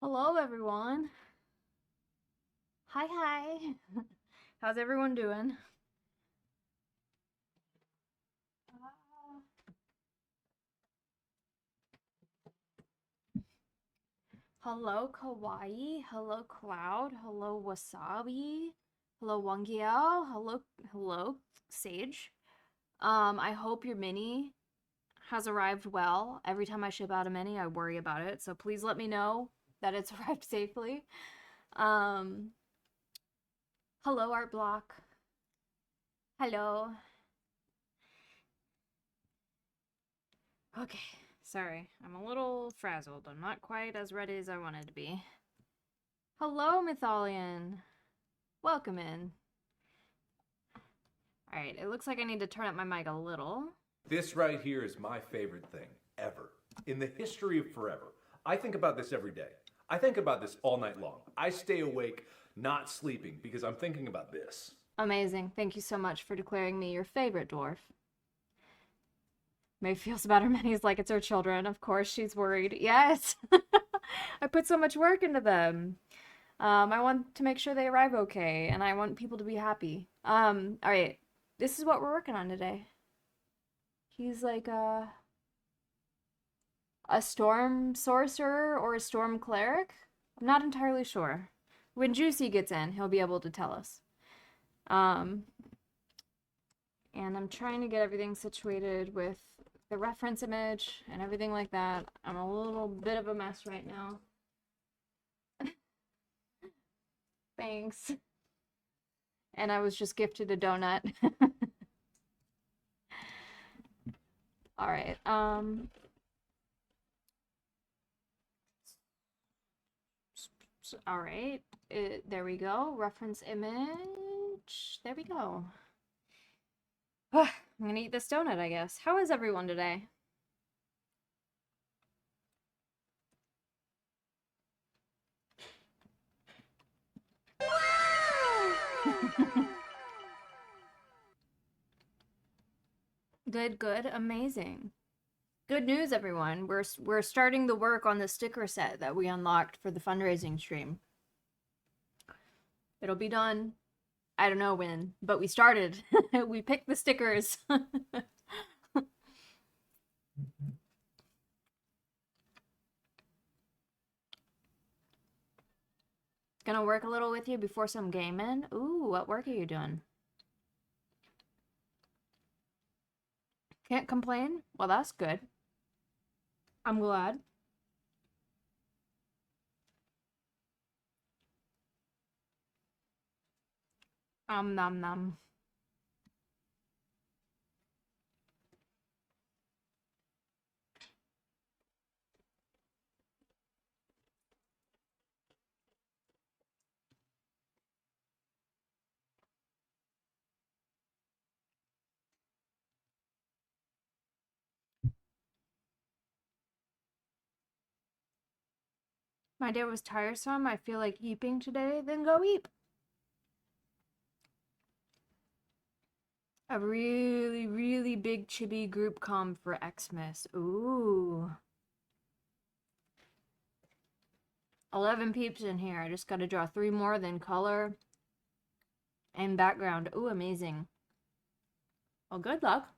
Hello, everyone. Hi, hi. How's everyone doing? Hello, Kawaii. Hello, Cloud. Hello, Wasabi. Hello, Wangiao. Hello, Sage. I hope your mini has arrived well. Every time I ship out a mini, I worry about it. So please let me know that it's arrived safely. Um, Hello, Art Block. Hello. Okay, sorry. I'm a little frazzled. I'm not quite as ready as I wanted to be. Hello, Mytholian. Welcome in. Alright, it looks like I need to turn up my mic a little. This right here is my favorite thing ever. In the history of forever. I think about this every day. I think about this all night long. I stay awake, not sleeping, because I'm thinking about this. Amazing. Thank you so much for declaring me your favorite dwarf. Maeve feels about her minis like it's her children. Of course, she's worried. Yes! I put so much work into them. I want to make sure they arrive okay, and I want people to be happy. Alright. This is what we're working on today. He's like a storm sorcerer or a storm cleric. I'm not entirely sure. When Juicy gets in, he'll be able to tell us. Um, and I'm trying to get everything situated with the reference image and everything like that. I'm a little bit of a mess right now. Thanks. And I was just gifted a donut. All right. All right. There we go. Reference image. There we go. I'm gonna eat this donut, I guess. How is everyone today? Good, good, amazing. Good news, everyone. We're starting the work on the sticker set that we unlocked for the fundraising stream. It'll be done. I don't know when, but we started. We picked the stickers. Gonna work a little with you before some gaming. Ooh, what work are you doing? Can't complain? Well, that's good. I'm glad. Nom nom. My day was tiresome. I feel like eeping today. Then go eep. A really, really big chibi group com for Xmas. Ooh. 11 peeps in here. I just gotta draw 3 more, then color and background. Ooh, amazing. Well, good luck.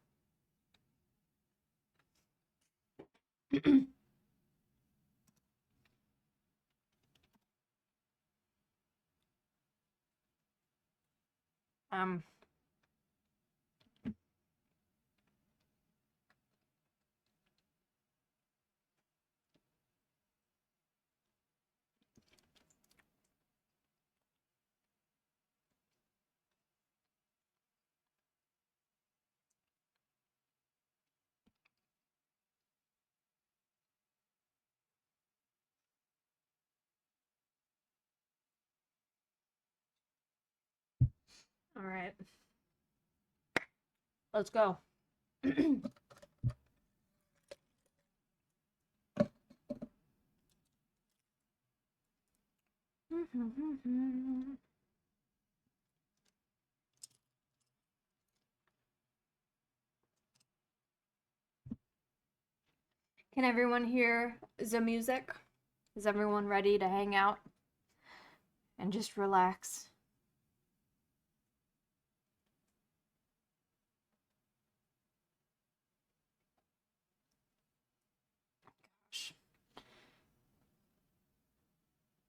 um, all right. Let's go. Can everyone hear the music? Is everyone ready to hang out and just relax?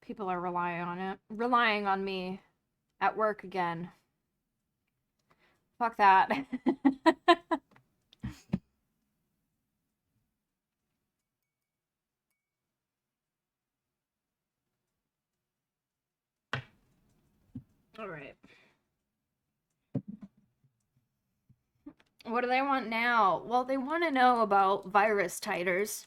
People are relying on me at work again. Fuck that. All right. What do they want now? Well, they want to know about virus titers,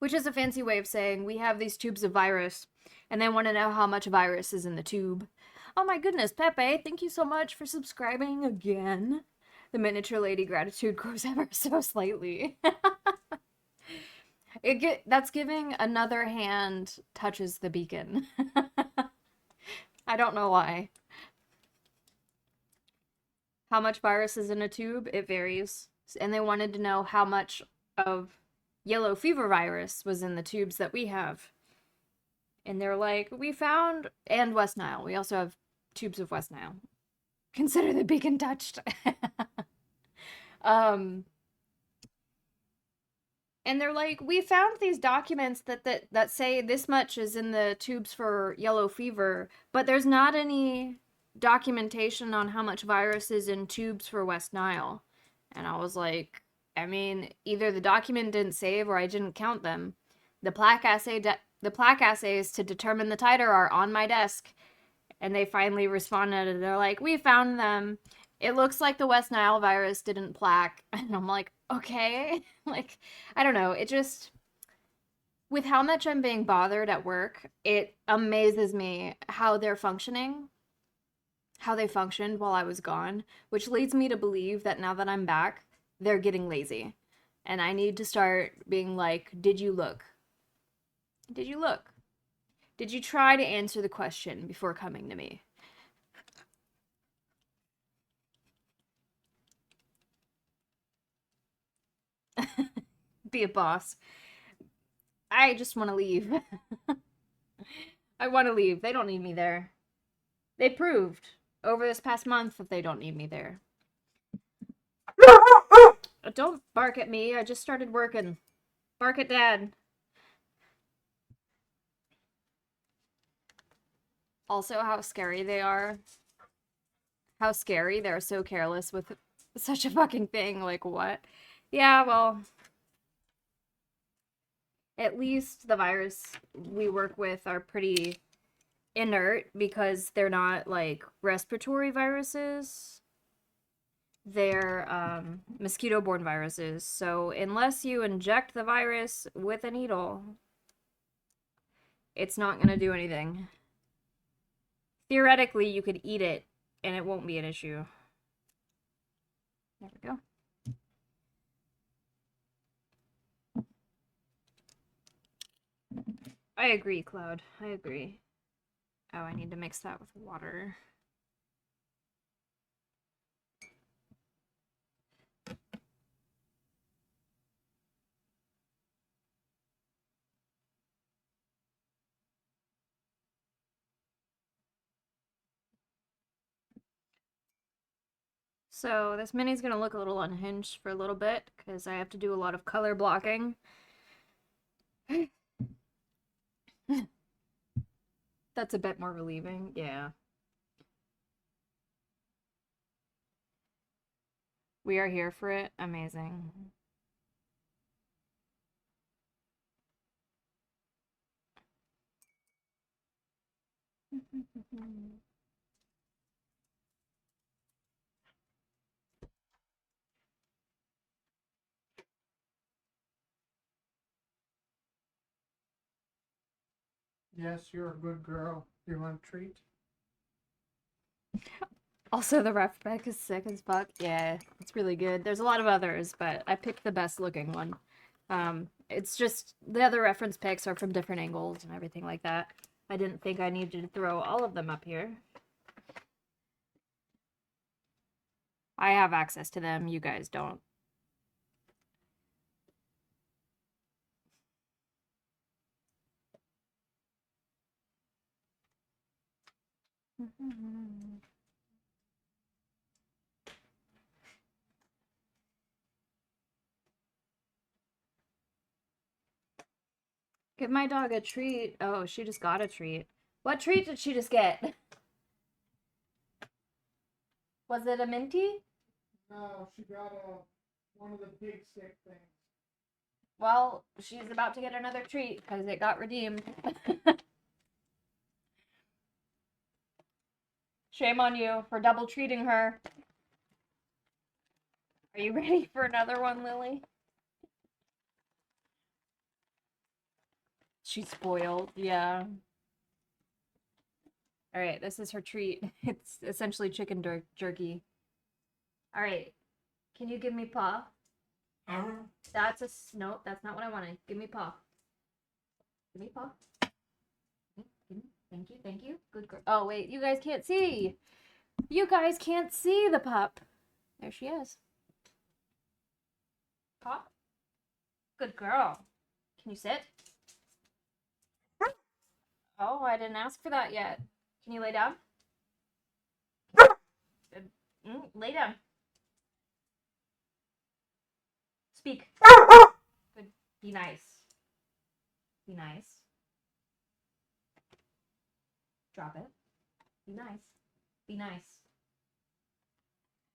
which is a fancy way of saying we have these tubes of virus, and they want to know how much virus is in the tube. Oh my goodness, Pepe, thank you so much for subscribing again. The miniature lady gratitude grows ever so slightly. That's giving another hand touches the beacon. I don't know why. How much virus is in a tube? It varies. And they wanted to know how much of yellow fever virus was in the tubes that we have. And they're like, we found, and West Nile. We also have tubes of West Nile. Consider the beacon touched. um, and they're like, we found these documents that say this much is in the tubes for yellow fever, but there's not any documentation on how much virus is in tubes for West Nile. And I was like, I mean, either the document didn't save or I didn't count them. The plaque assays to determine the titer are on my desk. And they finally responded and they're like, we found them. It looks like the West Nile virus didn't plaque. And I'm like, okay. Like, I don't know. It just, with how much I'm being bothered at work, it amazes me how they're functioning, how they functioned while I was gone, which leads me to believe that now that I'm back, they're getting lazy. And I need to start being like, did you look? Did you look? Did you try to answer the question before coming to me? Be a boss. I just want to leave. I want to leave. They don't need me there. They proved over this past month that they don't need me there. Don't bark at me. I just started working. Bark at Dad. Also, how scary they are. How scary. They're so careless with such a fucking thing. Like, what? Yeah, well, at least the virus we work with are pretty inert because they're not like respiratory viruses. They're mosquito borne viruses. So, unless you inject the virus with a needle, it's not going to do anything. Theoretically, you could eat it and it won't be an issue. There we go. I agree, Cloud. I agree. Oh, I need to mix that with water. So this mini's gonna look a little unhinged for a little bit because I have to do a lot of color blocking. That's a bit more relieving, yeah. We are here for it. Amazing. Yes, you're a good girl. You want a treat? Also, the ref pack is sick as fuck. Yeah, it's really good. There's a lot of others, but I picked the best looking one. It's just the other reference picks are from different angles and everything like that. I didn't think I needed to throw all of them up here. I have access to them. You guys don't. Give my dog a treat. Oh, she just got a treat. What treat did she just get? Was it a minty? No, she got one of the big stick things. Well, she's about to get another treat because it got redeemed. Shame on you for double treating her. Are you ready for another one, Lily? She's spoiled, yeah. All right, this is her treat. It's essentially chicken jerky. All right, can you give me paw? That's a nope. That's not what I wanted. Give me paw. Give me paw. Thank you. Thank you. Good girl. Oh wait, you guys can't see. You guys can't see the pup. There she is. Paw. Good girl. Can you sit? Oh, I didn't ask for that yet. Can you lay down? Good. Lay down. Speak. Good. Be nice. Be nice. Drop it. Be nice. Be nice.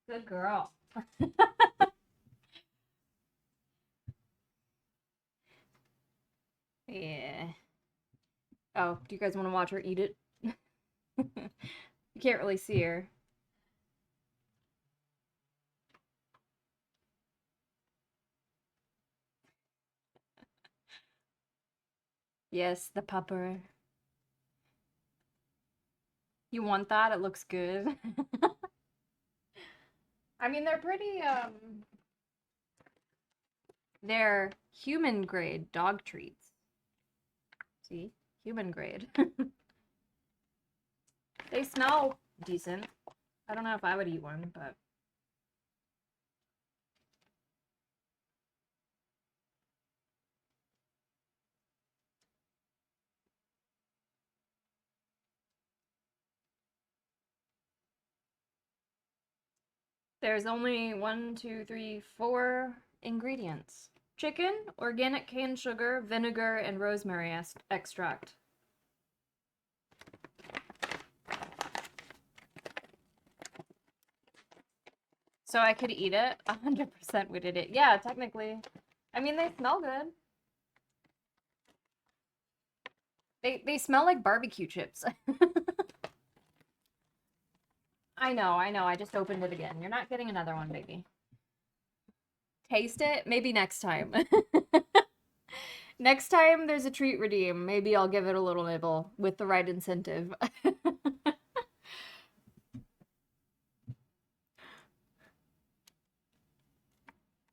Good girl. Yeah. Oh, do you guys want to watch her eat it? You can't really see her. Yes, the pupper. You want that? It looks good. I mean, they're pretty, they're human grade dog treats. See? Human grade. They smell decent. I don't know if I would eat one, but. There's only 4 ingredients. Chicken, organic cane sugar, vinegar, and rosemary extract. So I could eat it? 100% would eat it. Yeah, technically. I mean, they smell good. They smell like barbecue chips. I know. I just opened it again. You're not getting another one, baby. Taste it? Maybe next time. Next time there's a treat redeem, maybe I'll give it a little nibble with the right incentive.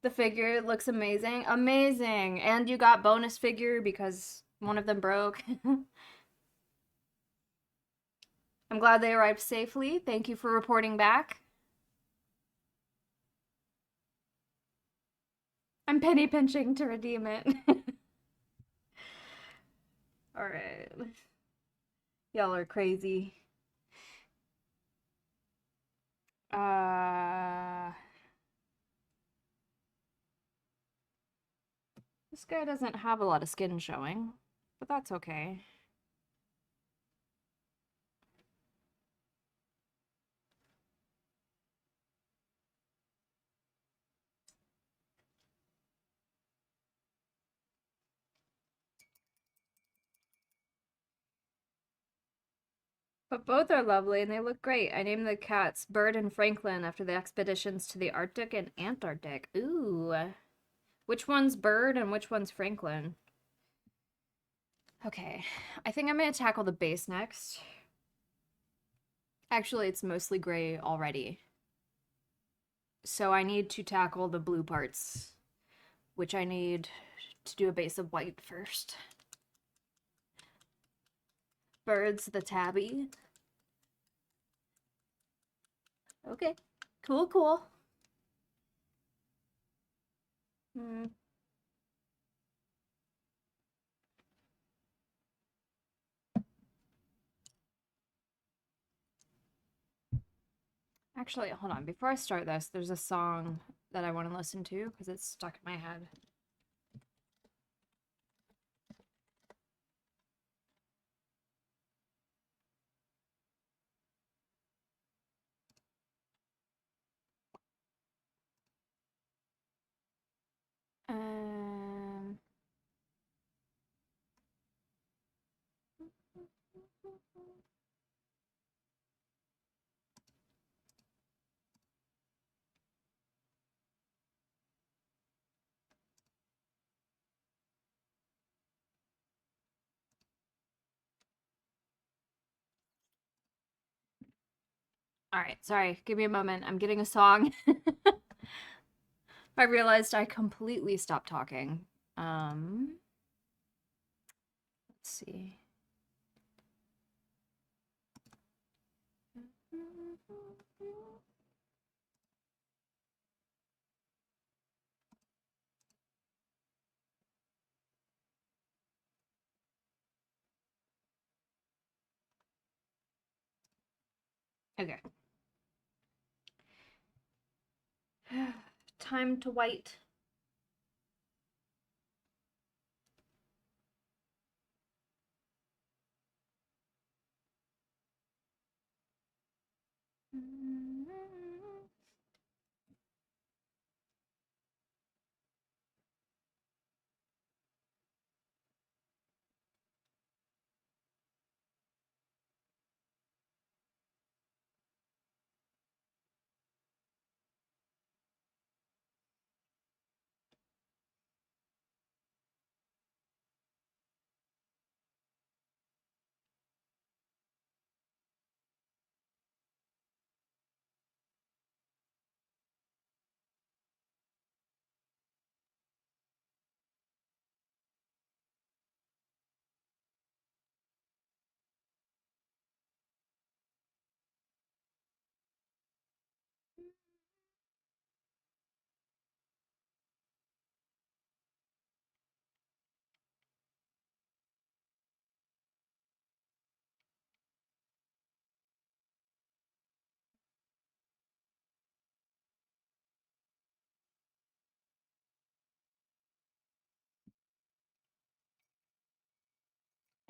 The figure looks amazing. Amazing! And you got bonus figure because one of them broke. I'm glad they arrived safely. Thank you for reporting back. I'm penny pinching to redeem it. Alright. Y'all are crazy. This guy doesn't have a lot of skin showing, but that's okay. But both are lovely and they look great. I named the cats Bird and Franklin after the expeditions to the Arctic and Antarctic. Ooh. Which one's Bird and which one's Franklin? Okay, I think I'm gonna tackle the base next. Actually, it's mostly gray already. So I need to tackle the blue parts, which I need to do a base of white first. Bird's the tabby. Okay, cool. Actually, hold on. Before I start this, there's a song that I want to listen to because it's stuck in my head. Um, all right, sorry. Give me a moment. I'm getting a song. I realized I completely stopped talking. Let's see. Okay. Time to white.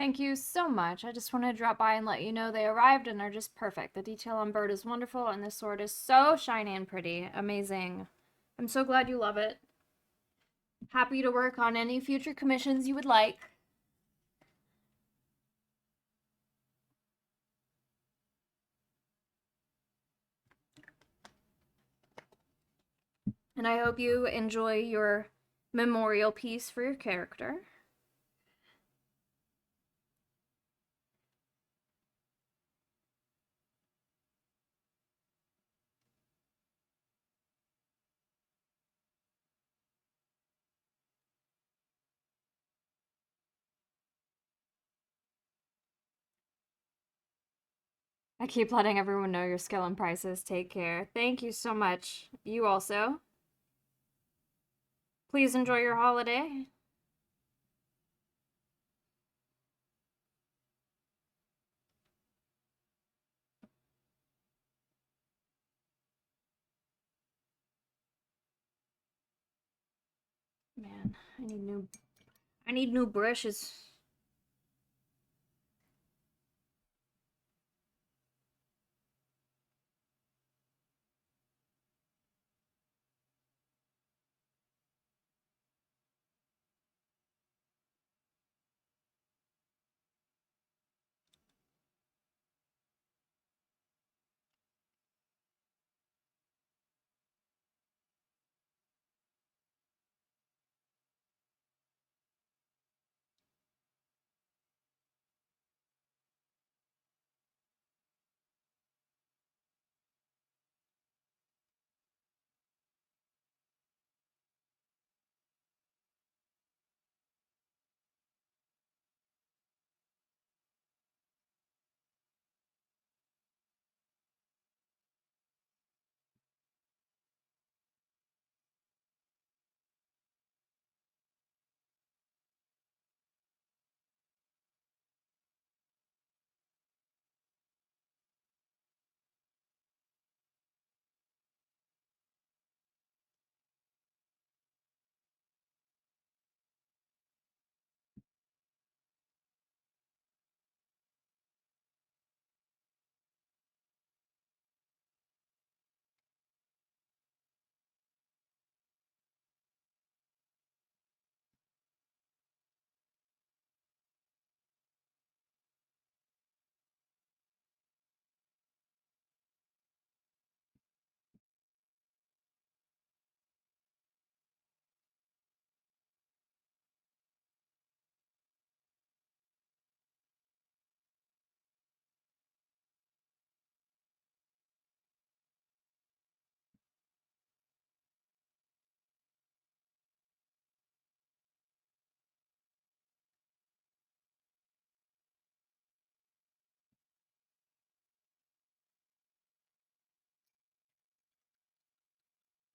Thank you so much. I just wanted to drop by and let you know they arrived and are just perfect. The detail on Bird is wonderful, and this sword is so shiny and pretty. Amazing. I'm so glad you love it. Happy to work on any future commissions you would like. And I hope you enjoy your memorial piece for your character. I keep letting everyone know your skill and prices. Take care. Thank you so much. You also. Please enjoy your holiday. Man, I need new brushes.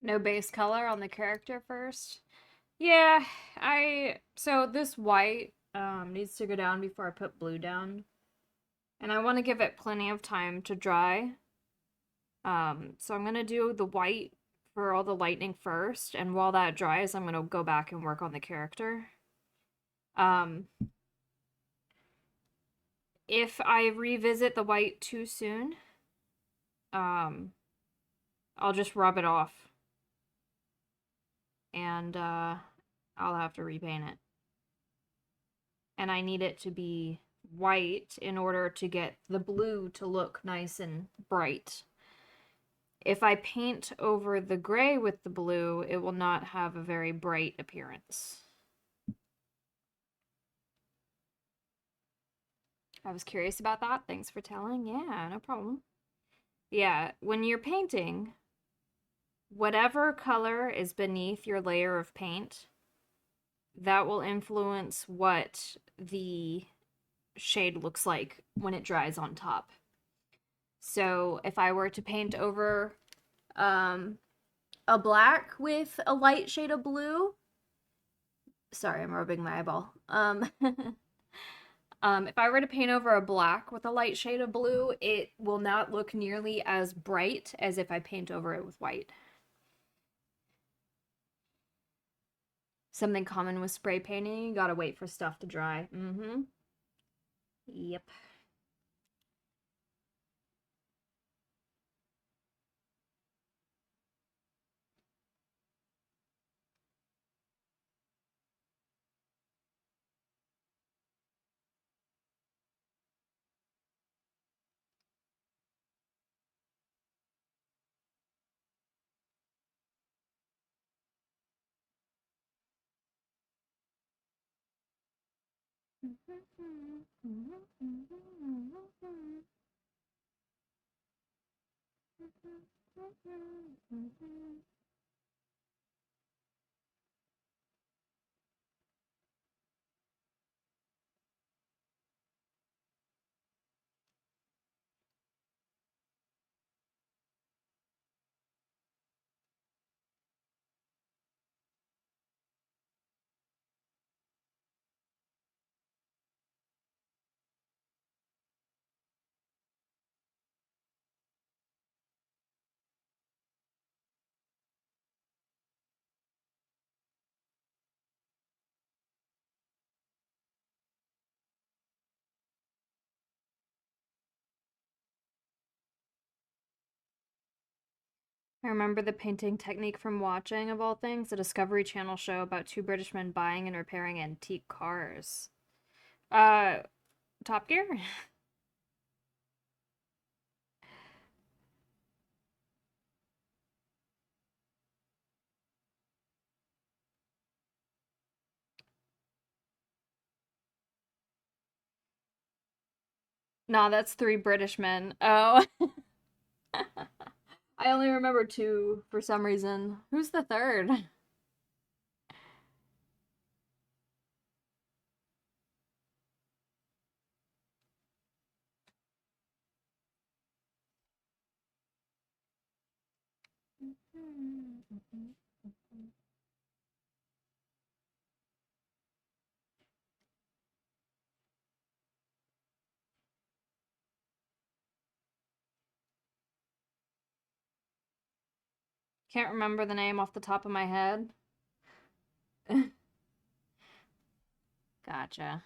No base color on the character first. Yeah, so this white needs to go down before I put blue down. And I want to give it plenty of time to dry. So I'm gonna do the white for all the lightning first, and while that dries, I'm gonna go back and work on the character. Um, if I revisit the white too soon, um, I'll just rub it off, and I'll have to repaint it. And I need it to be white in order to get the blue to look nice and bright. If I paint over the gray with the blue, it will not have a very bright appearance. I was curious about that. Thanks for telling. Yeah, no problem. Yeah, when you're painting, whatever color is beneath your layer of paint, that will influence what the shade looks like when it dries on top. So if I were to paint over a black with a light shade of blue, sorry, I'm rubbing my eyeball. If I were to paint over a black with a light shade of blue, it will not look nearly as bright as if I paint over it with white. Something common with spray painting, you gotta wait for stuff to dry. Mm-hmm. Yep. I remember the painting technique from watching, of all things, a Discovery Channel show about two British men buying and repairing antique cars. Uh, Top Gear? Nah, that's three British men. Oh. I only remember two for some reason. Who's the third? Can't remember the name off the top of my head. Gotcha.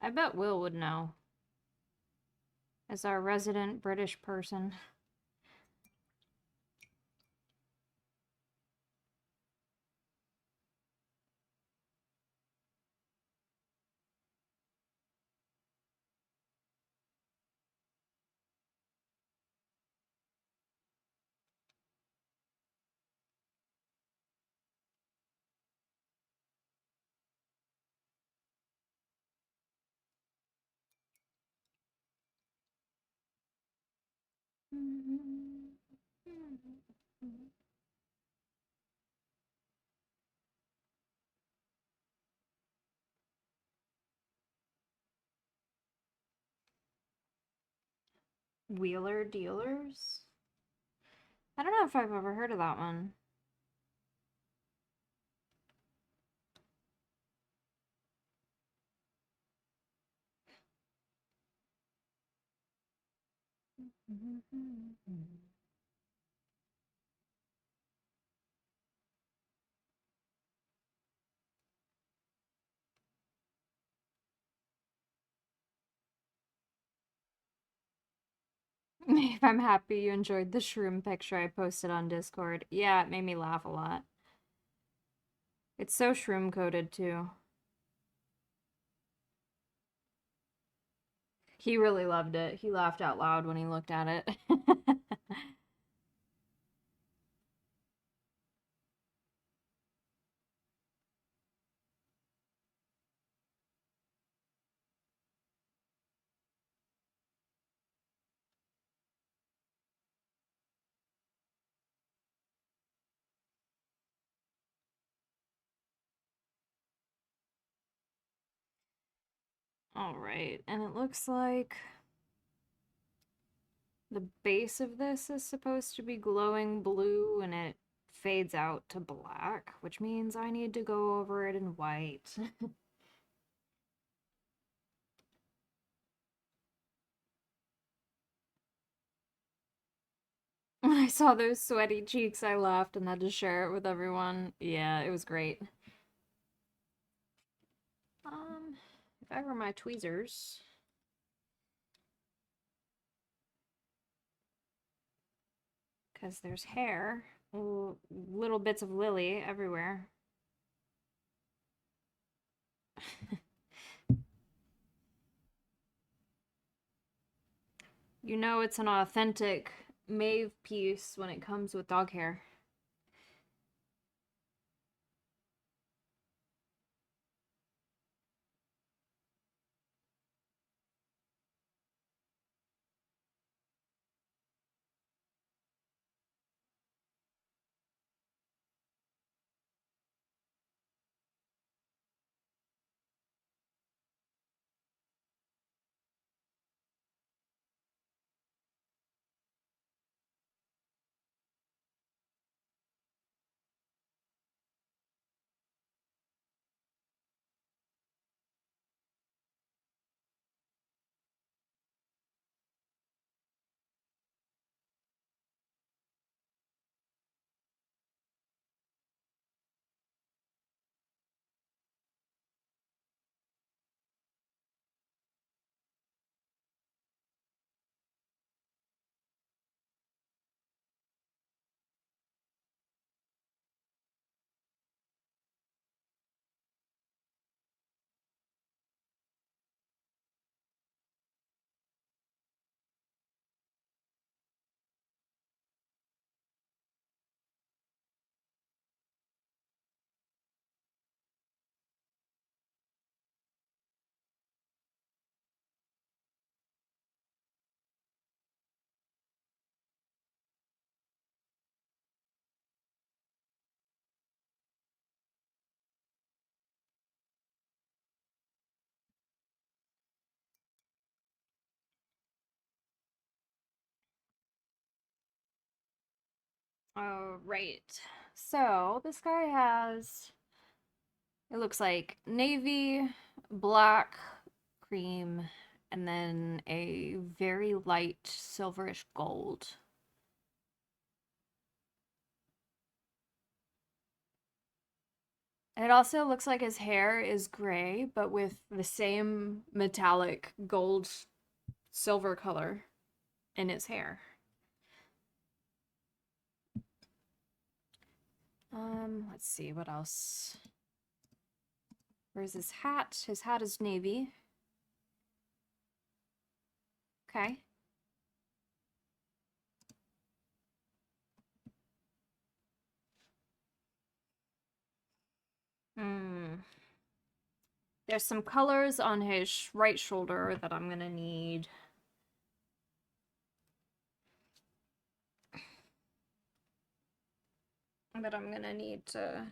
I bet Will would know, as our resident British person. Wheeler Dealers? I don't know if I've ever heard of that one. If I'm happy you enjoyed the shroom picture I posted on Discord. Yeah, it made me laugh a lot. It's so shroom coded too. He really loved it. He laughed out loud when he looked at it. All right, and it looks like the base of this is supposed to be glowing blue and it fades out to black, which means I need to go over it in white. When I saw those sweaty cheeks, I laughed and had to share it with everyone. Yeah, it was great. If I were my tweezers, because there's hair, little bits of lily everywhere. You know it's an authentic Maeve piece when it comes with dog hair. Oh, right. So this guy has, it looks like navy, black, cream, and then a very light silverish gold. It also looks like his hair is gray, but with the same metallic gold silver color in his hair. Let's see what else. Where's his hat? His hat is navy. Okay. Hmm. There's some colors on his right shoulder that I'm gonna need. That I'm gonna need to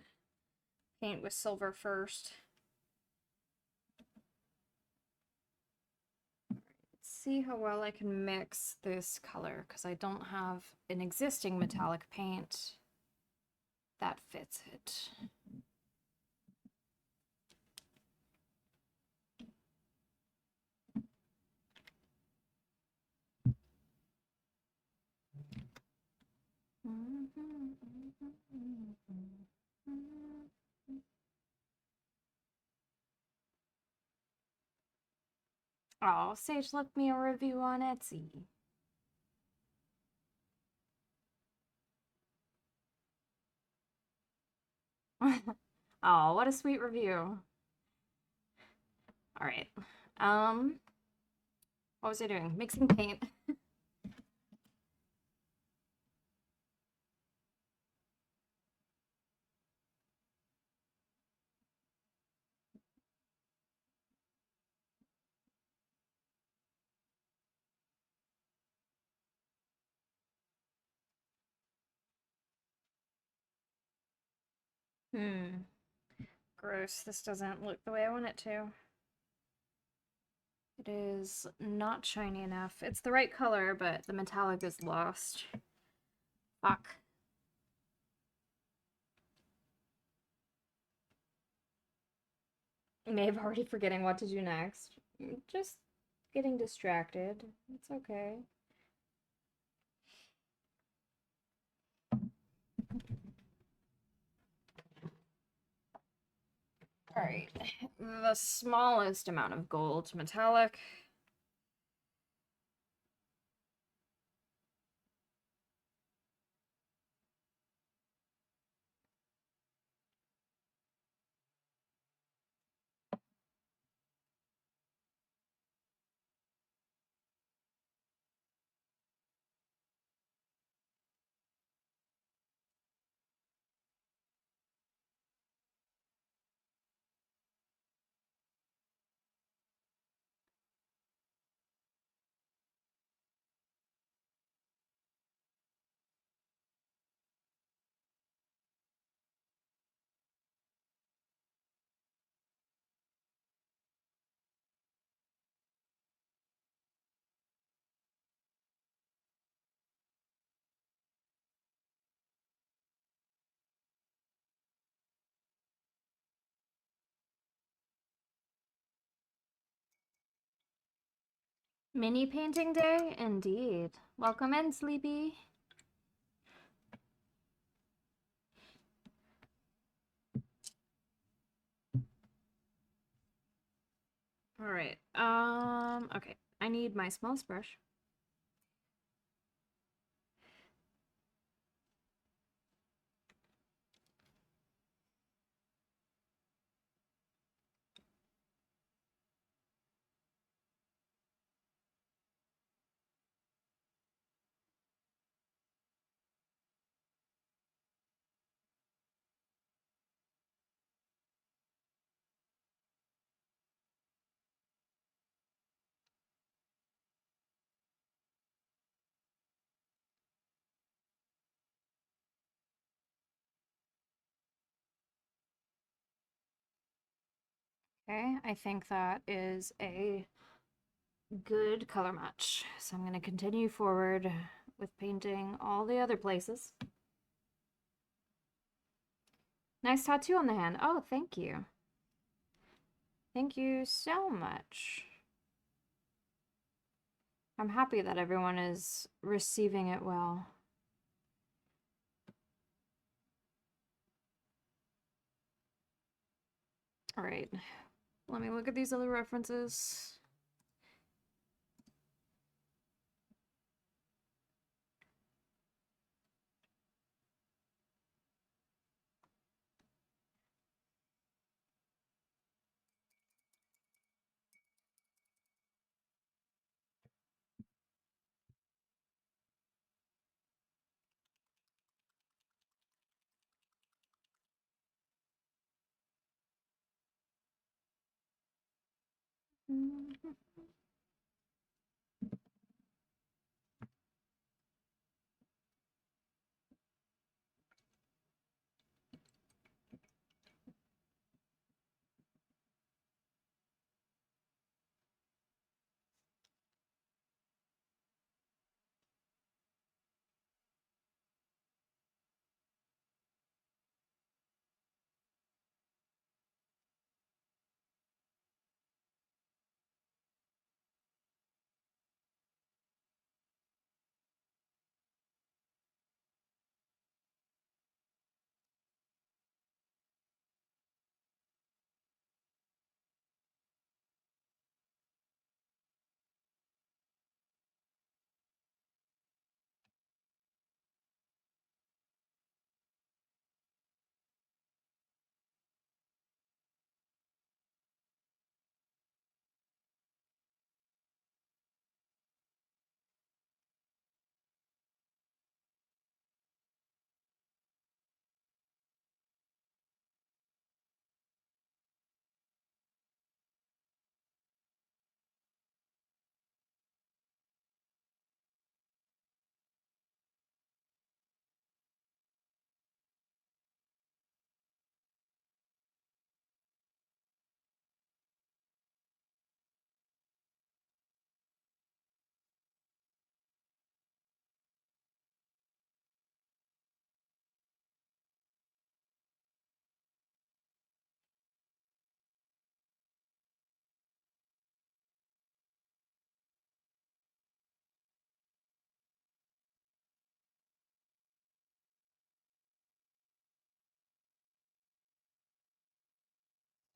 paint with silver first. Let's see how well I can mix this color because I don't have an existing metallic paint that fits it. Oh, Sage left me a review on Etsy. Oh, what a sweet review. All right. What was I doing? Mixing paint. Gross. This doesn't look the way I want it to. It is not shiny enough. It's the right color, but the metallic is lost. Fuck. Maeve already forgetting what to do next. Just getting distracted. It's okay. Alright. The smallest amount of gold metallic. Mini painting day? Indeed. Welcome in, Sleepy. Alright. Okay. I need my smallest brush. Okay, I think that is a good color match. So I'm going to continue forward with painting all the other places. Nice tattoo on the hand. Oh, thank you. Thank you so much. I'm happy that everyone is receiving it well. All right, let me look at these other references.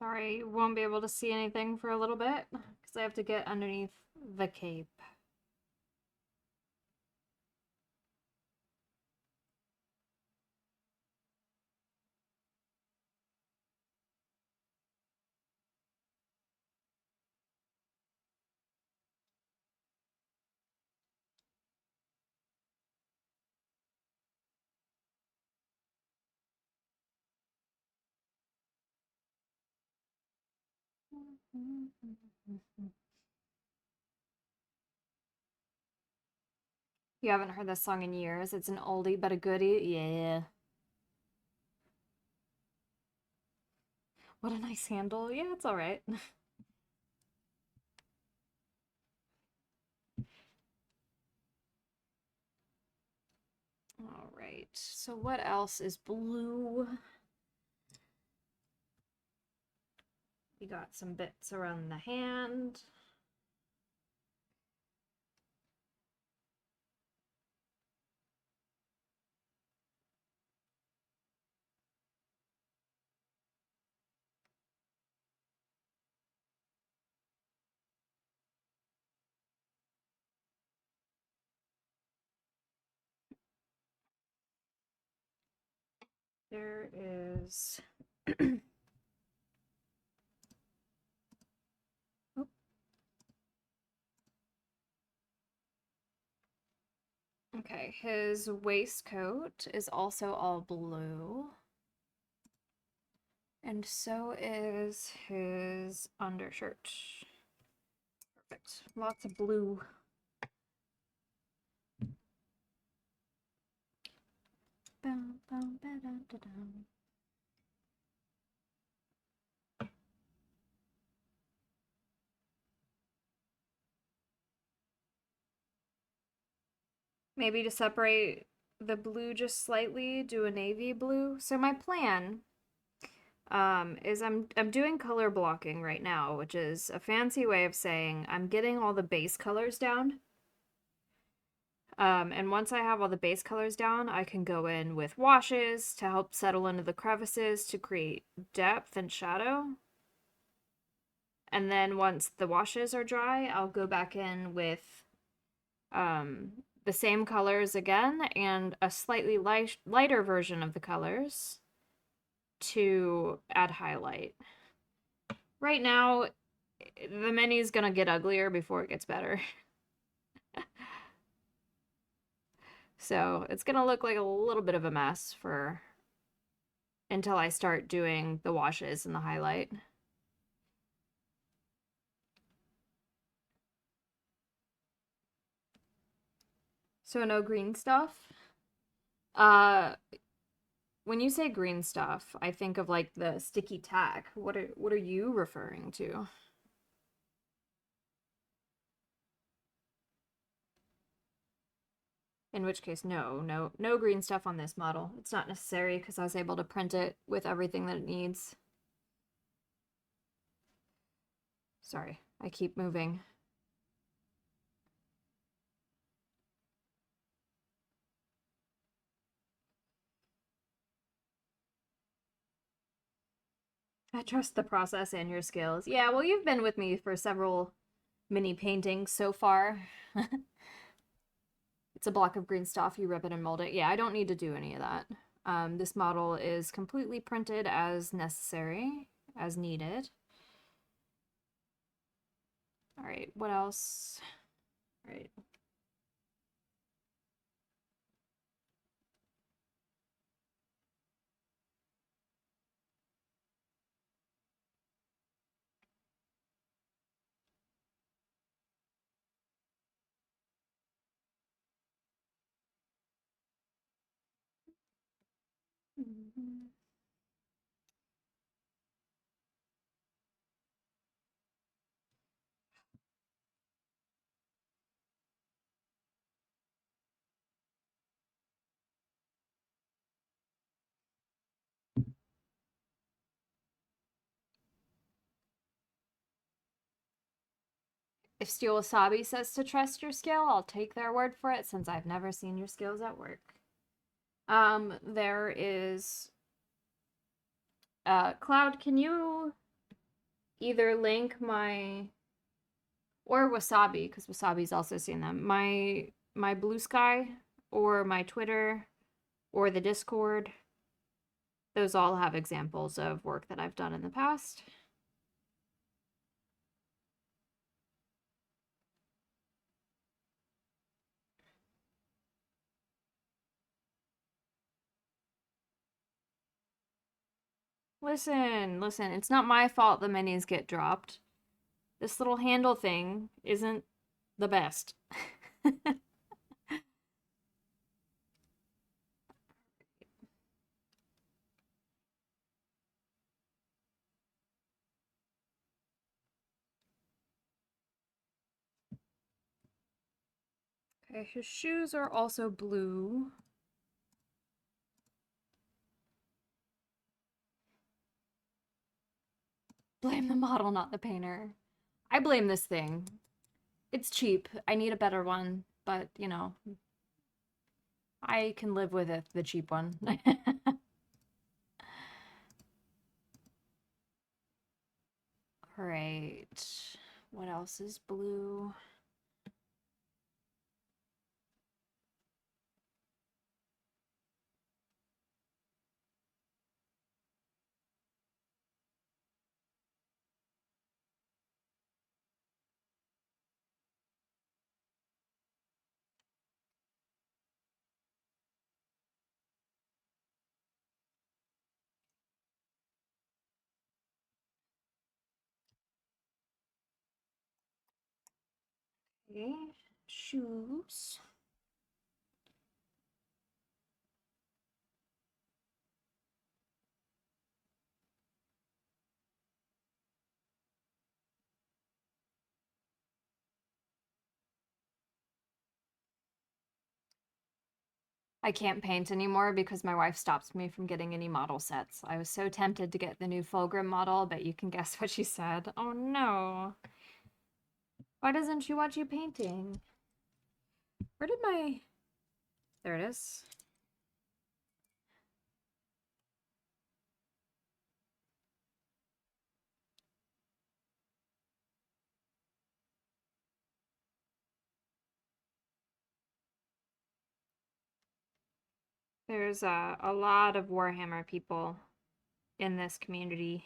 Sorry, you won't be able to see anything for a little bit because I have to get underneath the cape. You haven't heard this song in years. It's an oldie but a goodie. Yeah. What a nice handle. Yeah, it's all right. All right. So what else is blue? We got some bits around the hand. There is oh. Okay, his waistcoat is also all blue. And so is his undershirt. Perfect. Lots of blue. Bum, bum, ba-dum-da-dum. Maybe to separate the blue just slightly, do a navy blue. So my plan is I'm doing color blocking right now, which is a fancy way of saying I'm getting all the base colors down. And once I have all the base colors down, I can go in with washes to help settle into the crevices to create depth and shadow. And then once the washes are dry, I'll go back in with the same colors again and a slightly lighter version of the colors to add highlight. Right now, the mini's gonna get uglier before it gets better. So it's gonna look like a little bit of a mess for until I start doing the washes and the highlight. So no green stuff. Uh, when you say green stuff, I think of like the sticky tack. What are you referring to? In which case, no green stuff on this model. It's not necessary because I was able to print it with everything that it needs. Sorry, I keep moving. I trust the process and your skills. Yeah, well, you've been with me for several mini paintings so far. It's a block of green stuff, you rip it and mold it. Yeah, I don't need to do any of that. This model is completely printed as necessary, as needed. All right, what else? All right. Mhm. If Steel Wasabi says to trust your skill, I'll take their word for it since I've never seen your skills at work. There is Cloud, can you either link my or Wasabi, because Wasabi's also seen them. My Blue Sky or my Twitter or the Discord. Those all have examples of work that I've done in the past. Listen, it's not my fault the minis get dropped. This little handle thing isn't the best. Okay, his shoes are also blue. Blame the model, not the painter. I blame this thing. It's cheap. I need a better one, but you know, I can live with it, the cheap one. All right. What else is blue? Okay. Shoes. I can't paint anymore because my wife stopped me from getting any model sets. I was so tempted to get the new Fulgrim model, but you can guess what she said. Oh no. Why doesn't she want you painting? Where did my... There it is. There's a lot of Warhammer people in this community.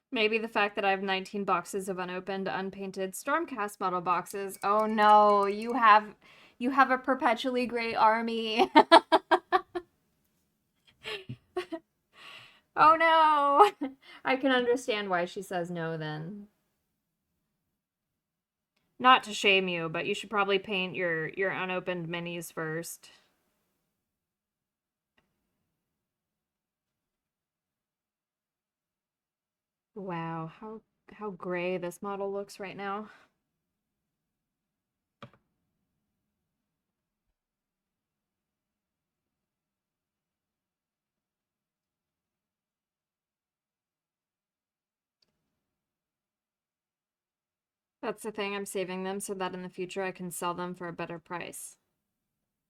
Maybe the fact that I have 19 boxes of unopened, unpainted Stormcast model boxes. Oh no, you have a perpetually gray army. Oh no. I can understand why she says no then. Not to shame you, but you should probably paint your unopened minis first. Wow, how gray this model looks right now. That's the thing, I'm saving them so that in the future I can sell them for a better price.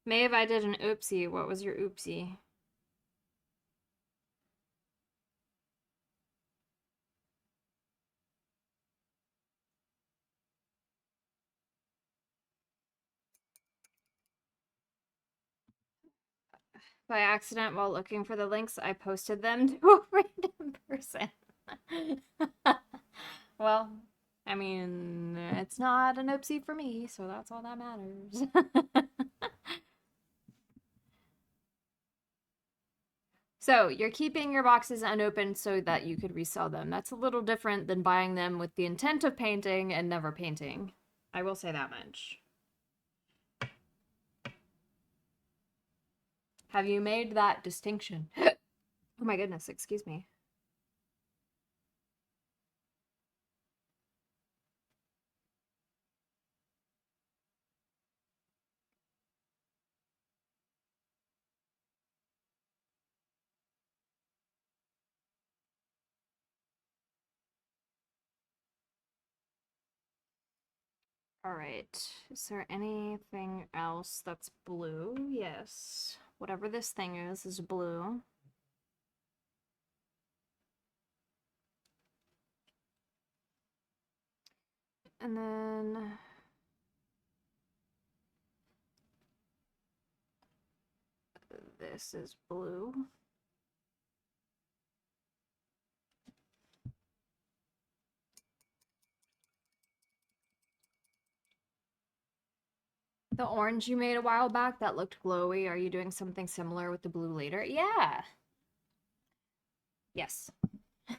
Maeve, I did an oopsie. What was your oopsie? By accident, while looking for the links, I posted them to a random person. Well, I mean, it's not an oopsie for me, so that's all that matters. So, you're keeping your boxes unopened so that you could resell them. That's a little different than buying them with the intent of painting and never painting. I will say that much. Have you made that distinction? Oh my goodness, excuse me. Alright, is there anything else that's blue? Yes. Whatever this thing is blue. And then... this is blue. The orange you made a while back, that looked glowy. Are you doing something similar with the blue later? Yeah. Yes. To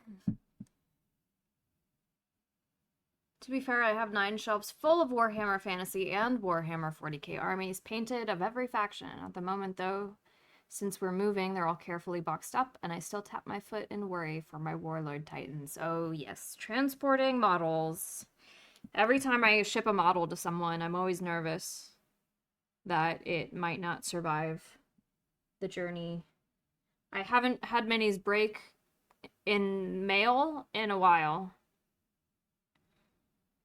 be fair, I have 9 shelves full of Warhammer Fantasy and Warhammer 40k armies painted of every faction. At the moment, though, since we're moving, they're all carefully boxed up, and I still tap my foot in worry for my Warlord Titans. Oh, yes. Transporting models. Every time I ship a model to someone, I'm always nervous that it might not survive the journey. I haven't had minis break in mail in a while.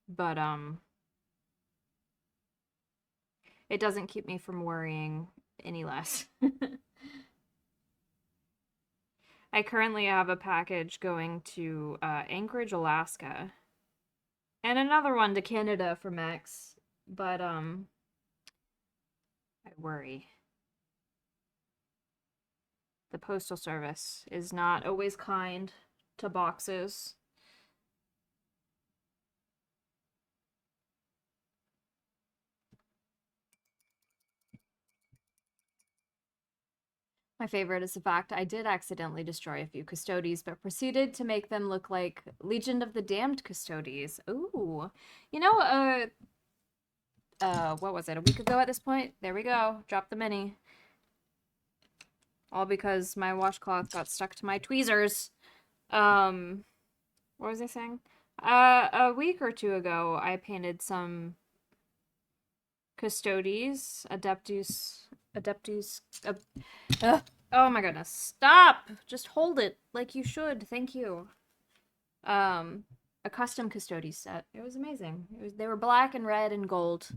But, it doesn't keep me from worrying any less. I currently have a package going to Anchorage, Alaska, and another one to Canada for Max, but I worry. The Postal Service is not always kind to boxes. My favorite is the fact I did accidentally destroy a few Custodes, but proceeded to make them look like Legion of the Damned Custodes. Ooh. You know, what was it, a week ago at this point? There we go. Drop the mini. All because my washcloth got stuck to my tweezers. What was I saying? A week or two ago, I painted some Custodes, Adeptus, oh my goodness. Stop! Just hold it like you should. Thank you. A custom Custodes set. It was amazing. They were black and red and gold.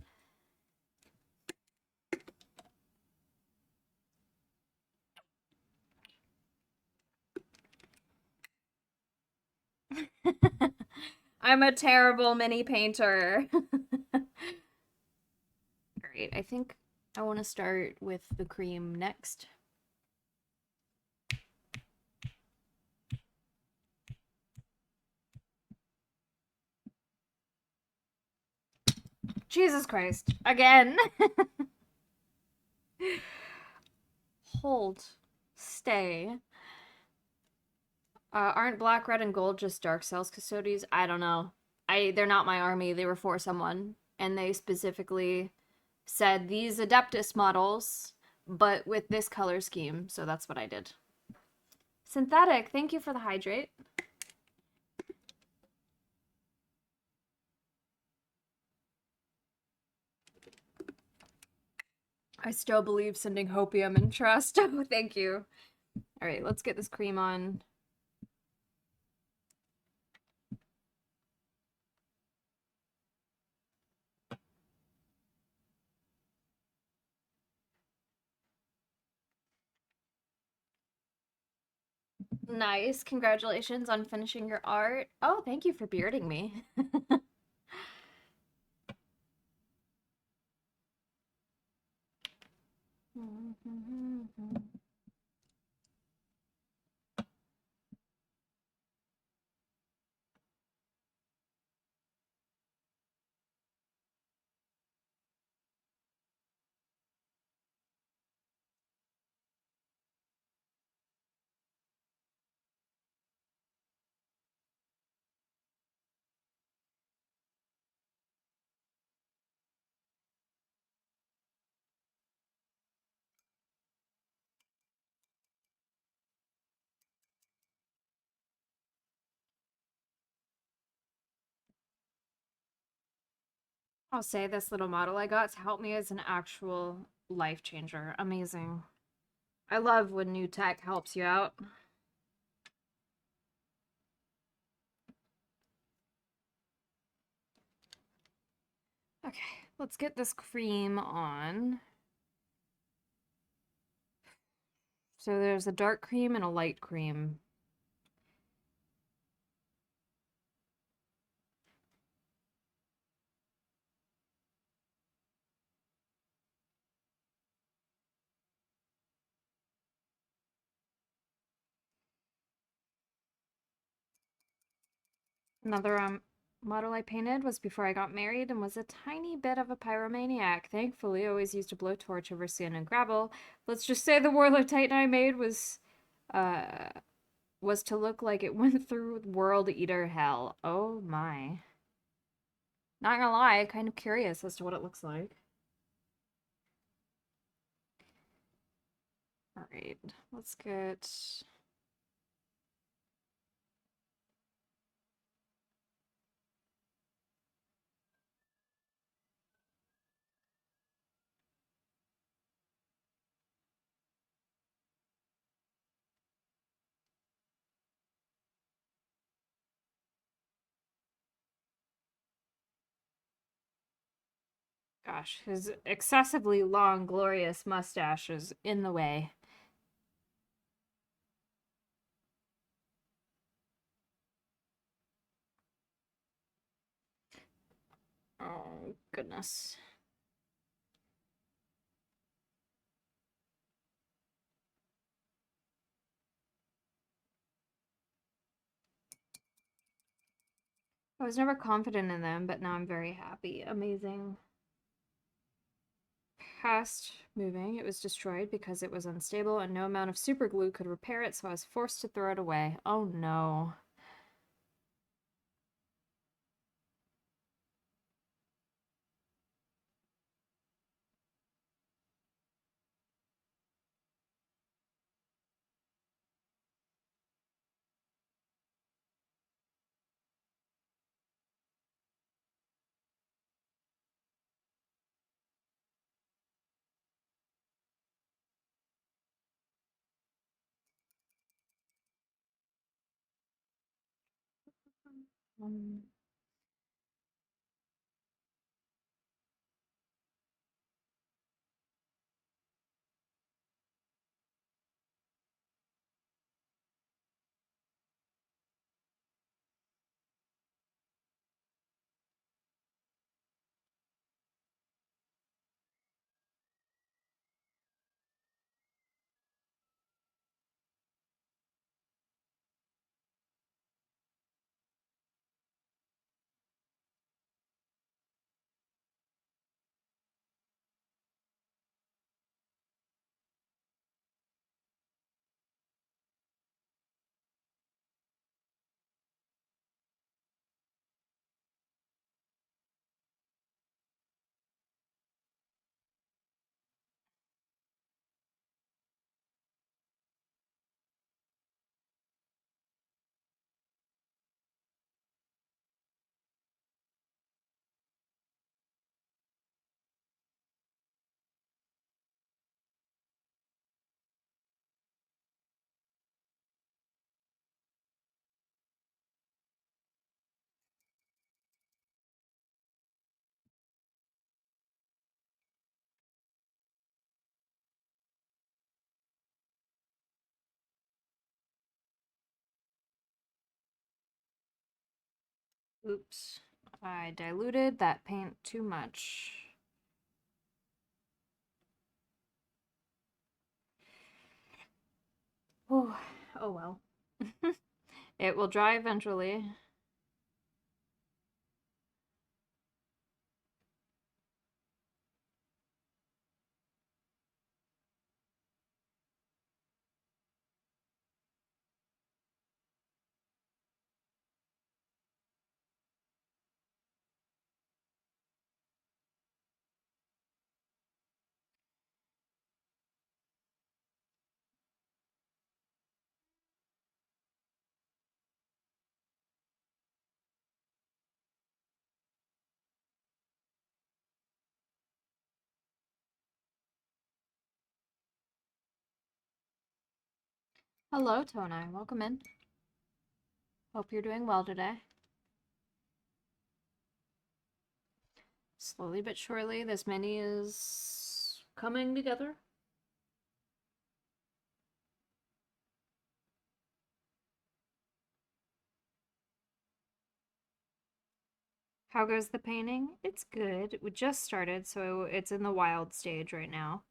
I'm a terrible mini painter. Alright, I think I want to start with the cream next. Jesus Christ. Again. Hold. Stay. Aren't black, red, and gold just Dark Cells Custodes? I don't know. They're not my army. They were for someone. And they specifically said these Adeptus models, but with this color scheme. So that's what I did. Synthetic, thank you for the hydrate. I still believe sending hopium and trust. Oh, thank you. All right, let's get this cream on. Nice. Congratulations on finishing your art. Oh, thank you for bearding me. I'll say this little model I got to help me is an actual life changer. Amazing. I love when new tech helps you out. Okay, let's get this cream on. So there's a dark cream and a light cream. Another model I painted was before I got married and was a tiny bit of a pyromaniac. Thankfully, I always used a blowtorch over sand and gravel. Let's just say the Warlord Titan I made uh was to look like it went through World Eater hell. Oh my. Not gonna lie, kind of curious as to what it looks like. Alright, let's get... Gosh, his excessively long, glorious mustache is in the way. Oh, goodness. I was never confident in them, but now I'm very happy. Amazing. Past moving, it was destroyed because it was unstable and no amount of super glue could repair it, so I was forced to throw it away. Oh no. Um, Oops. I diluted that paint too much. Oh, oh well. It will dry eventually. Hello, Tonai. Welcome in. Hope you're doing well today. Slowly but surely, this mini is coming together. How goes the painting? It's good. We just started, so it's in the wild stage right now.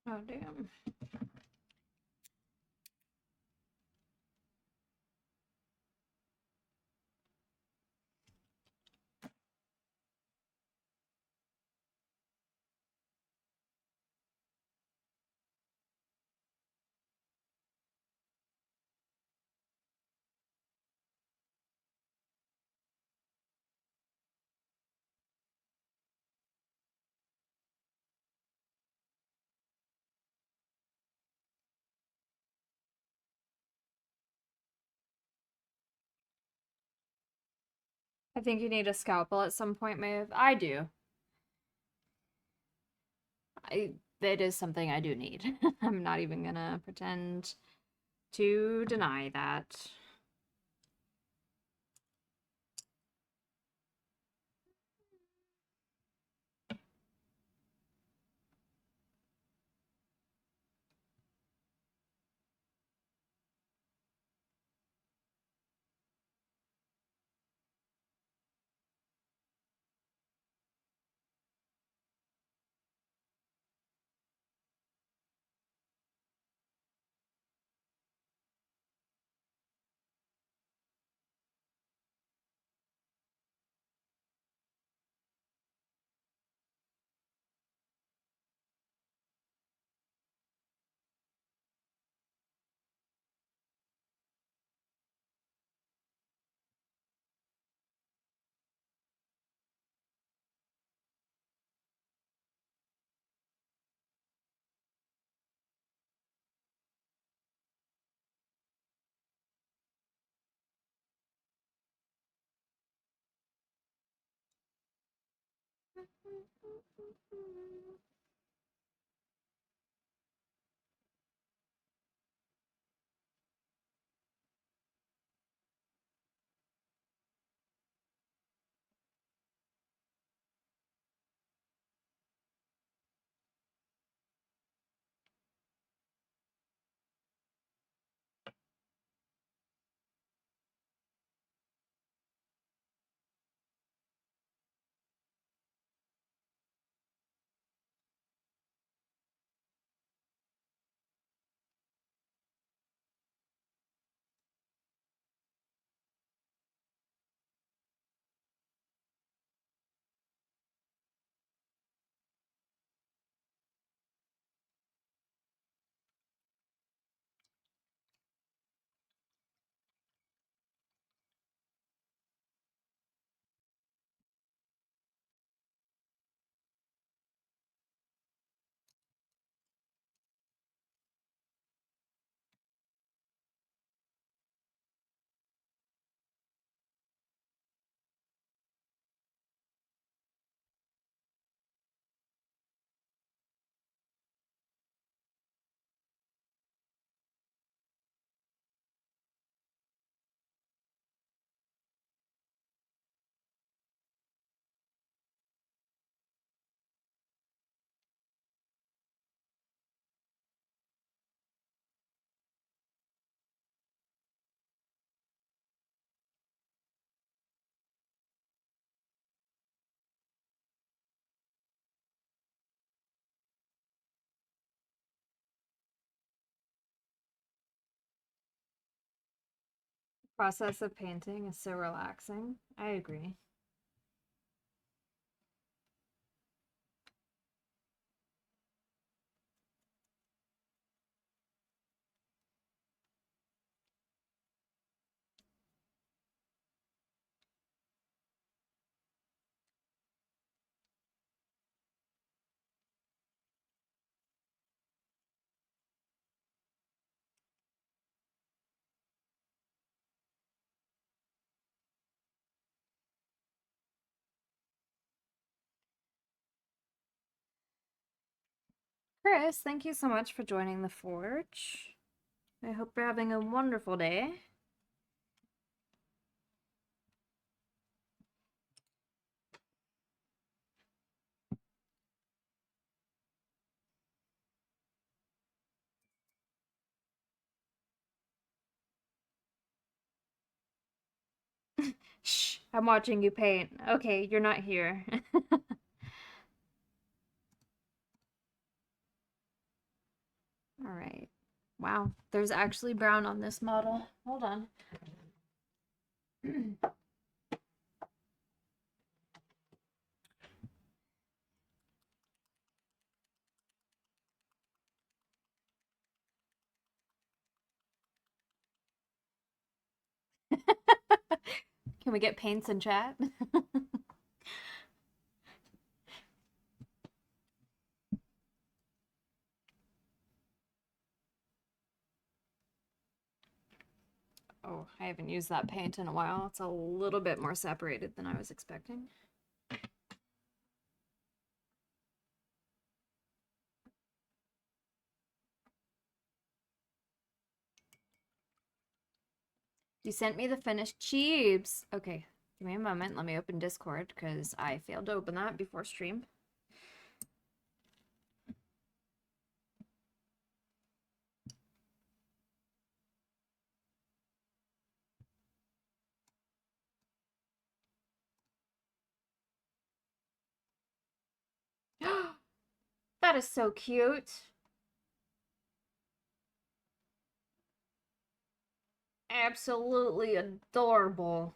Oh, damn. I think you need a scalpel at some point, Maeve. I do. It is something I do need. I'm not even gonna pretend to deny that. Process of painting is so relaxing. I agree. Chris, thank you so much for joining the Forge. I hope you're having a wonderful day. Shh, I'm watching you paint. Okay, you're not here. All right. Wow, there's actually brown on this model. Hold on. Can we get paints in chat? Oh, I haven't used that paint in a while. It's a little bit more separated than I was expecting. You sent me the finished cheebs. Okay, give me a moment. Let me open Discord because I failed to open that before stream. That is so cute. Absolutely adorable.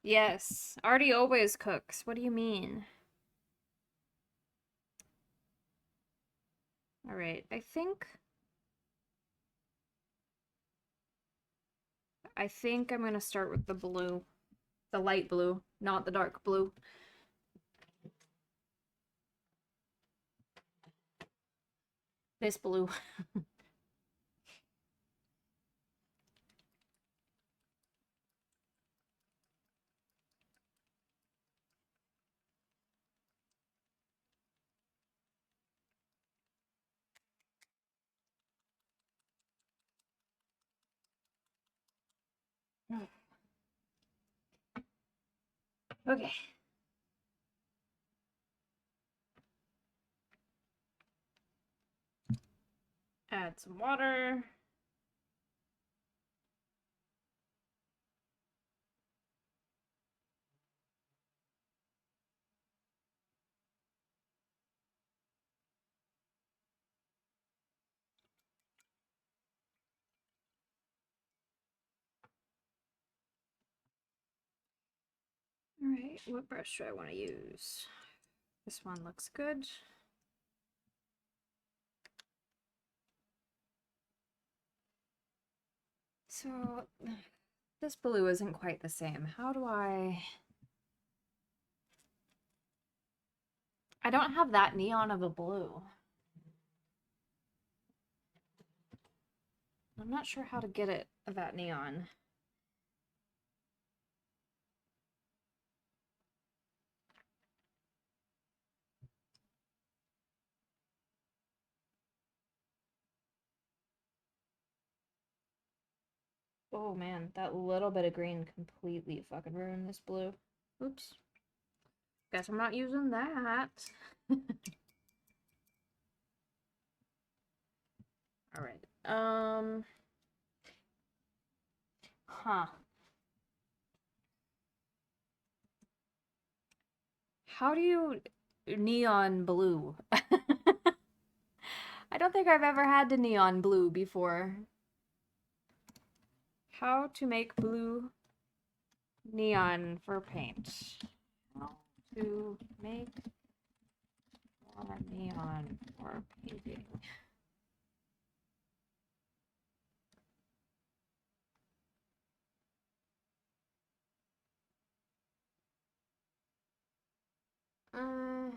Yes, Artie always cooks. What do you mean? All right, I think I'm gonna start with the blue, the light blue, not the dark blue. This blue. Okay. Add some water. All right, what brush do I want to use? This one looks good. So this blue isn't quite the same. How do I don't have that neon of a blue. I'm not sure how to get it that neon. Oh man, that little bit of green completely fucking ruined this blue. Oops. Guess I'm not using that. All right. Huh. How do you neon blue? I don't think I've ever had the neon blue before. How to make blue neon for paint. How to make more neon for painting. Uh,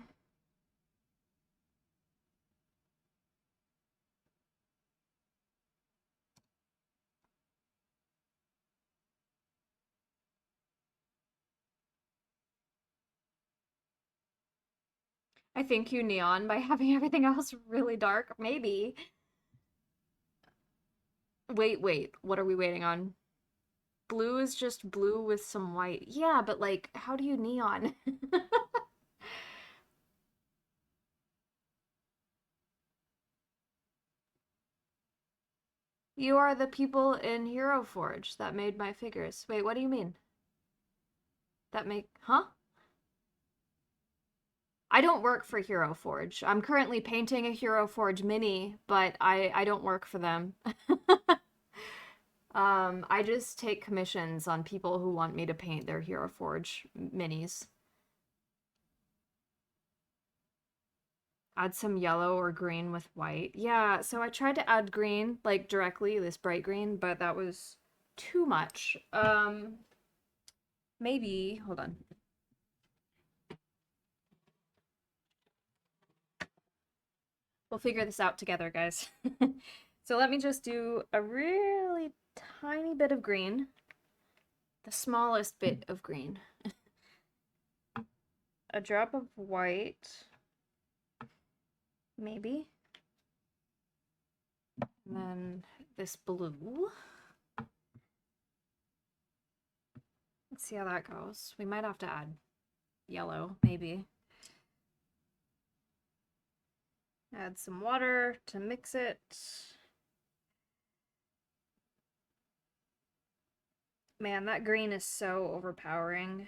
I think you neon by having everything else really dark. Maybe. Wait. What are we waiting on? Blue is just blue with some white. Yeah, but like, how do you neon? You are the people in Hero Forge that made my figures. Wait, what do you mean? That make, huh? I don't work for Hero Forge. I'm currently painting a Hero Forge mini, but I don't work for them. I just take commissions on people who want me to paint their Hero Forge minis. Add some yellow or green with white. Yeah, so I tried to add green, like directly, this bright green, but that was too much. Maybe, hold on. We'll figure this out together, guys. So let me just do a really tiny bit of green, the smallest bit of green, a drop of white, maybe, and then this blue. Let's see how that goes. We might have to add yellow, maybe. Add some water to mix it. Man, that green is so overpowering.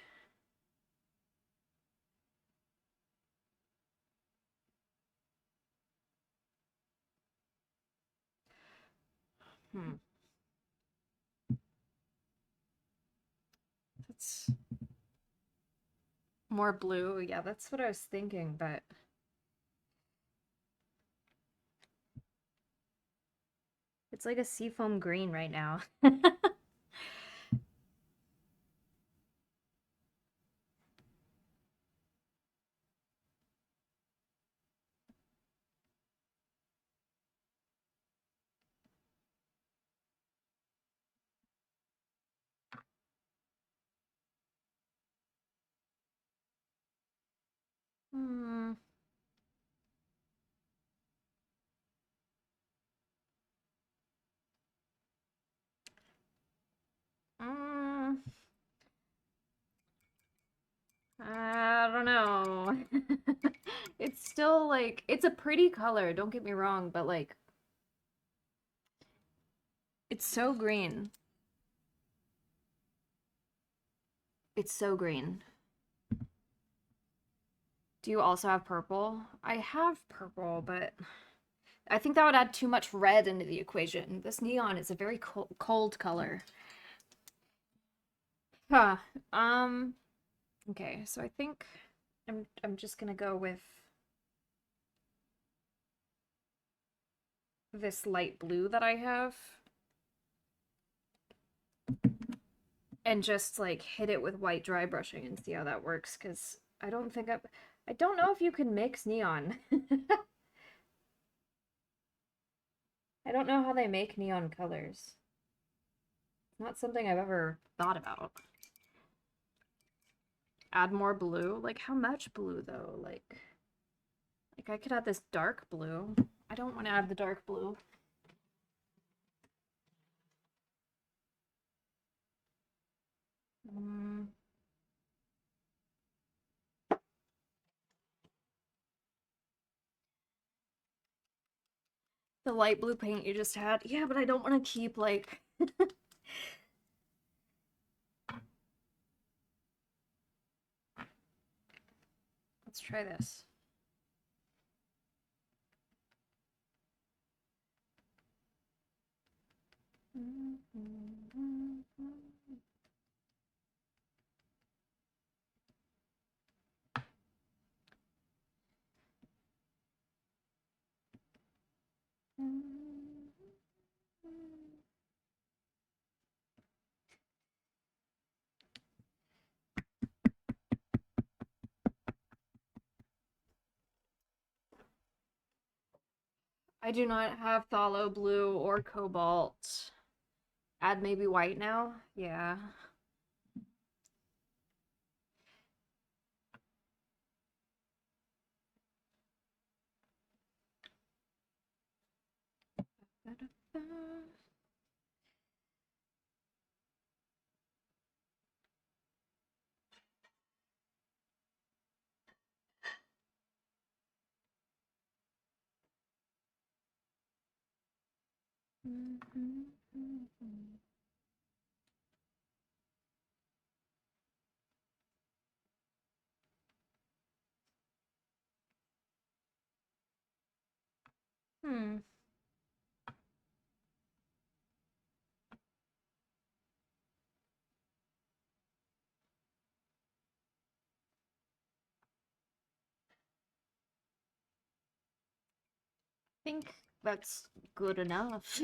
Hmm. That's more blue. Yeah, that's what I was thinking, but it's like a seafoam green right now. Hmm. Mm, I don't know. It's still like, it's a pretty color, don't get me wrong, but like, it's so green. It's so green. Do you also have purple? I have purple, but I think that would add too much red into the equation. This neon is a very cold color. Huh. Um, okay, so I think I'm just gonna go with this light blue that I have and just like hit it with white dry brushing and see how that works, because I don't know if you can mix neon. I don't know how they make neon colors. It's not something I've ever thought about. Add more blue? Like how much blue though? Like I could add this dark blue. I don't want to add the dark blue. The light blue paint you just had. Yeah, but I don't want to keep, like... Let's try this. I do not have phthalo blue or cobalt. Add maybe white now? Yeah. Hmm. I think that's good enough.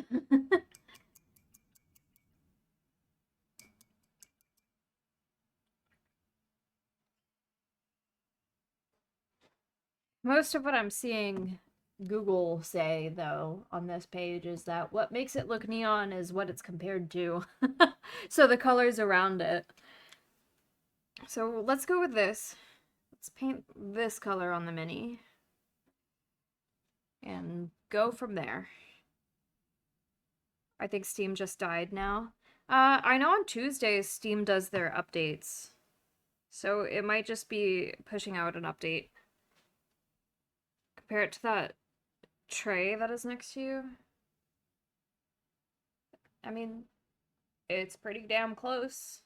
Most of what I'm seeing Google say, though, on this page is that what makes it look neon is what it's compared to. So the colors around it. So let's go with this. Let's paint this color on the mini. And go from there. I think Steam just died now. I know on Tuesdays Steam does their updates. So it might just be pushing out an update. Compare it to that tray that is next to you. I mean, it's pretty damn close.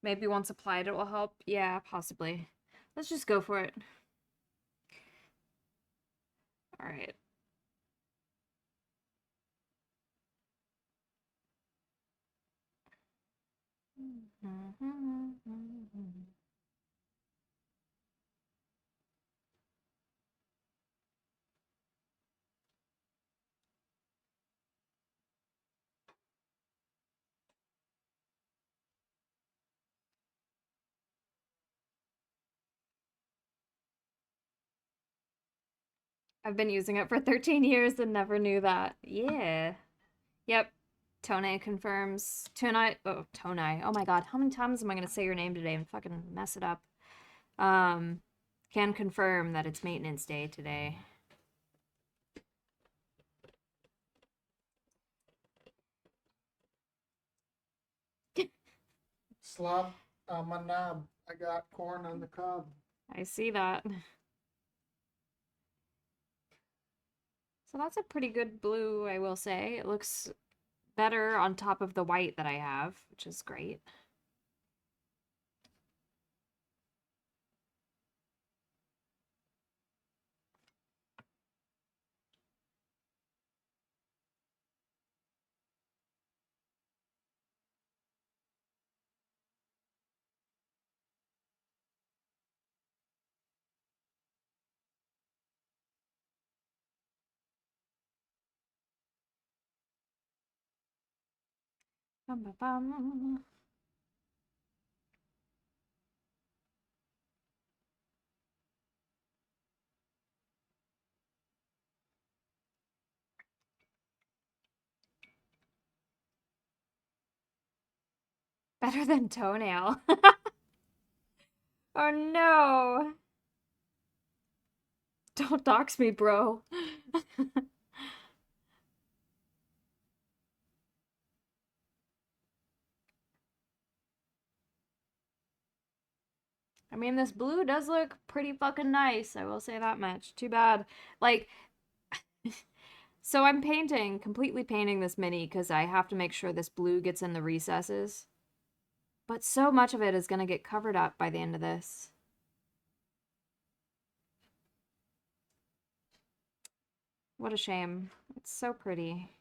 Maybe once applied it will help. Yeah, possibly. Let's just go for it. All right. I've been using it for 13 years and never knew that. Yeah. Yep. Tone confirms. Tone. Oh my god, how many times am I gonna say your name today and fucking mess it up? Can confirm that it's maintenance day today. Slop on my knob. I got corn on the cob. I see that. So that's a pretty good blue, I will say. It looks better on top of the white that I have, which is great. Bum, bum, bum. Better than toenail. Oh no. Don't dox me, bro. I mean, this blue does look pretty fucking nice. I will say that much. Too bad. Like, So I'm painting, completely painting this mini because I have to make sure this blue gets in the recesses. But so much of it is going to get covered up by the end of this. What a shame. It's so pretty.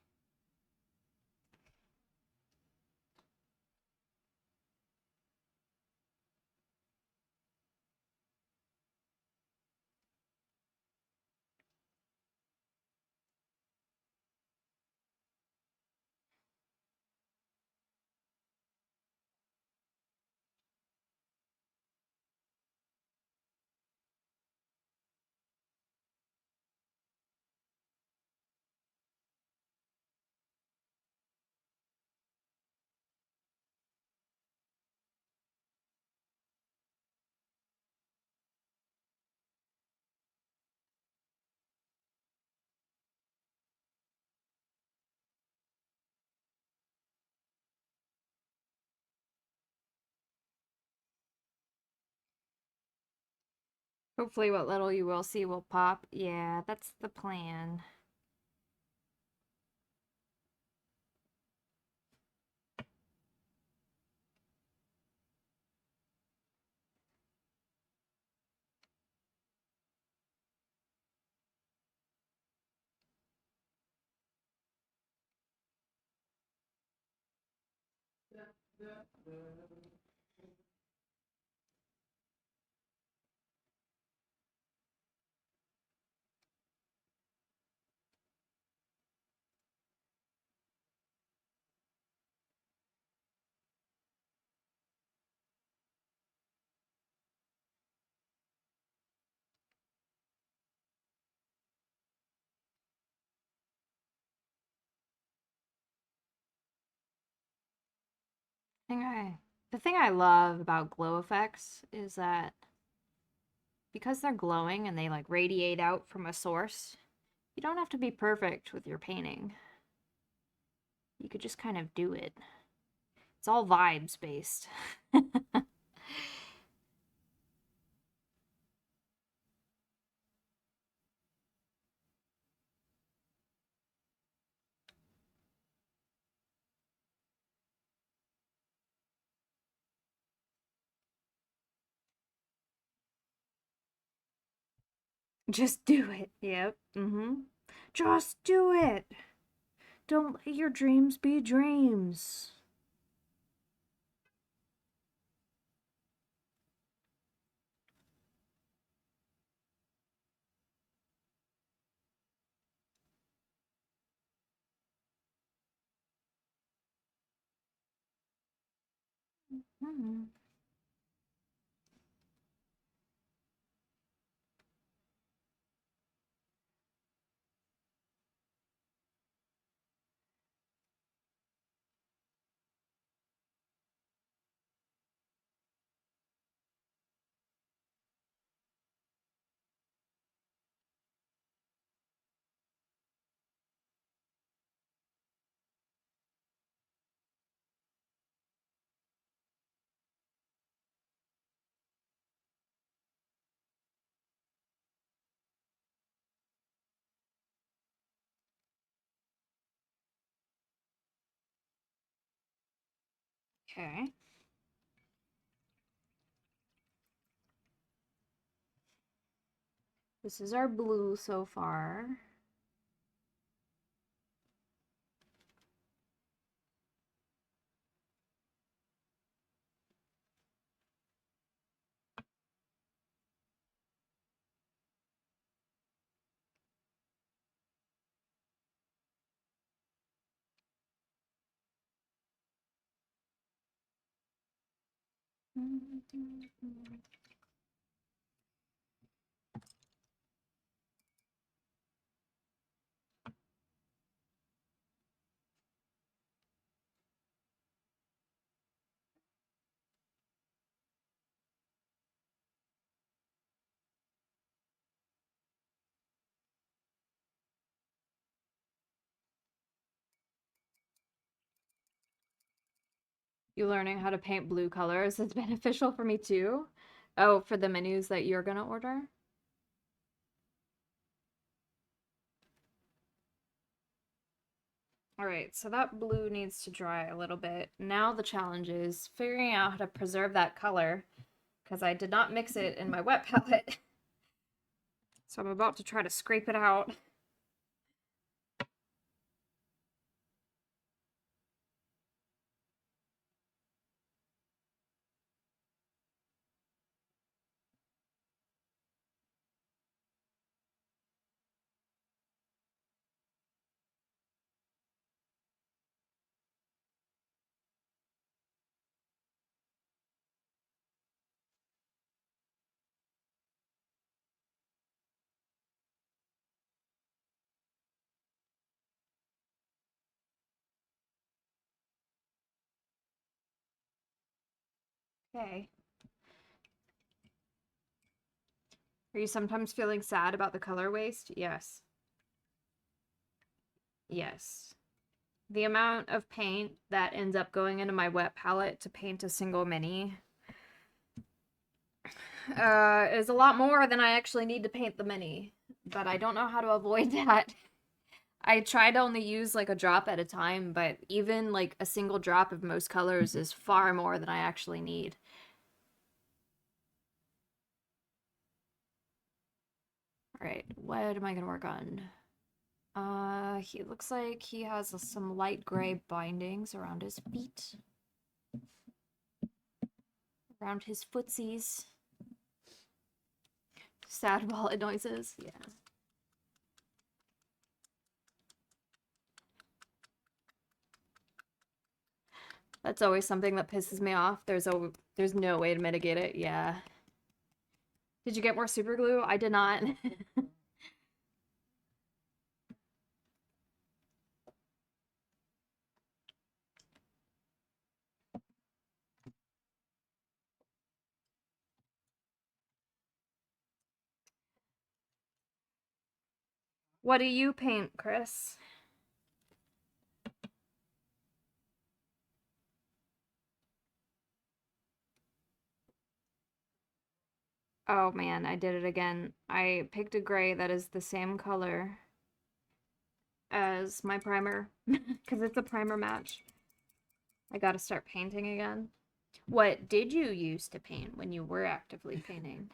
Hopefully what little you will see will pop. Yeah, that's the plan. The thing I love about glow effects is that because they're glowing and they like radiate out from a source, you don't have to be perfect with your painting. You could just kind of do it. It's all vibes based. Just do it. Yep. Just do it. Don't let your dreams be dreams. Mhm. Okay. This is our blue so far. You learning how to paint blue colors is beneficial for me too. Oh, for the menus that you're gonna order? All right, so that blue needs to dry a little bit. Now the challenge is figuring out how to preserve that color because I did not mix it in my wet palette. So I'm about to try to scrape it out. Okay. Are you sometimes feeling sad about the color waste? Yes. Yes. The amount of paint that ends up going into my wet palette to paint a single mini is a lot more than I actually need to paint the mini. But I don't know how to avoid that. I try to only use like a drop at a time, but even like a single drop of most colors is far more than I actually need. All right, what am I gonna work on? He looks like he has some light gray bindings around his feet, around his footsies. Sad wallet noises, yeah. That's always something that pisses me off. There's no way to mitigate it. Yeah. Did you get more super glue? I did not. What do you paint, Chris? Oh man, I did it again. I picked a gray that is the same color as my primer because it's a primer match. I gotta start painting again. What did you use to paint when you were actively painting?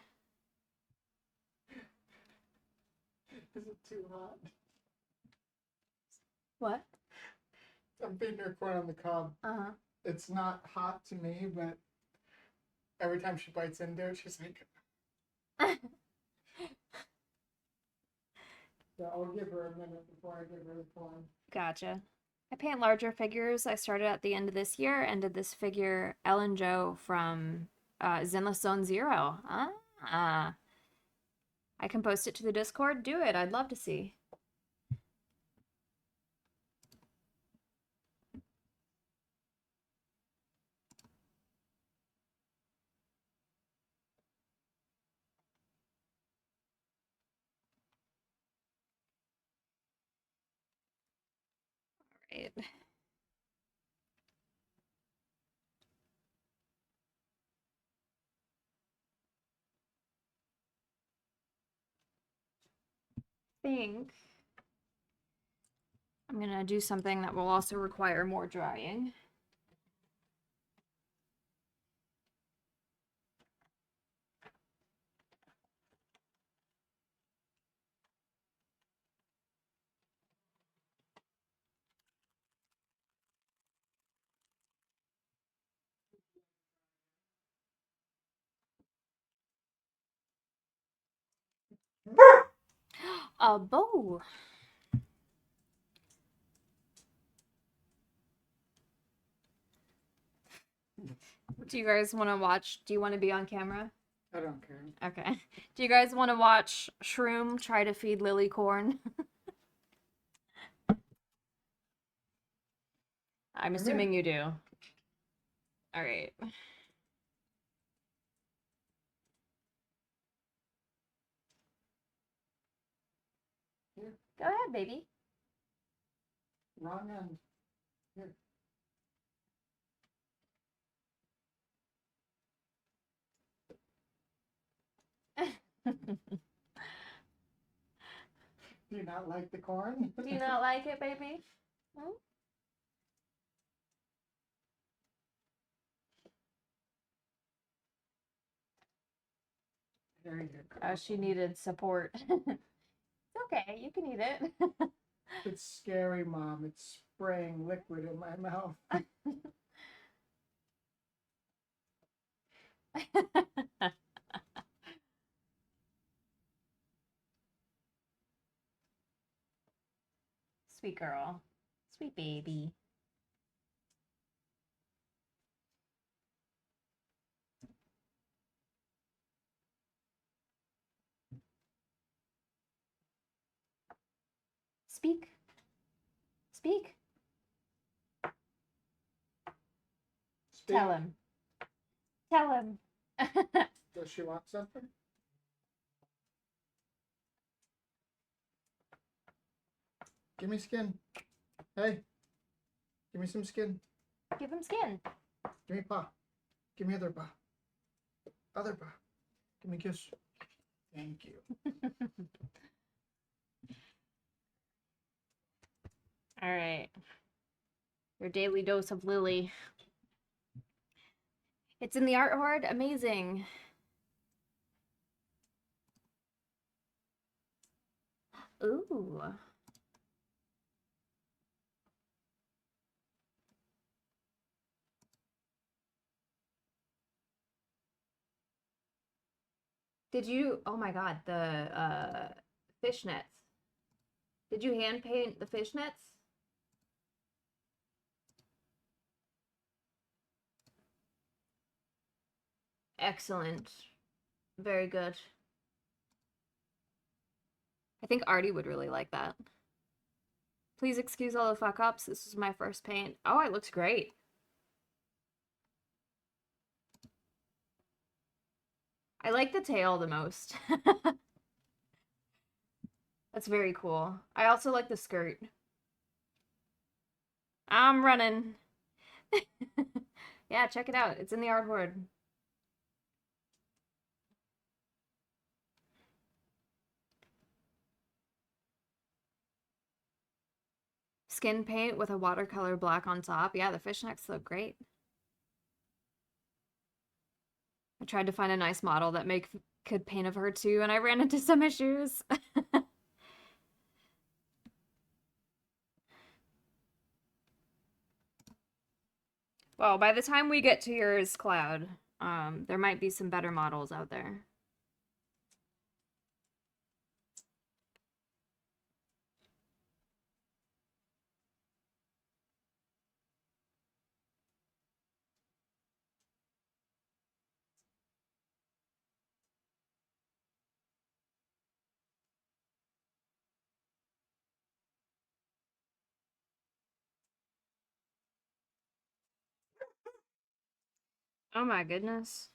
Is it too hot? What? I'm feeding her corn on the cob. Uh-huh. It's not hot to me, but every time she bites into it, she's like, so I'll give her a minute before I give her the corn. Gotcha. I paint larger figures. I started at the end of this year and did this figure Ellen Joe from Zenless Zone Zero. Ah. I can post it to the Discord. Do it. I'd love to see. Right. Think I'm gonna do something that will also require more drying. A bow. Do you guys want to watch? Do you want to be on camera? I don't care. Okay. Do you guys want to watch Shroom try to feed Lily corn? I'm assuming you do. All right. Here, Go ahead, baby. wrong end. Here. Do you not like the corn? Do you not like it, baby? Hmm? There you go. Oh, she needed support. It's okay, you can eat it. It's scary, Mom. It's spraying liquid in my mouth. Sweet girl. Sweet baby. Speak. Speak. Speak. Tell him. Tell him. Does she want something? Give me skin. Hey, give me some skin. Give him skin. Give me paw. Give me other paw. Other paw. Give me a kiss. Thank you. All right. Your daily dose of Lily. It's in the art hoard. Amazing. Ooh. Did you, oh my God, the fishnets. Did you hand paint the fishnets? Excellent. Very good. I think Artie would really like that. Please excuse all the fuck ups. This is my first paint. Oh, it looks great. I like the tail the most. That's very cool. I also like the skirt. I'm running. Yeah, check it out. It's in the art hoard. Skin paint with a watercolor black on top. Yeah, the fishnets look great. I tried to find a nice model that could paint of her too, and I ran into some issues. Well, by the time we get to yours, Cloud, there might be some better models out there. Oh my goodness.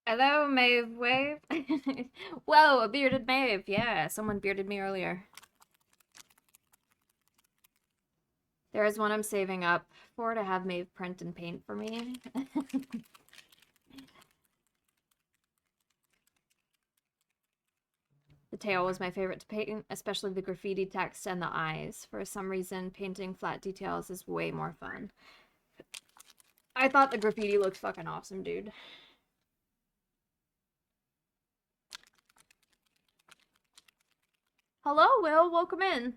Hello, Maeve Wave. Whoa, a bearded Maeve. Yeah, someone bearded me earlier. There is one I'm saving up for to have Maeve print and paint for me. The tail was my favorite to paint, especially the graffiti text and the eyes. For some reason, painting flat details is way more fun. I thought the graffiti looked fucking awesome, dude. Hello, Will. Welcome in.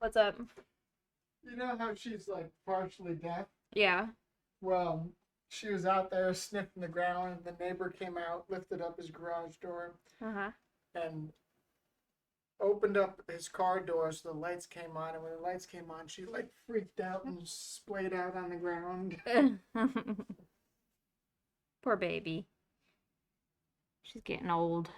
What's up? You know how she's like partially deaf? Yeah. Well, She was out there sniffing the ground, and the neighbor came out, lifted up his garage door, Uh and opened up his car door so the lights came on. And when the lights came on, she like freaked out and splayed out on the ground. huh. Poor baby. She's getting old.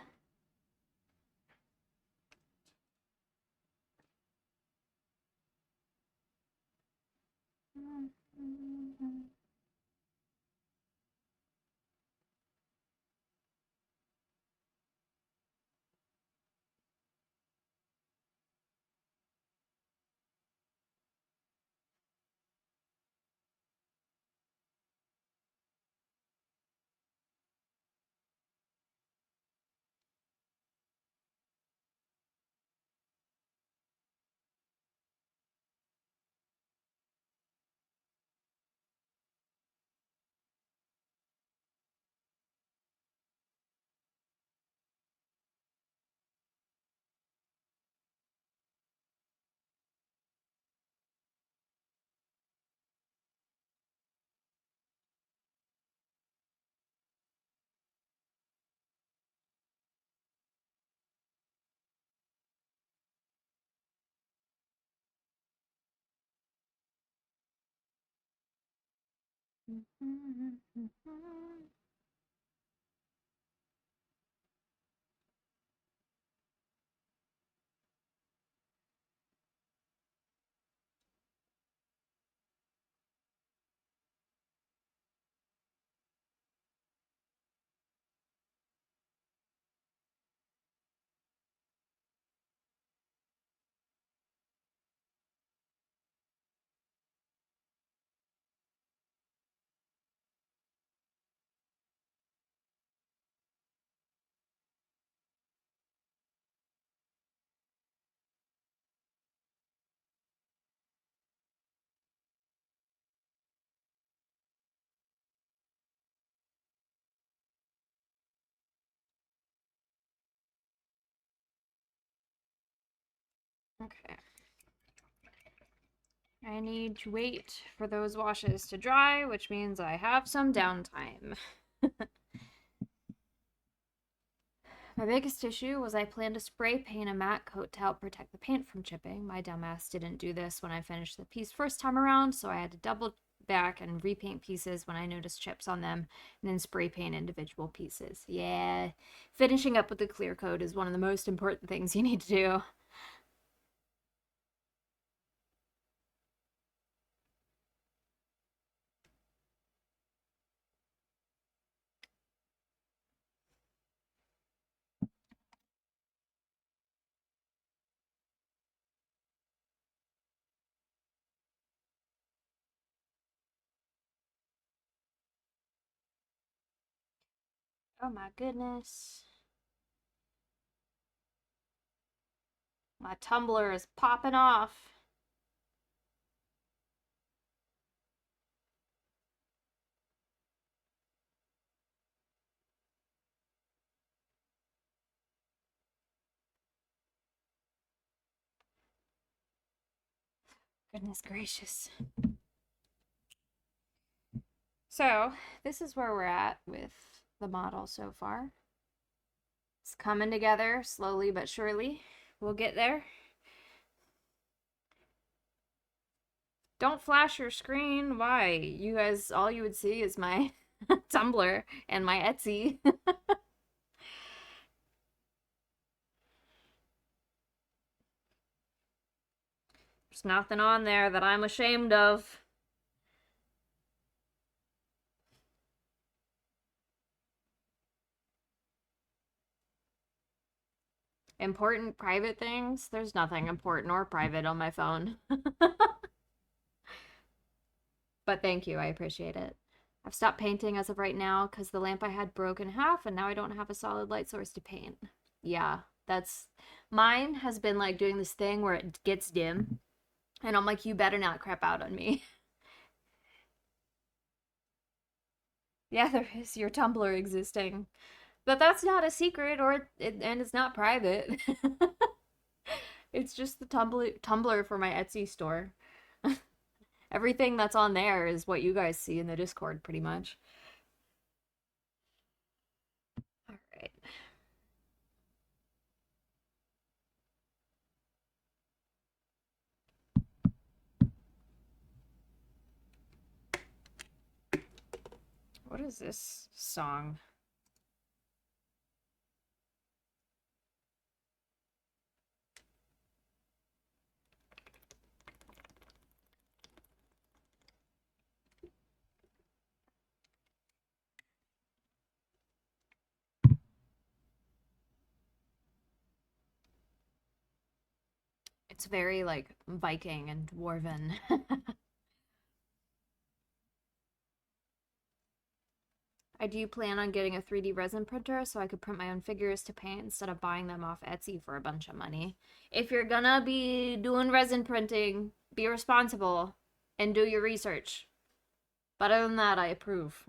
Okay. I need to wait for those washes to dry, which means I have some downtime. My biggest issue was I planned to spray paint a matte coat to help protect the paint from chipping. My dumbass didn't do this when I finished the piece first time around, so I had to double back and repaint pieces when I noticed chips on them, and then spray paint individual pieces. Yeah, finishing up with the clear coat is one of the most important things you need to do. Oh my goodness. My tumbler is popping off. Goodness gracious. So, this is where we're at with the model so far. It's coming together slowly but surely. We'll get there. Don't flash your screen. Why? You guys, all you would see is my Tumblr and my Etsy. There's nothing on there that I'm ashamed of. Important private things? There's nothing important or private on my phone. But thank you, I appreciate it. I've stopped painting as of right now because the lamp I had broke in half and now I don't have a solid light source to paint. Yeah, that's... Mine has been like doing this thing where it gets dim and I'm like, you better not crap out on me. Yeah, there is your Tumblr existing. But that's not a secret and it's not private. It's just the Tumblr for my Etsy store. Everything that's on there is what you guys see in the Discord, pretty much. All right. What is this song? It's very like Viking and dwarven. I do plan on getting a 3D resin printer so I could print my own figures to paint instead of buying them off Etsy for a bunch of money. If you're gonna be doing resin printing, be responsible and do your research. But other than that, I approve.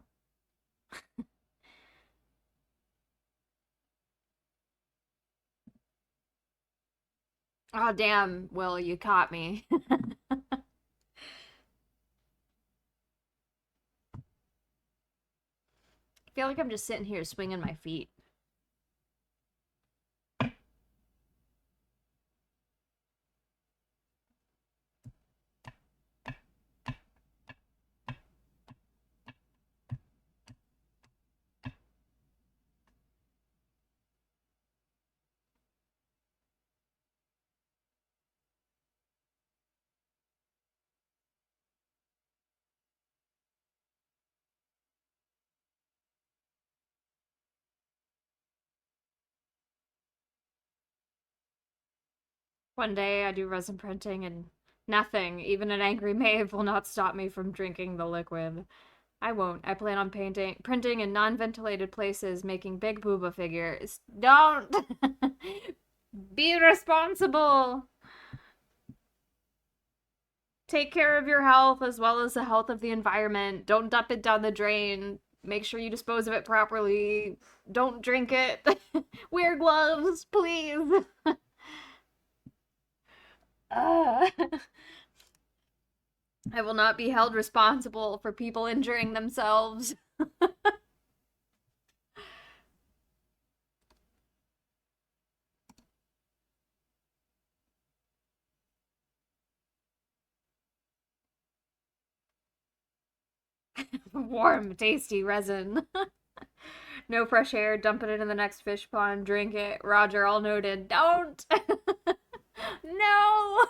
Oh, damn, Will, you caught me. I feel like I'm just sitting here swinging my feet. One day I do resin printing and nothing, even an angry Maeve, will not stop me from drinking the liquid. I won't. I plan on printing in non-ventilated places, making big booba figures. Don't! Be responsible! Take care of your health as well as the health of the environment. Don't dump it down the drain. Make sure you dispose of it properly. Don't drink it. Wear gloves, please. I will not be held responsible for people injuring themselves. Warm, tasty resin. No fresh air, dump it into the next fish pond, drink it. Roger, all noted. Don't! No!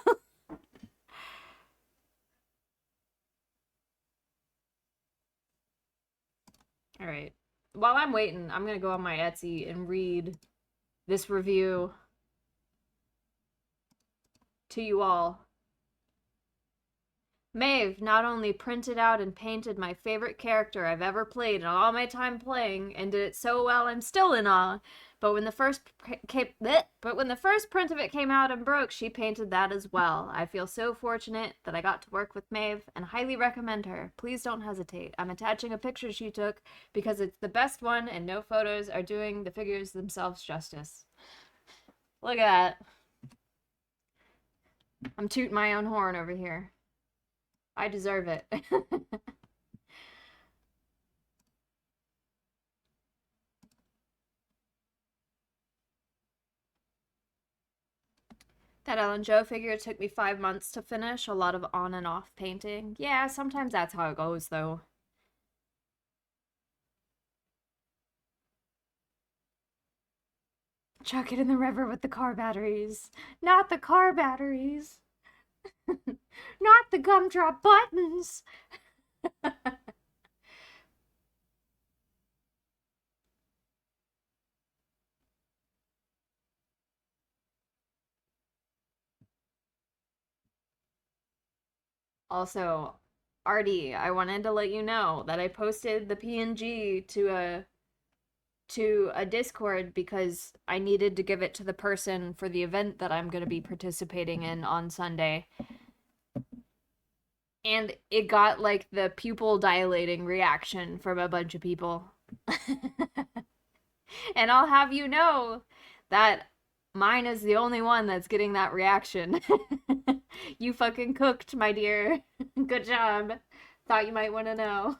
Alright. While I'm waiting, I'm gonna go on my Etsy and read this review to you all. Maeve not only printed out and painted my favorite character I've ever played in all my time playing, and did it so well I'm still in awe. But when the first print of it came out and broke, she painted that as well. I feel so fortunate that I got to work with Maeve and highly recommend her. Please don't hesitate. I'm attaching a picture she took because it's the best one and no photos are doing the figures themselves justice. Look at that. I'm tooting my own horn over here. I deserve it. That Ellen Joe figure took me 5 months to finish. A lot of on and off painting. Yeah, sometimes that's how it goes, though. Chuck it in the river with the car batteries. Not the car batteries. Not the gumdrop buttons. Also, Artie, I wanted to let you know that I posted the PNG to a Discord because I needed to give it to the person for the event that I'm going to be participating in on Sunday. And it got like the pupil dilating reaction from a bunch of people. And I'll have you know that Mine is the only one that's getting that reaction. You fucking cooked, my dear. Good job. Thought you might want to know.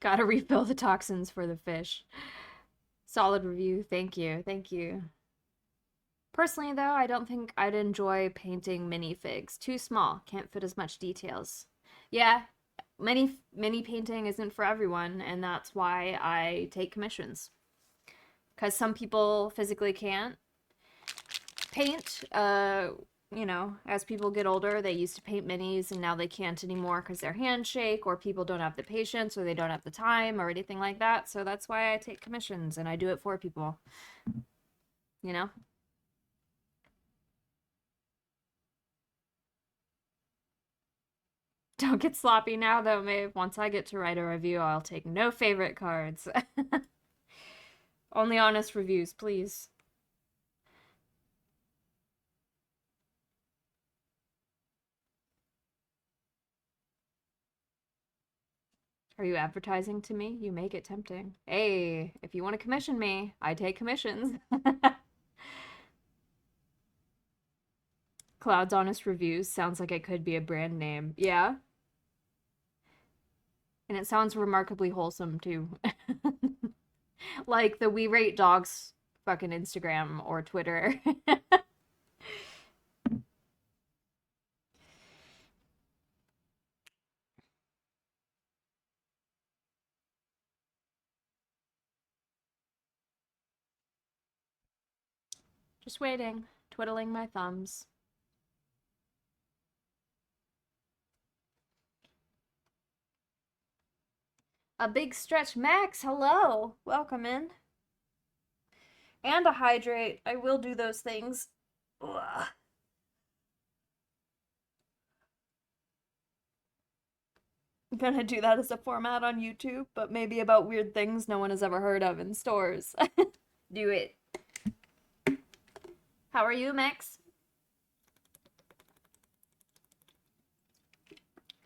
Gotta refill the toxins for the fish. Solid review. Thank you. Thank you. Personally, though, I don't think I'd enjoy painting minifigs. Too small. Can't fit as much details. Yeah, mini painting isn't for everyone, and that's why I take commissions. Because some people physically can't paint. As people get older, they used to paint minis and now they can't anymore because their hands shake, or people don't have the patience, or they don't have the time, or anything like that. So that's why I take commissions and I do it for people. You know? Don't get sloppy now, though, Maeve. Once I get to write a review, I'll take no favorite cards. Only honest reviews, please. Are you advertising to me? You make it tempting. Hey, if you want to commission me, I take commissions. Cloud's Honest Reviews sounds like it could be a brand name. Yeah. And it sounds remarkably wholesome, too. Like the We Rate Dogs fucking Instagram or Twitter. Just waiting, twiddling my thumbs. A big stretch Max, hello. Welcome in. And a hydrate. I will do those things. Ugh. I'm gonna do that as a format on YouTube, but maybe about weird things no one has ever heard of in stores. Do it. How are you, Max?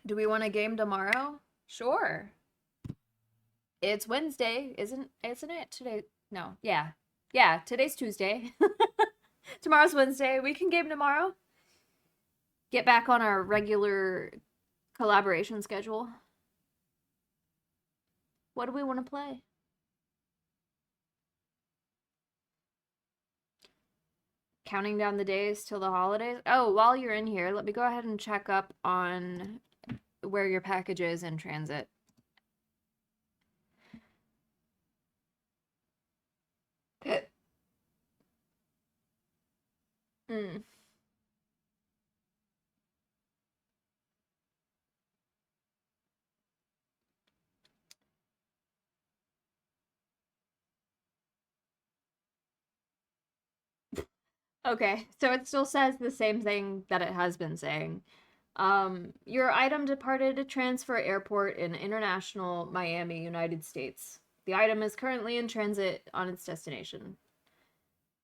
Do we want a game tomorrow? Sure. It's Wednesday, isn't it? Today? No. Yeah. Yeah, today's Tuesday. Tomorrow's Wednesday. We can game tomorrow. Get back on our regular collaboration schedule. What do we want to play? Counting down the days till the holidays. Oh, while you're in here, let me go ahead and check up on where your package is in transit. Mm. Okay, so it still says the same thing that it has been saying. Your item departed a transfer airport in International Miami, United States. The item is currently in transit on its destination.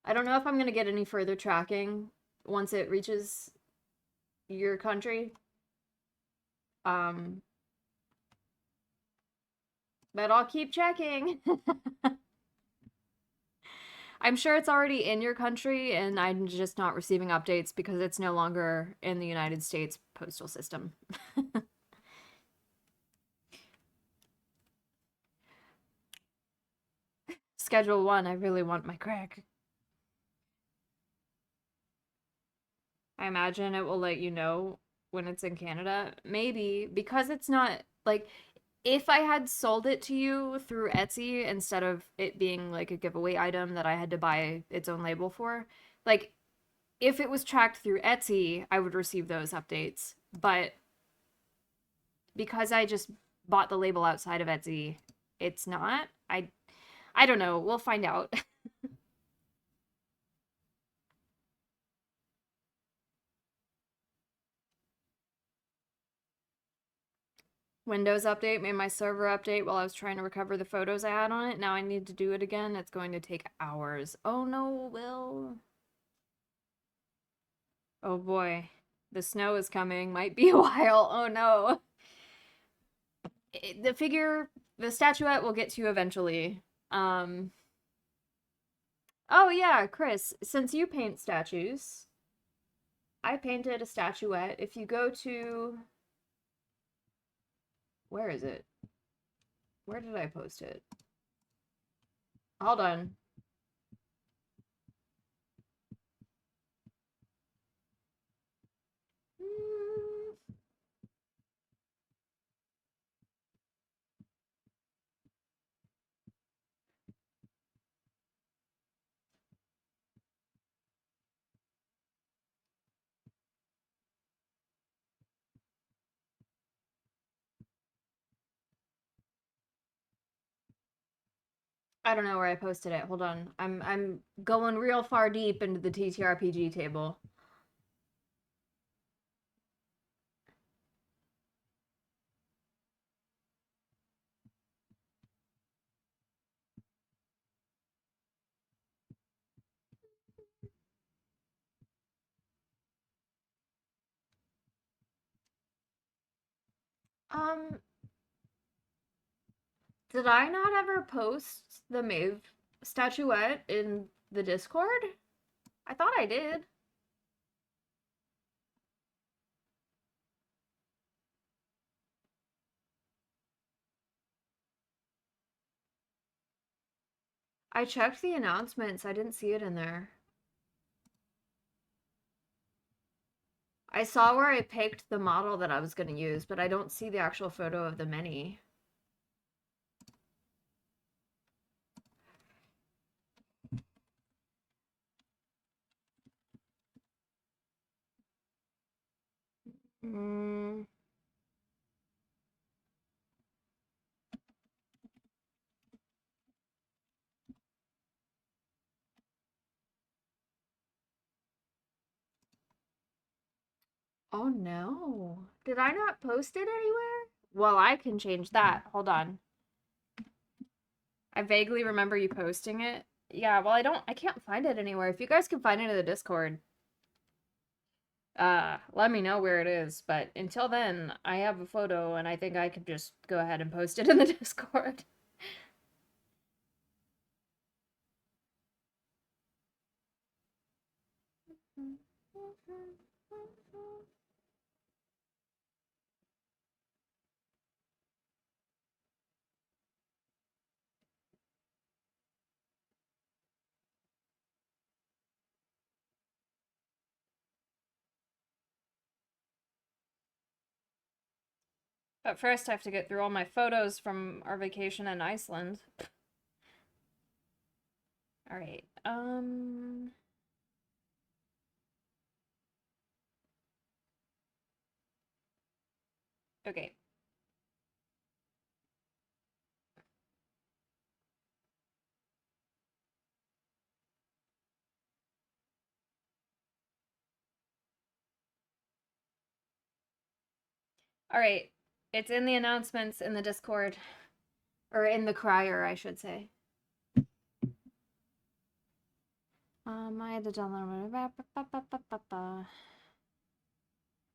I don't know if I'm going to get any further tracking once it reaches your country. Um, but I'll keep checking. I'm sure it's already in your country, and I'm just not receiving updates because it's no longer in the United States postal system. Schedule 1, I really want my crack. I imagine it will let you know when it's in Canada. Maybe, because it's not, like, if I had sold it to you through Etsy instead of it being like a giveaway item that I had to buy its own label for, like, if it was tracked through Etsy, I would receive those updates. But because I just bought the label outside of Etsy, it's not. I don't know. We'll find out. Windows update made my server update while I was trying to recover the photos I had on it. Now I need to do it again. It's going to take hours. Oh no, Will. Oh boy. The snow is coming. Might be a while. Oh no. The figure, the statuette we'll get to eventually. Um, oh yeah, Chris, since you paint statues, I painted a statuette. If you go to, where is it? Where did I post it? Hold on. I don't know where I posted it. Hold on. I'm going real far deep into the TTRPG table. Um, did I not ever post the Maeve statuette in the Discord? I thought I did. I checked the announcements. I didn't see it in there. I saw where I picked the model that I was going to use, but I don't see the actual photo of the mini. Mm. Oh no. Did I not post it anywhere? Well, I can change that. Hold on. I vaguely remember you posting it. Yeah, well, I can't find it anywhere. If you guys can find it in the Discord, let me know where it is. But until then, I have a photo and I think I could just go ahead and post it in the Discord. But first, I have to get through all my photos from our vacation in Iceland. All right. Okay. All right. It's in the announcements in the Discord. Or in the crier, I should say. I had to download.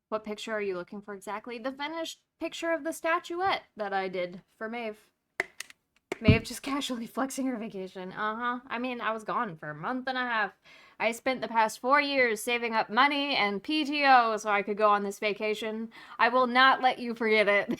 What picture are you looking for exactly? The finished picture of the statuette that I did for Maeve. Maeve just casually flexing her vacation. Uh-huh. I mean, I was gone for a month and a half. I spent the past 4 years saving up money and PTO so I could go on this vacation. I will not let you forget it.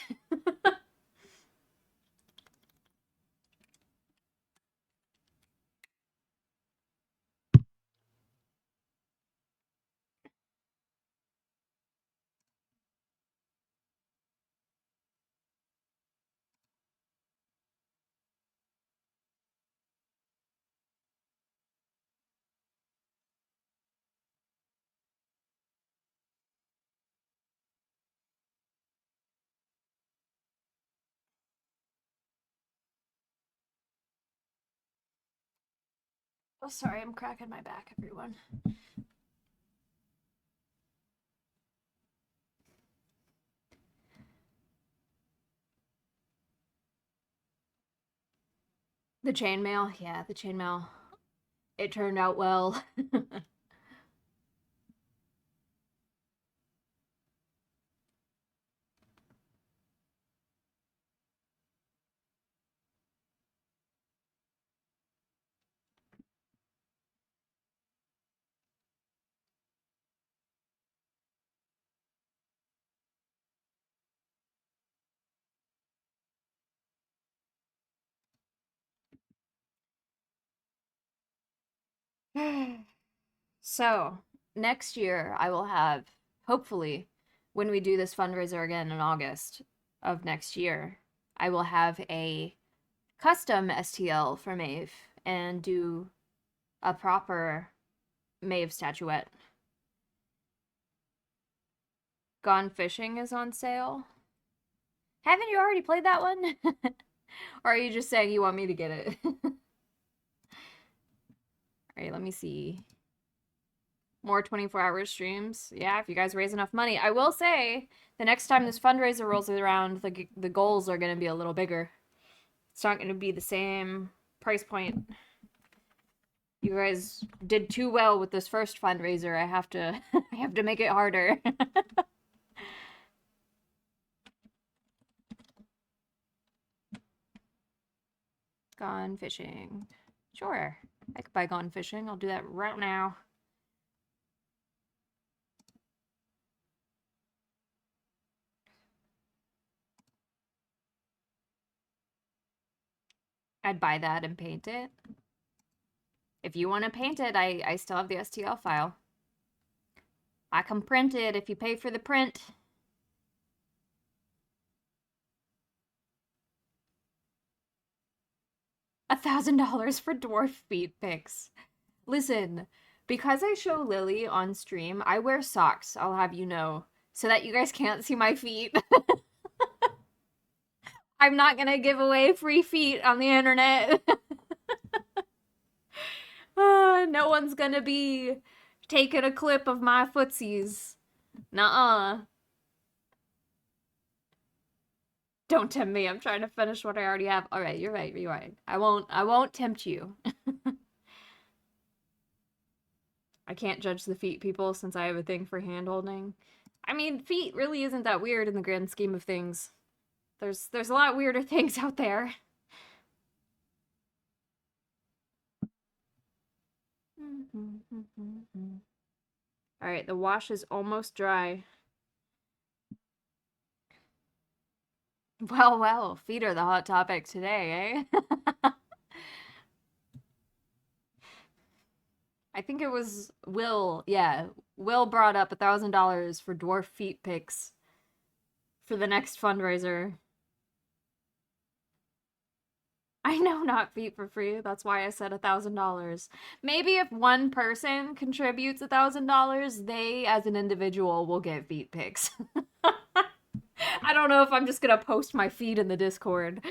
Oh, sorry, I'm cracking my back, everyone. The chainmail? Yeah, the chainmail. It turned out well. So, next year I will have, hopefully, when we do this fundraiser again in August of next year, I will have a custom STL for Maeve and do a proper Maeve statuette. Gone Fishing is on sale. Haven't you already played that one? Or are you just saying you want me to get it? Alright, let me see. More 24-hour streams. Yeah, if you guys raise enough money. I will say, the next time this fundraiser rolls around, the goals are going to be a little bigger. It's not going to be the same price point. You guys did too well with this first fundraiser. I have to I have to make it harder. Gone fishing. Sure. I could buy Gone Fishing. I'll do that right now. I'd buy that and paint it. If you want to paint it, I still have the STL file. I can print it if you pay for the print. $1,000 for dwarf feet pics. Listen, because I show Lily on stream, I wear socks, I'll have you know, so that you guys can't see my feet. I'm not gonna give away free feet on the internet. No one's gonna be taking a clip of my footsies. Nuh-uh. Don't tempt me. I'm trying to finish what I already have. All right, you're right. You're right. I won't tempt you. I can't judge the feet people since I have a thing for hand holding. I mean, feet really isn't that weird in the grand scheme of things. There's a lot weirder things out there. All right, the wash is almost dry. Well, well, feet are the hot topic today, eh? I think it was Will. Yeah, Will brought up $1,000 for dwarf feet pics for the next fundraiser. I know, not feet for free. That's why I said $1,000. Maybe if one person contributes $1,000, they, as an individual, will get feet pics. I don't know if I'm just gonna post my feet in the Discord.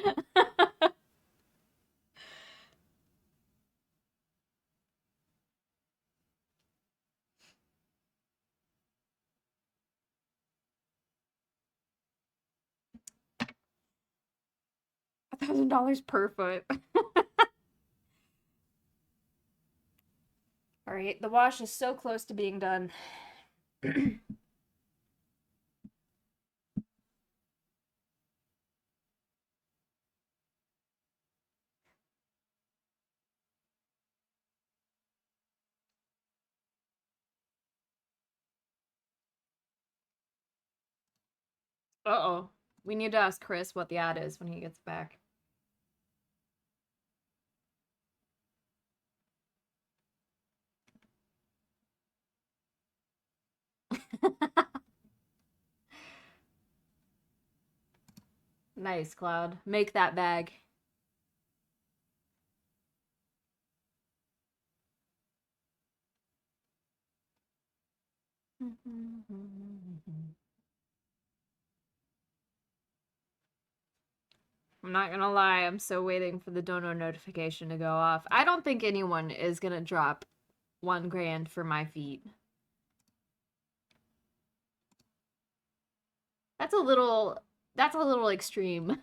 $1,000 per foot. All right, the wash is so close to being done. Uh-oh. We need to ask Chris what the ad is when he gets back. Nice, Cloud. Make that bag. I'm not gonna lie, I'm so waiting for the dono notification to go off. I don't think anyone is gonna drop 1 grand for my feet. That's a little extreme.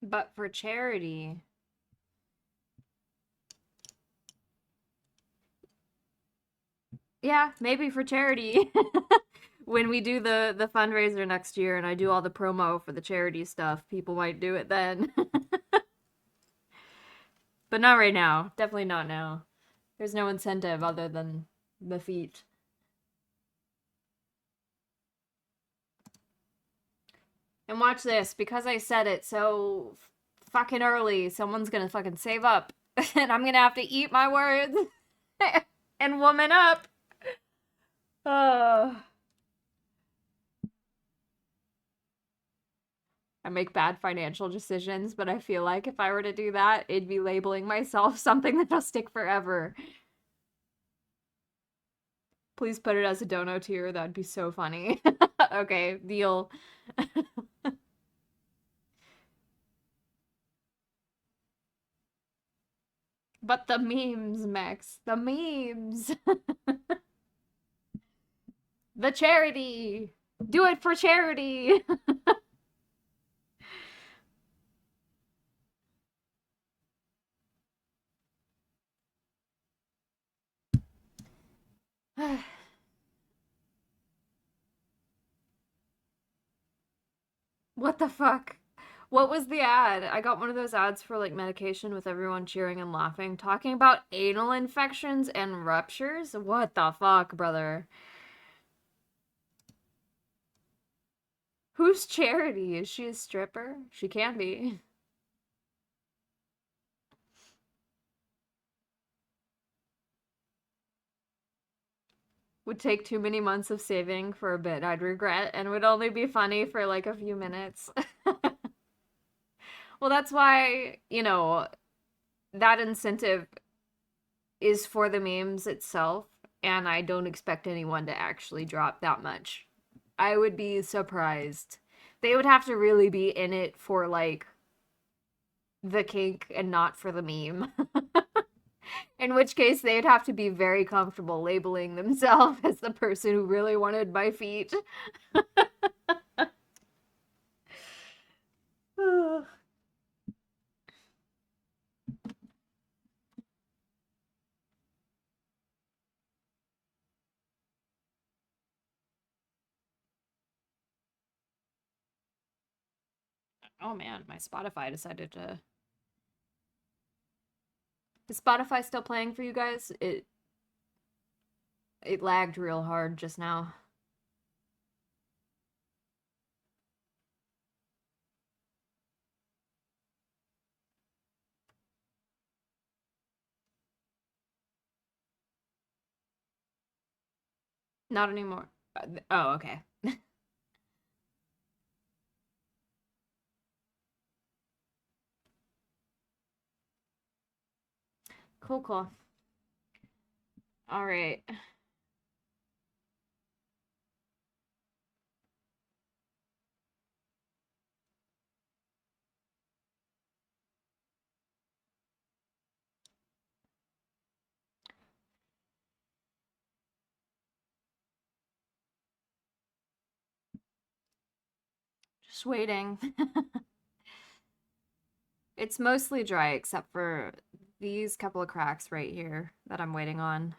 But for charity. Yeah, maybe for charity. when we do the fundraiser next year and I do all the promo for the charity stuff, people might do it then. But not right now. Definitely not now. There's no incentive other than the feet. And watch this, because I said it so fucking early, someone's gonna fucking save up. And I'm gonna have to eat my words and woman up. Oh. I make bad financial decisions, but I feel like if I were to do that, it'd be labeling myself something that'll stick forever. Please put it as a dono tier. That'd be so funny. Okay, deal. But the memes, Max. The memes. The charity. Do it for charity. What the fuck? What was the ad? I got one of those ads for like medication with everyone cheering and laughing, talking about anal infections and ruptures. What the fuck, brother? Who's Charity? Is she a stripper? She can be. Would take too many months of saving for a bit I'd regret and would only be funny for like a few minutes. Well, that's why, that incentive is for the memes itself, and I don't expect anyone to actually drop that much. I would be surprised. They would have to really be in it for like the kink and not for the meme. In which case, they'd have to be very comfortable labeling themselves as the person who really wanted my feet. Oh man, my Spotify decided to. Is Spotify still playing for you guys? It lagged real hard just now. Not anymore. Oh, okay. Cool, cool. All right. Just waiting. It's mostly dry except for these couple of cracks right here that I'm waiting on.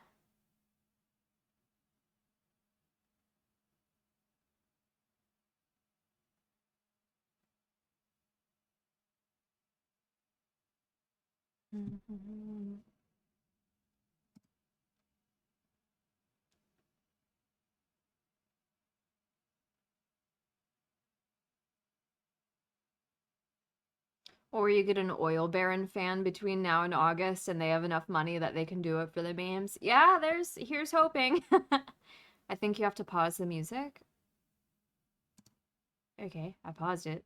Or you get an oil baron fan between now and August and they have enough money that they can do it for the memes. Yeah, here's hoping. I think you have to pause the music. Okay, I paused it.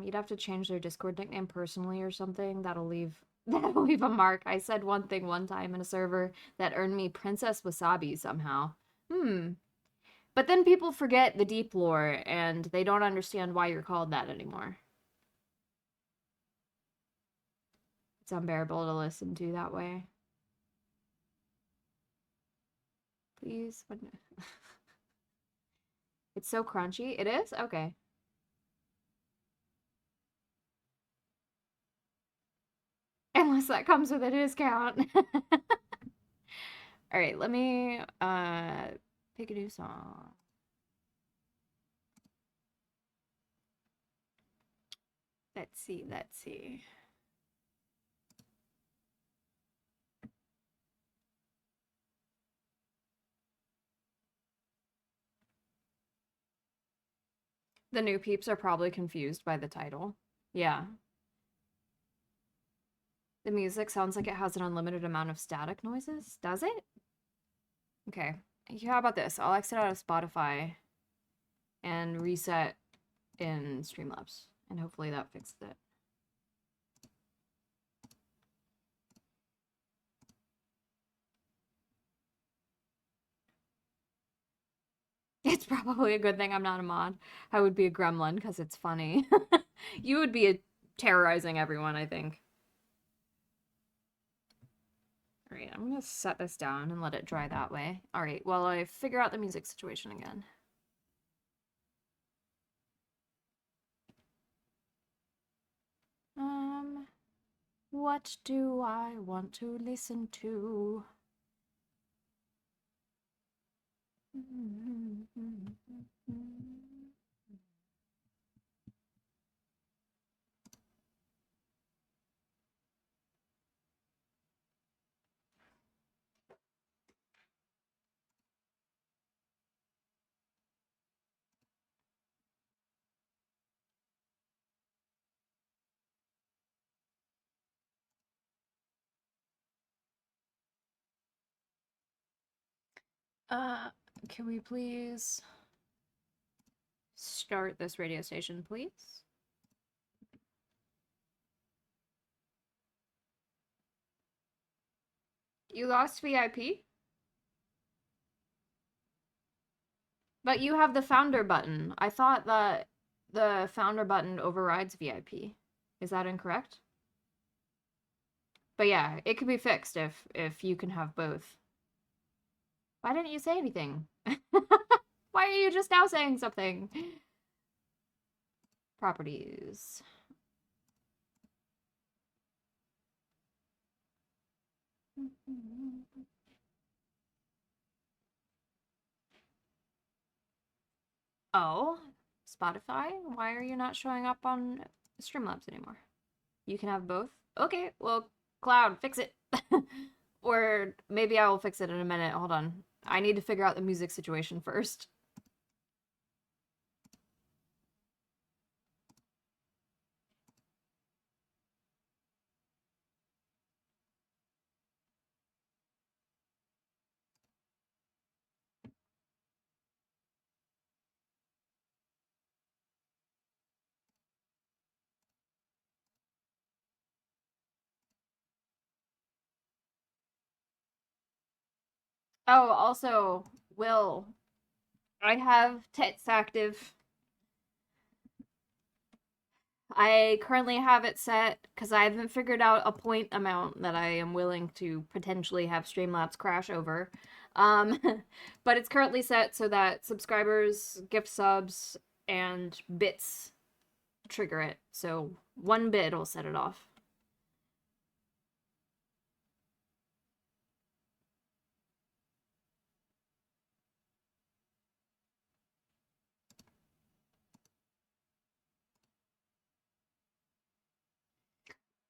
You'd have to change their Discord nickname personally or something. That'll leave that'll leave a mark. I said one thing one time in a server that earned me Princess Wasabi somehow. But then people forget the deep lore and they don't understand why you're called that anymore. It's unbearable to listen to that way. Please. It's so crunchy. It is? Okay. Unless that comes with a discount. All right, let me pick a new song. Let's see, let's see. The new peeps are probably confused by the title. Yeah. The music sounds like it has an unlimited amount of static noises. Does it? Okay. How about this? I'll exit out of Spotify and reset in Streamlabs, and hopefully that fixes it. It's probably a good thing I'm not a mod. I would be a gremlin because it's funny. You would be terrorizing everyone, I think. All right, I'm gonna set this down and let it dry that way. All right, while I figure out the music situation again. What do I want to listen to? Can we please start this radio station, please? You lost VIP? But you have the founder button. I thought that the founder button overrides VIP. Is that incorrect? But yeah, it could be fixed if you can have both. Why didn't you say anything? Why are you just now saying something? Properties. Oh, Spotify? Why are you not showing up on Streamlabs anymore? You can have both? Okay, well, Cloud, fix it. Or maybe I will fix it in a minute. Hold on. I need to figure out the music situation first. Oh, also, Will, I have tits active. I currently have it set because I haven't figured out a point amount that I am willing to potentially have Streamlabs crash over. Um, but it's currently set so that subscribers, gift subs, and bits trigger it. So 1 bit will set it off.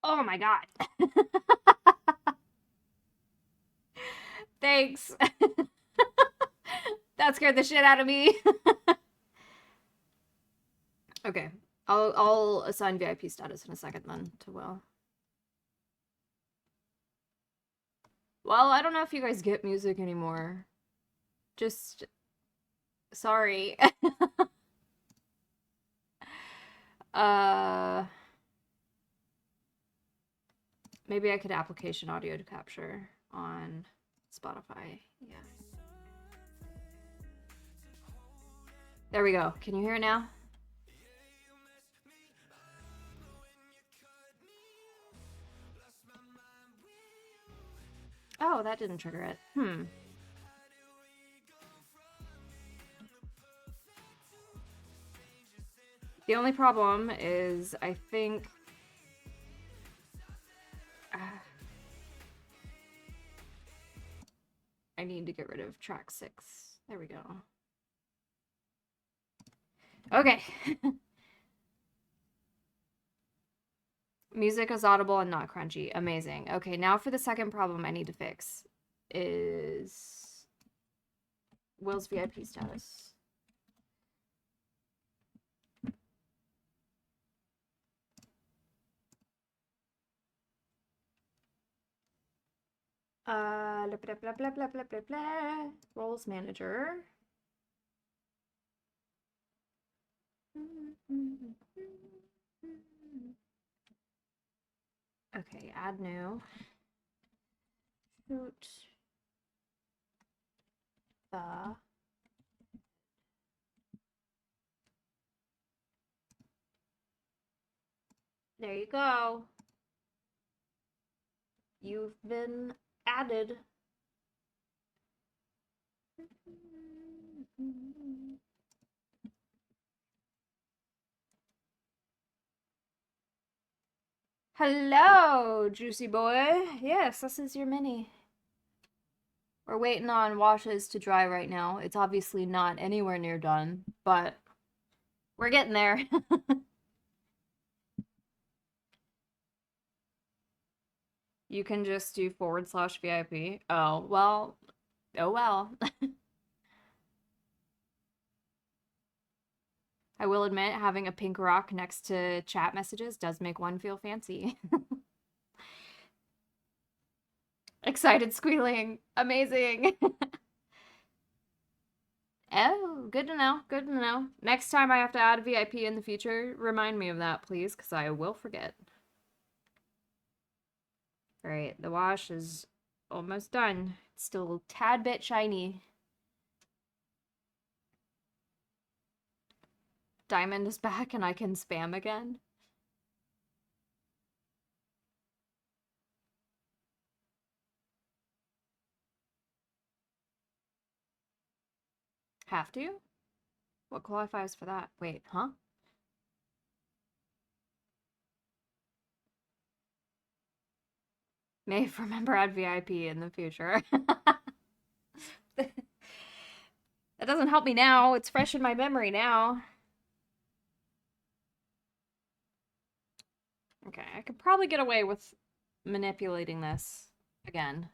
Oh my god. Thanks. That scared the shit out of me. Okay. I'll assign VIP status in a second then to Will. Well, I don't know if you guys get music anymore. Just sorry. uh Maybe I could application audio to capture on Spotify. Yeah. There we go. Can you hear it now? Oh, that didn't trigger it. The only problem is I think I need to get rid of track 6. There we go. Okay. Music is audible and not crunchy. Amazing. Okay, now for the second problem I need to fix is Will's VIP status. Blah, blah, blah, blah, blah, blah, blah, blah. Roles manager. Okay, add new. Shoot. The. There you go. You've been added. Hello, juicy boy. Yes, this is your mini. We're waiting on washes to dry right now. It's obviously not anywhere near done, but we're getting there. You can just do /VIP. Oh, well. Oh, well. I will admit, having a pink rock next to chat messages does make one feel fancy. Excited squealing. Amazing. Oh, good to know. Good to know. Next time I have to add a VIP in the future, remind me of that, please, because I will forget. Alright, the wash is almost done. It's still a tad bit shiny. Diamond is back and I can spam again. Have to? What qualifies for that? Wait, huh? Maeve, remember add VIP in the future. That doesn't help me now. It's fresh in my memory now. Okay, I could probably get away with manipulating this again.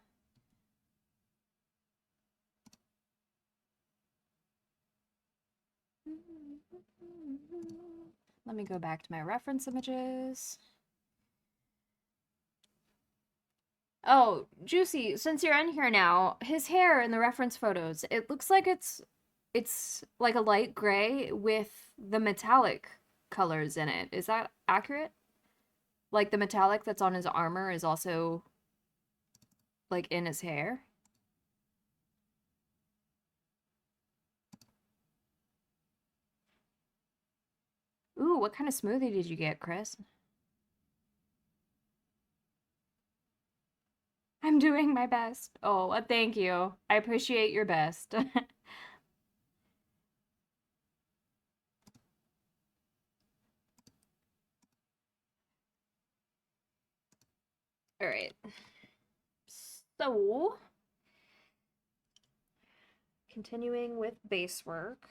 Let me go back to my reference images. Oh, Juicy, since you're in here now, his hair in the reference photos, it looks like it's like a light gray with the metallic colors in it. Is that accurate? Like the metallic that's on his armor is also like in his hair? Ooh, what kind of smoothie did you get, Chris? I'm doing my best. Oh, thank you. I appreciate your best. All right. So, continuing with base work.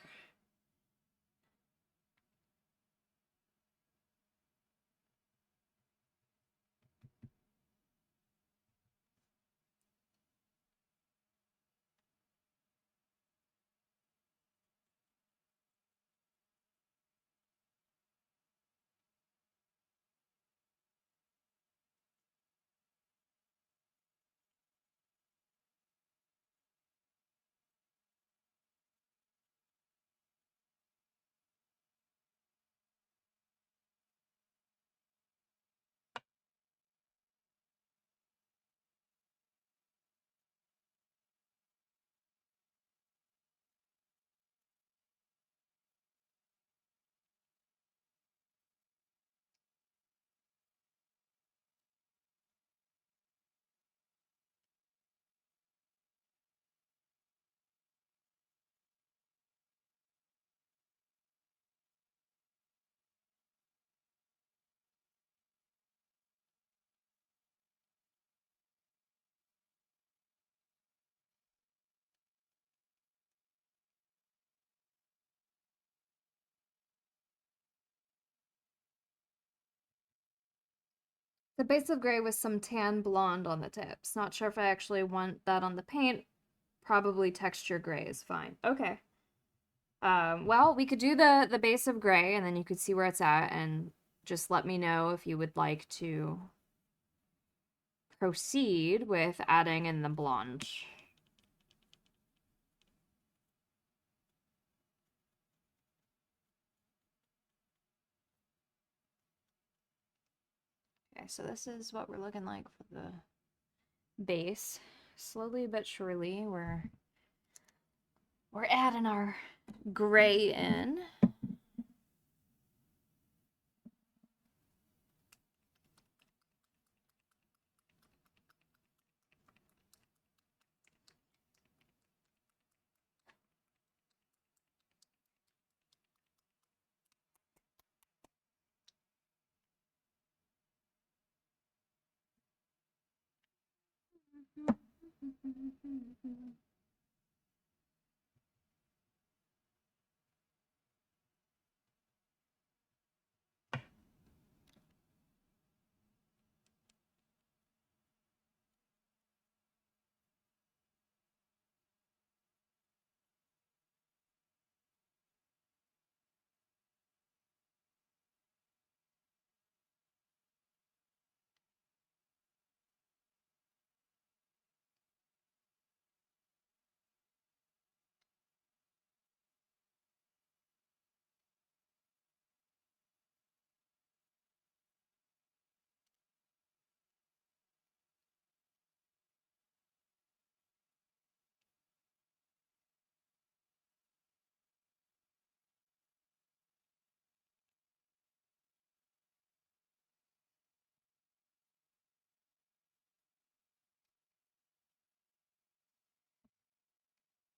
The base of gray with some tan blonde on the tips. Not sure if I actually want that on the paint. Probably texture gray is fine. Okay. Well, we could do the base of gray, and then you could see where it's at, and just let me know if you would like to proceed with adding in the blonde. Okay, so this is what we're looking like for the base. Slowly but surely, we're adding our gray in.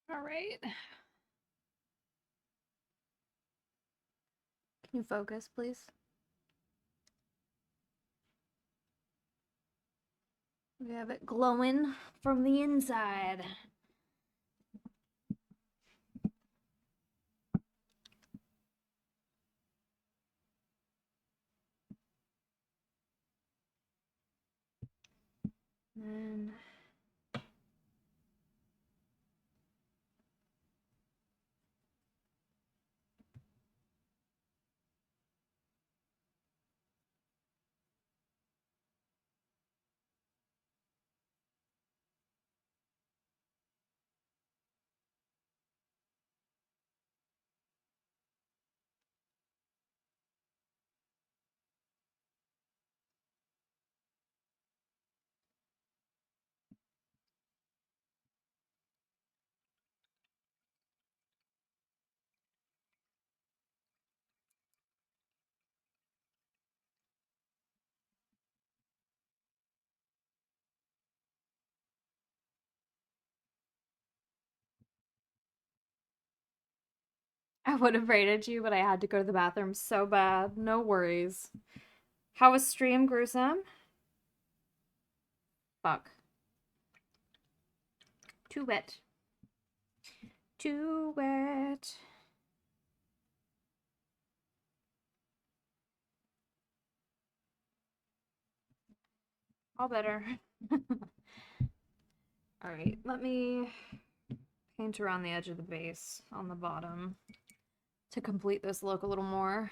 All right. Can you focus, please? We have it glowing from the inside. And I would have rated you, but I had to go to the bathroom so bad. No worries. How was stream, Gruesome? Fuck. Too wet. Too wet. All better. All right, let me paint around the edge of the base on the bottom to complete this look a little more.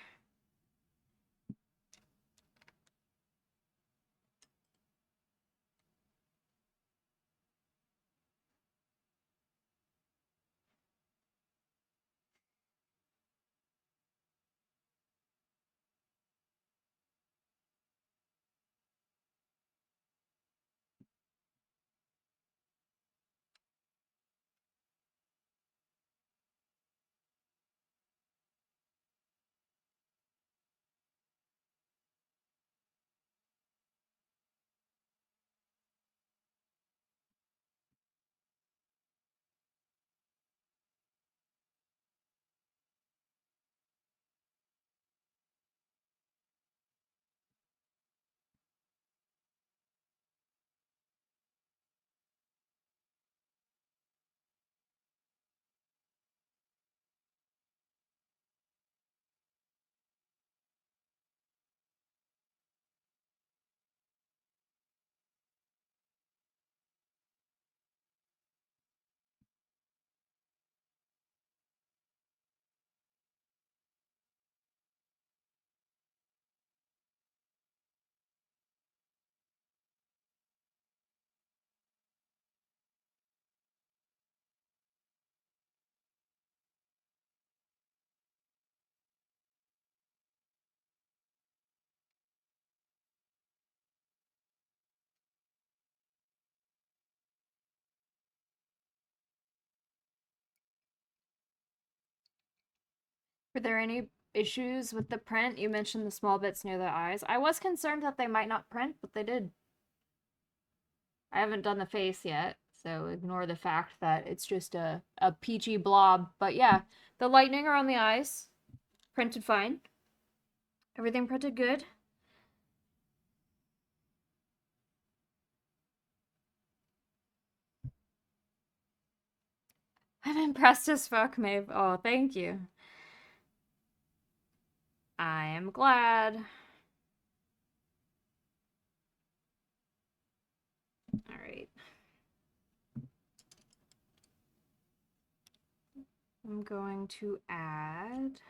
Were there any issues with the print? You mentioned the small bits near the eyes. I was concerned that they might not print, but they did. I haven't done the face yet, so ignore the fact that it's just a peachy blob. But yeah, the lightning around the eyes printed fine. Everything printed good. I'm impressed as fuck, Maeve. Oh, thank you. I am glad. All right. I'm going to add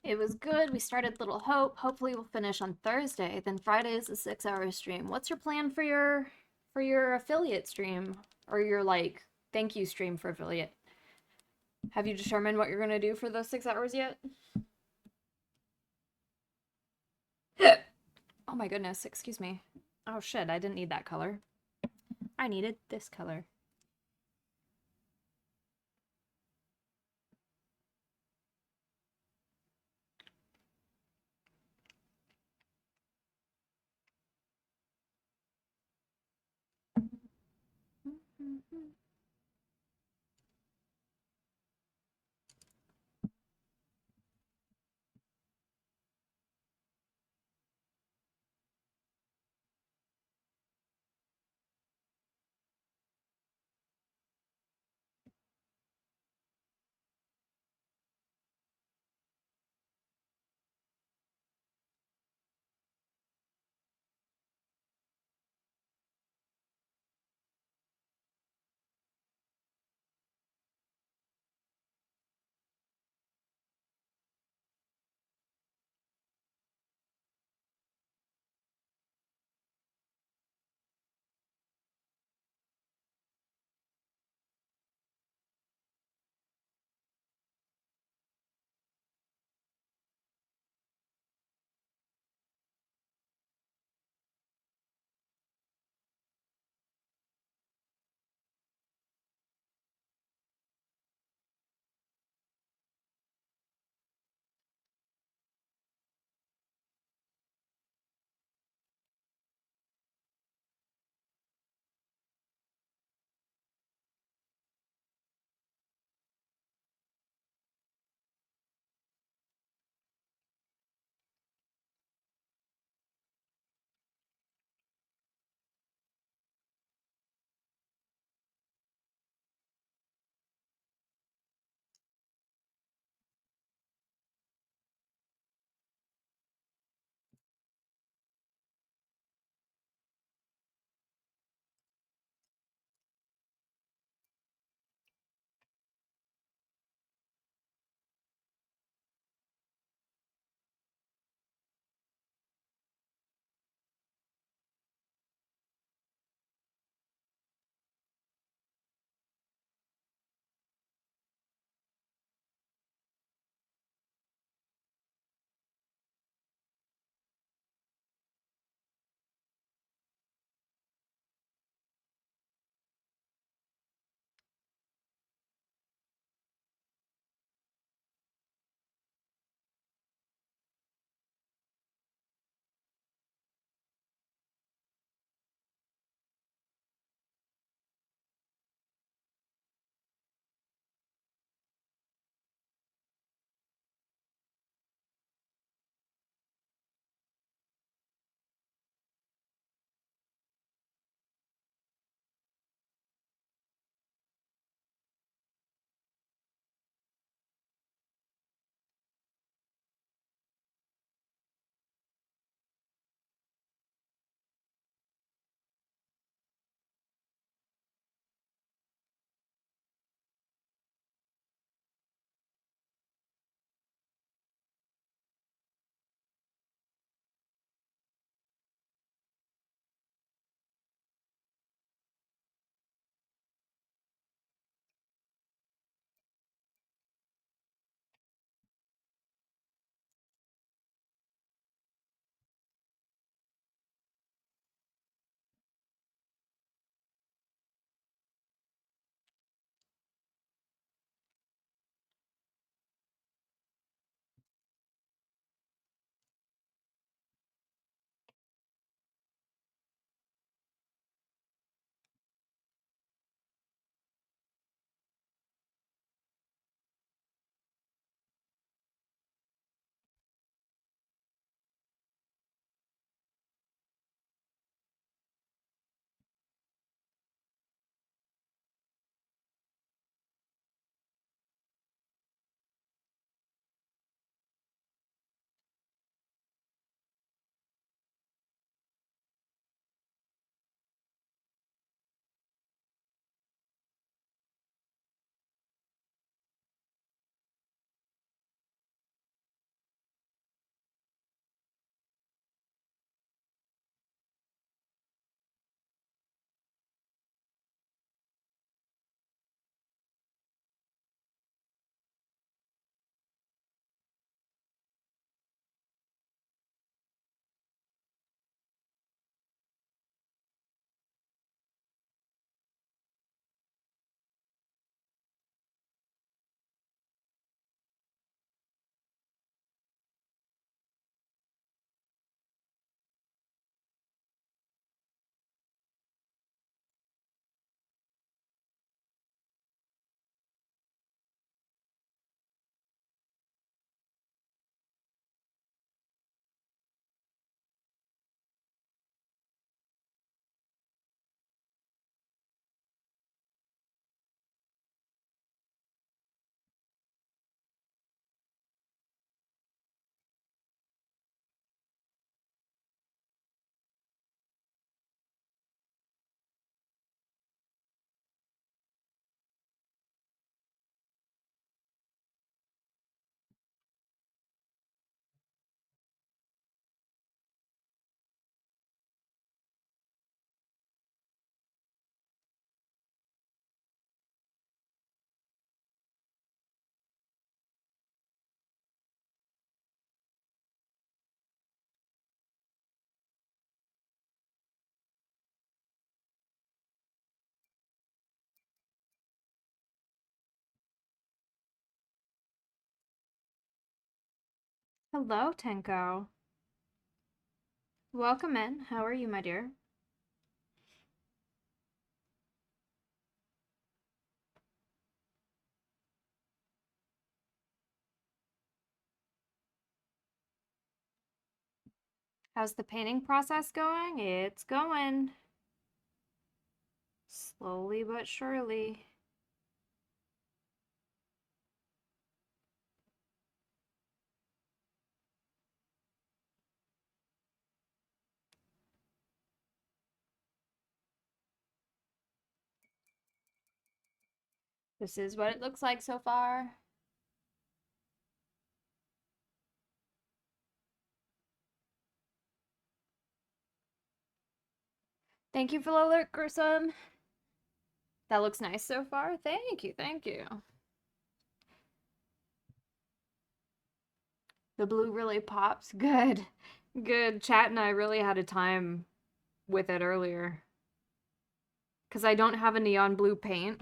It was good. We started Little Hope. Hopefully we'll finish on Thursday. Then Friday is a 6-hour stream. What's your plan for your affiliate stream? Or your like thank you stream for affiliate? Have you determined what you're gonna do for those 6 hours yet? Oh my goodness, excuse me. Oh shit, I didn't need that color. I needed this color. Hello, Tenko. Welcome in. How are you, my dear? How's the painting process going? It's going. Slowly but surely. This is what it looks like so far. Thank you for the alert, Grissom. That looks nice so far. Thank you, thank you. The blue really pops. Good. Good. Chat and I really had a time with it earlier. Because I don't have a neon blue paint.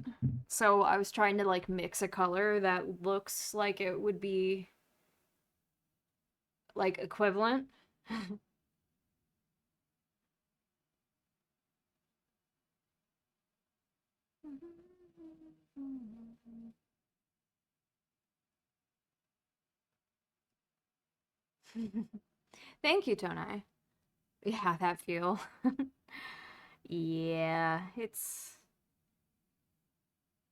So I was trying to like mix a color that looks like it would be like equivalent. Thank you, Tonai. Yeah, that feel. Yeah, it's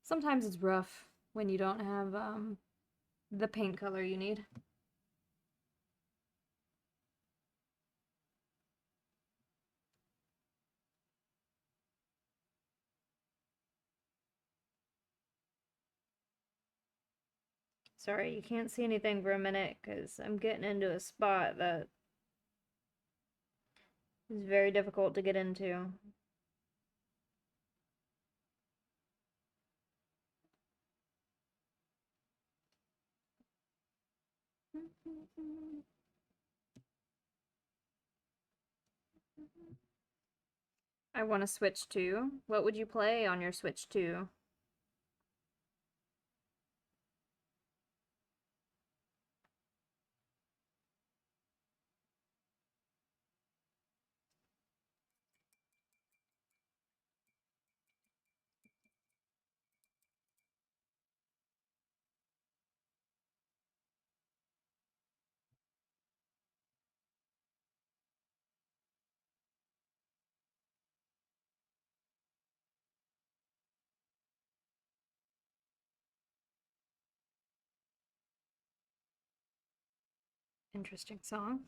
sometimes it's rough when you don't have the paint color you need. Sorry, you can't see anything for a minute because I'm getting into a spot that is very difficult to get into. I want to switch to. What would you play on your Switch 2? Interesting song.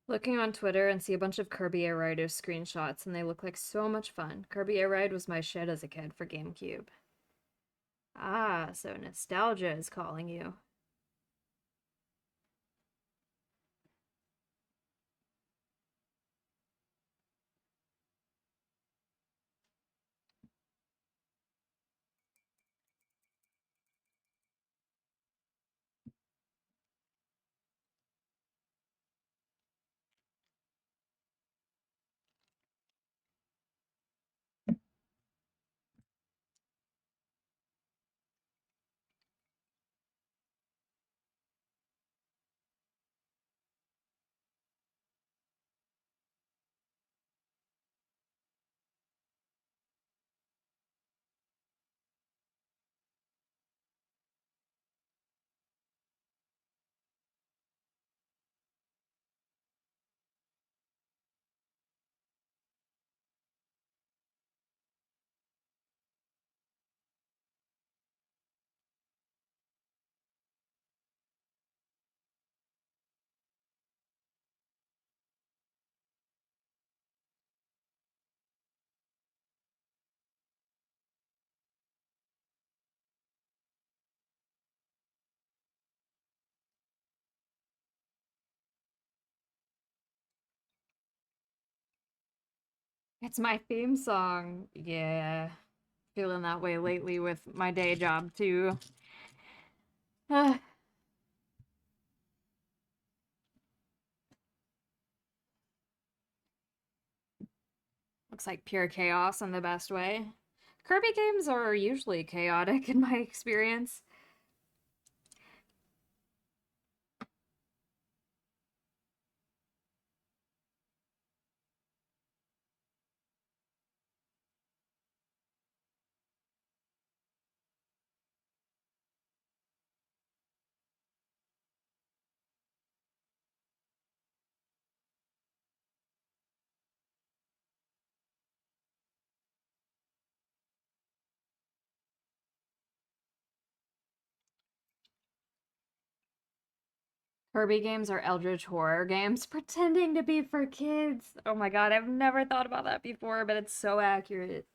Looking on Twitter and see a bunch of Kirby Air Rider screenshots, and they look like so much fun. Kirby Air Ride was my shit as a kid for GameCube. Ah, so nostalgia is calling you. It's my theme song. Yeah. Feeling that way lately with my day job, too. Looks like pure chaos in the best way. Kirby games are usually chaotic in my experience. Kirby games are eldritch horror games pretending to be for kids. Oh my god, I've never thought about that before, but it's so accurate.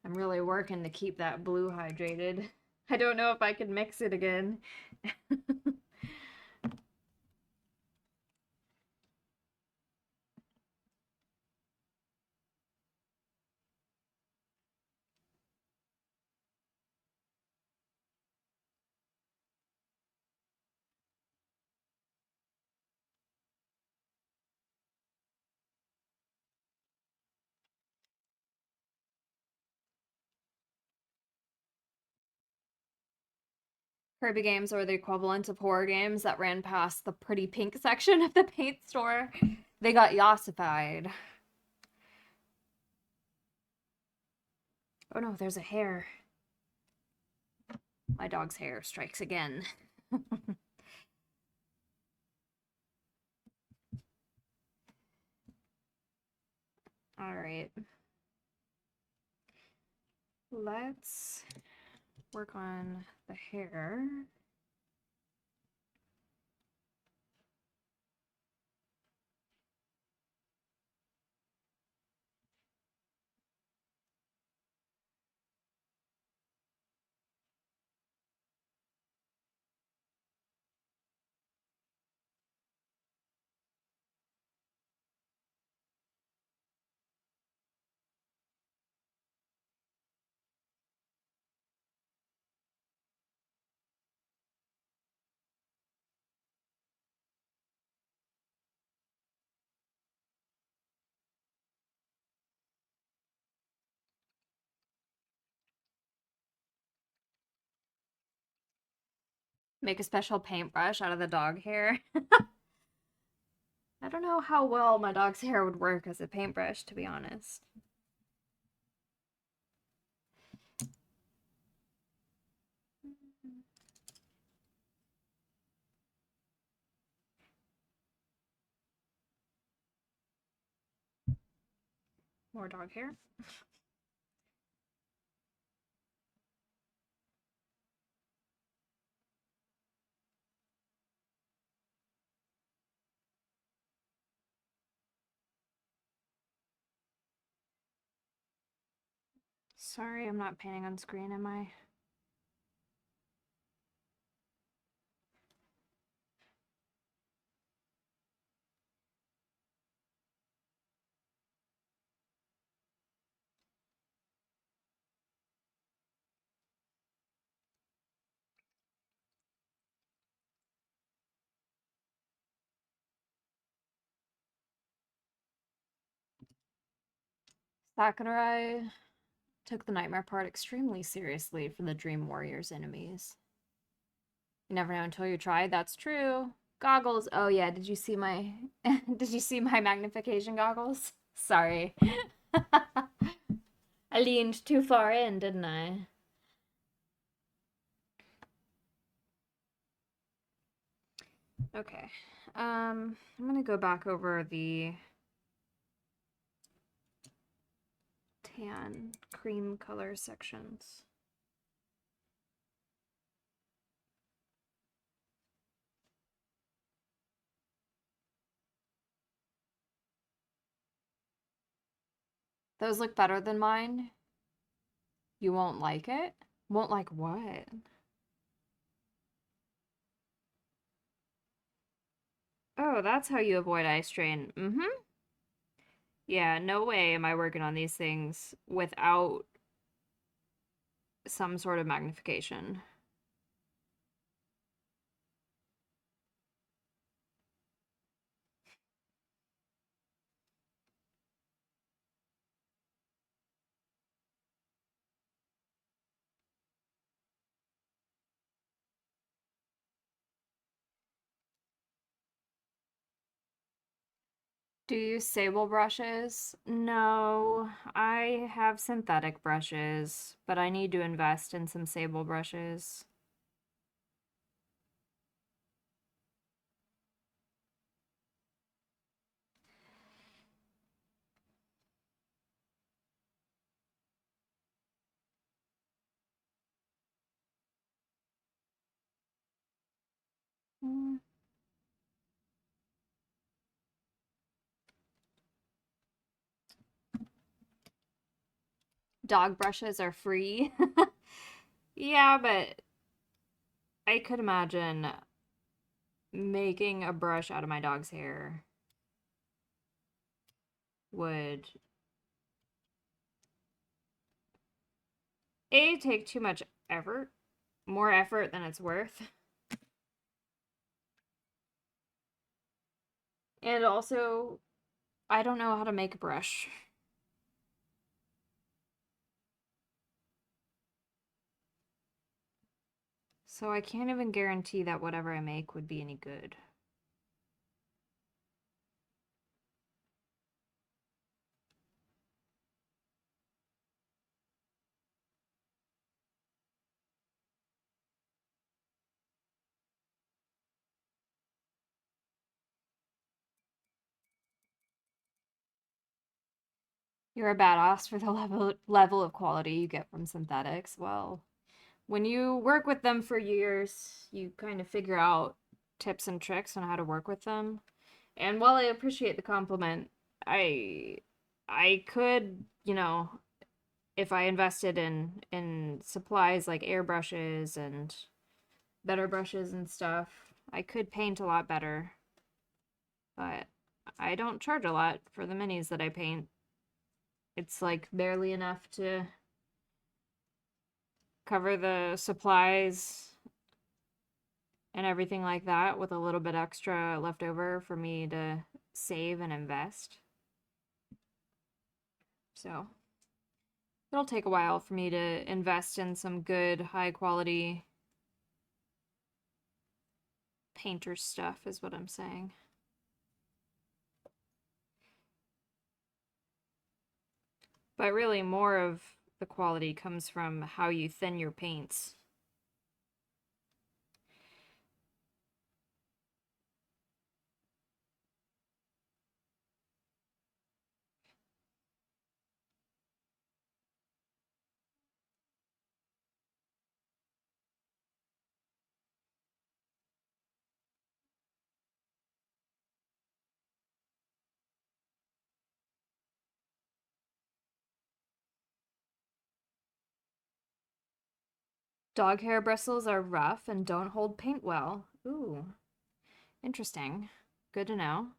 I'm really working to keep that blue hydrated. I don't know if I can mix it again. Kirby games are the equivalent of horror games that ran past the pretty pink section of the paint store. They got yassified. Oh no, there's a hair. My dog's hair strikes again. All right. Let's work on the hair. Make a special paintbrush out of the dog hair. I don't know how well my dog's hair would work as a paintbrush, to be honest. More dog hair. Sorry, I'm not painting on screen, am I? Sakurai took the nightmare part extremely seriously for the Dream Warrior's enemies. You never know until you try. That's true. Goggles. Oh yeah, did you see my did you see my magnification goggles? Sorry. I leaned too far in, didn't I? Okay. I'm gonna go back over the tan cream color sections. Those look better than mine. You won't like it? Won't like what? Oh, that's how you avoid eye strain. Mm-hmm. Yeah, no way am I working on these things without some sort of magnification. Do you use sable brushes? No, I have synthetic brushes, but I need to invest in some sable brushes. Mm. Dog brushes are free. Yeah, but I could imagine making a brush out of my dog's hair would A, take too much effort, more effort than it's worth. And also, I don't know how to make a brush. So I can't even guarantee that whatever I make would be any good. You're a badass for the level of quality you get from synthetics. Well, when you work with them for years, you kind of figure out tips and tricks on how to work with them. And while I appreciate the compliment, I I could, if I invested in supplies like airbrushes and better brushes and stuff, I could paint a lot better. But I don't charge a lot for the minis that I paint. It's like barely enough to cover the supplies and everything like that, with a little bit extra left over for me to save and invest. So it'll take a while for me to invest in some good, high quality painter stuff, is what I'm saying. But really, more of the quality comes from how you thin your paints. Dog hair bristles are rough and don't hold paint well. Ooh, interesting. Good to know.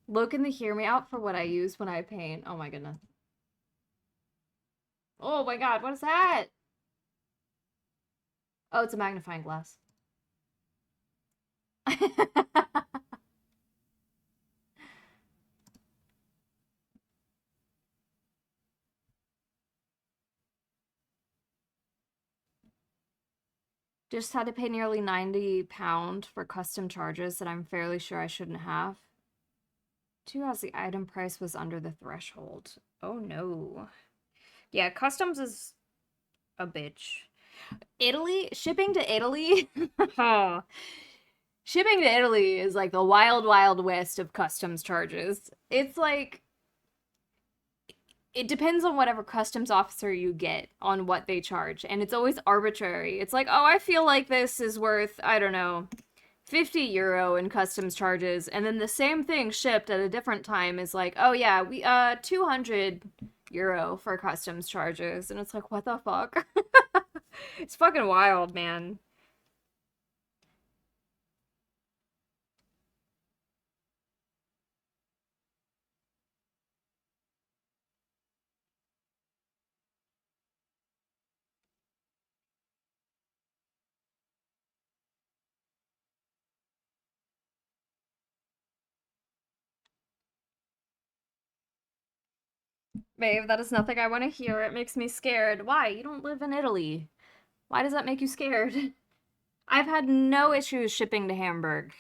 Logan, to hear me out for what I use when I paint. Oh my goodness. Oh my god, what is that? Oh, it's a magnifying glass. Just had to pay nearly £90 for custom charges that I'm fairly sure I shouldn't have. Two, as the item price was under the threshold. Oh no. Yeah, customs is a bitch. Italy, shipping to Italy. Oh, shipping to Italy is like the wild, wild west of customs charges. It's like it depends on whatever customs officer you get on what they charge, and it's always arbitrary. It's like, oh, I feel like this is worth, I don't know, 50 € in customs charges, and then the same thing shipped at a different time is like, oh yeah, we 200 € for customs charges, and it's like, what the fuck? It's fucking wild, man. Babe, that is nothing I want to hear. It makes me scared. Why? You don't live in Italy. Why does that make you scared? I've had no issues shipping to Hamburg.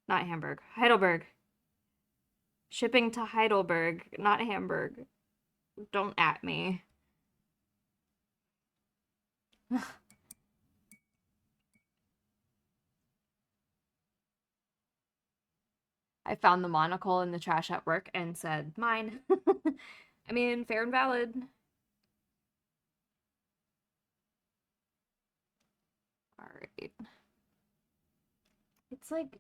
Not Hamburg. Heidelberg. Shipping to Heidelberg, not Hamburg. Don't at me. I found the monocle in the trash at work and said, mine. I mean, fair and valid. Alright. It's like.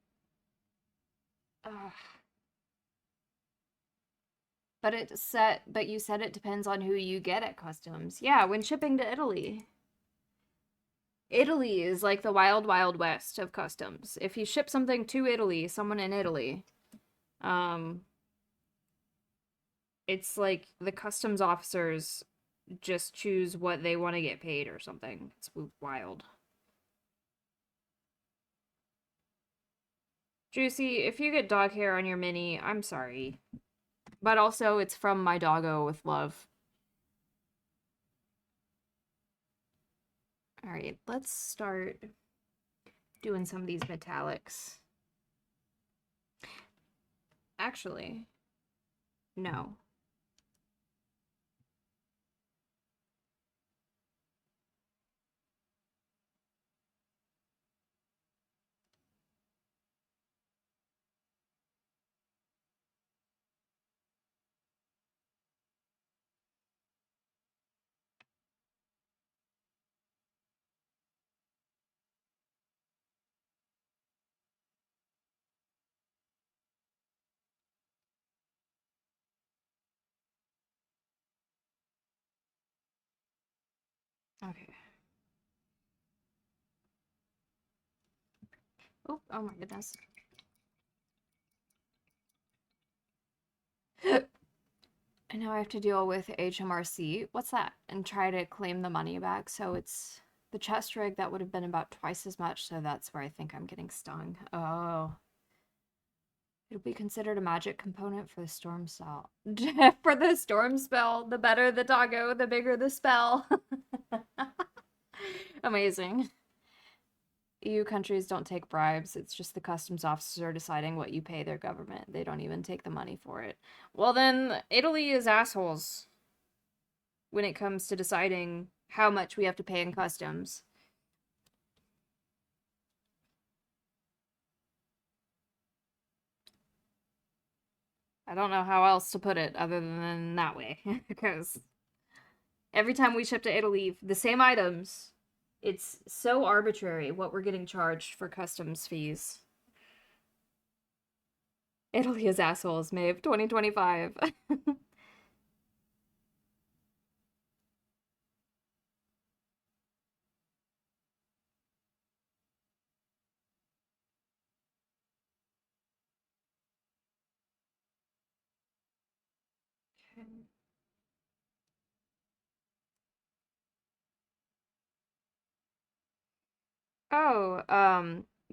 Ugh. But you said it depends on who you get at customs. Yeah, when shipping to Italy. Italy is like the wild, wild west of customs. If you ship something to Italy, someone in Italy, um, it's like the customs officers just choose what they want to get paid or something. It's wild. Juicy, if you get dog hair on your mini, I'm sorry. But also, it's from my doggo with love. Alright, let's start doing some of these metallics. Actually, no. Okay. Oh, oh my goodness. And now I have to deal with HMRC. What's that? And try to claim the money back. So it's the chest rig that would have been about twice as much. So that's where I think I'm getting stung. Oh. It'll be considered a magic component for the storm spell. For the storm spell, the better the doggo, the bigger the spell. Amazing. EU countries don't take bribes. It's just the customs officer deciding what you pay their government. They don't even take the money for it. Well, then Italy is assholes when it comes to deciding how much we have to pay in customs. I don't know how else to put it other than that way. Because every time we ship to Italy, the same items, it's so arbitrary what we're getting charged for customs fees. Italy is assholes, Maeve 2025. Oh,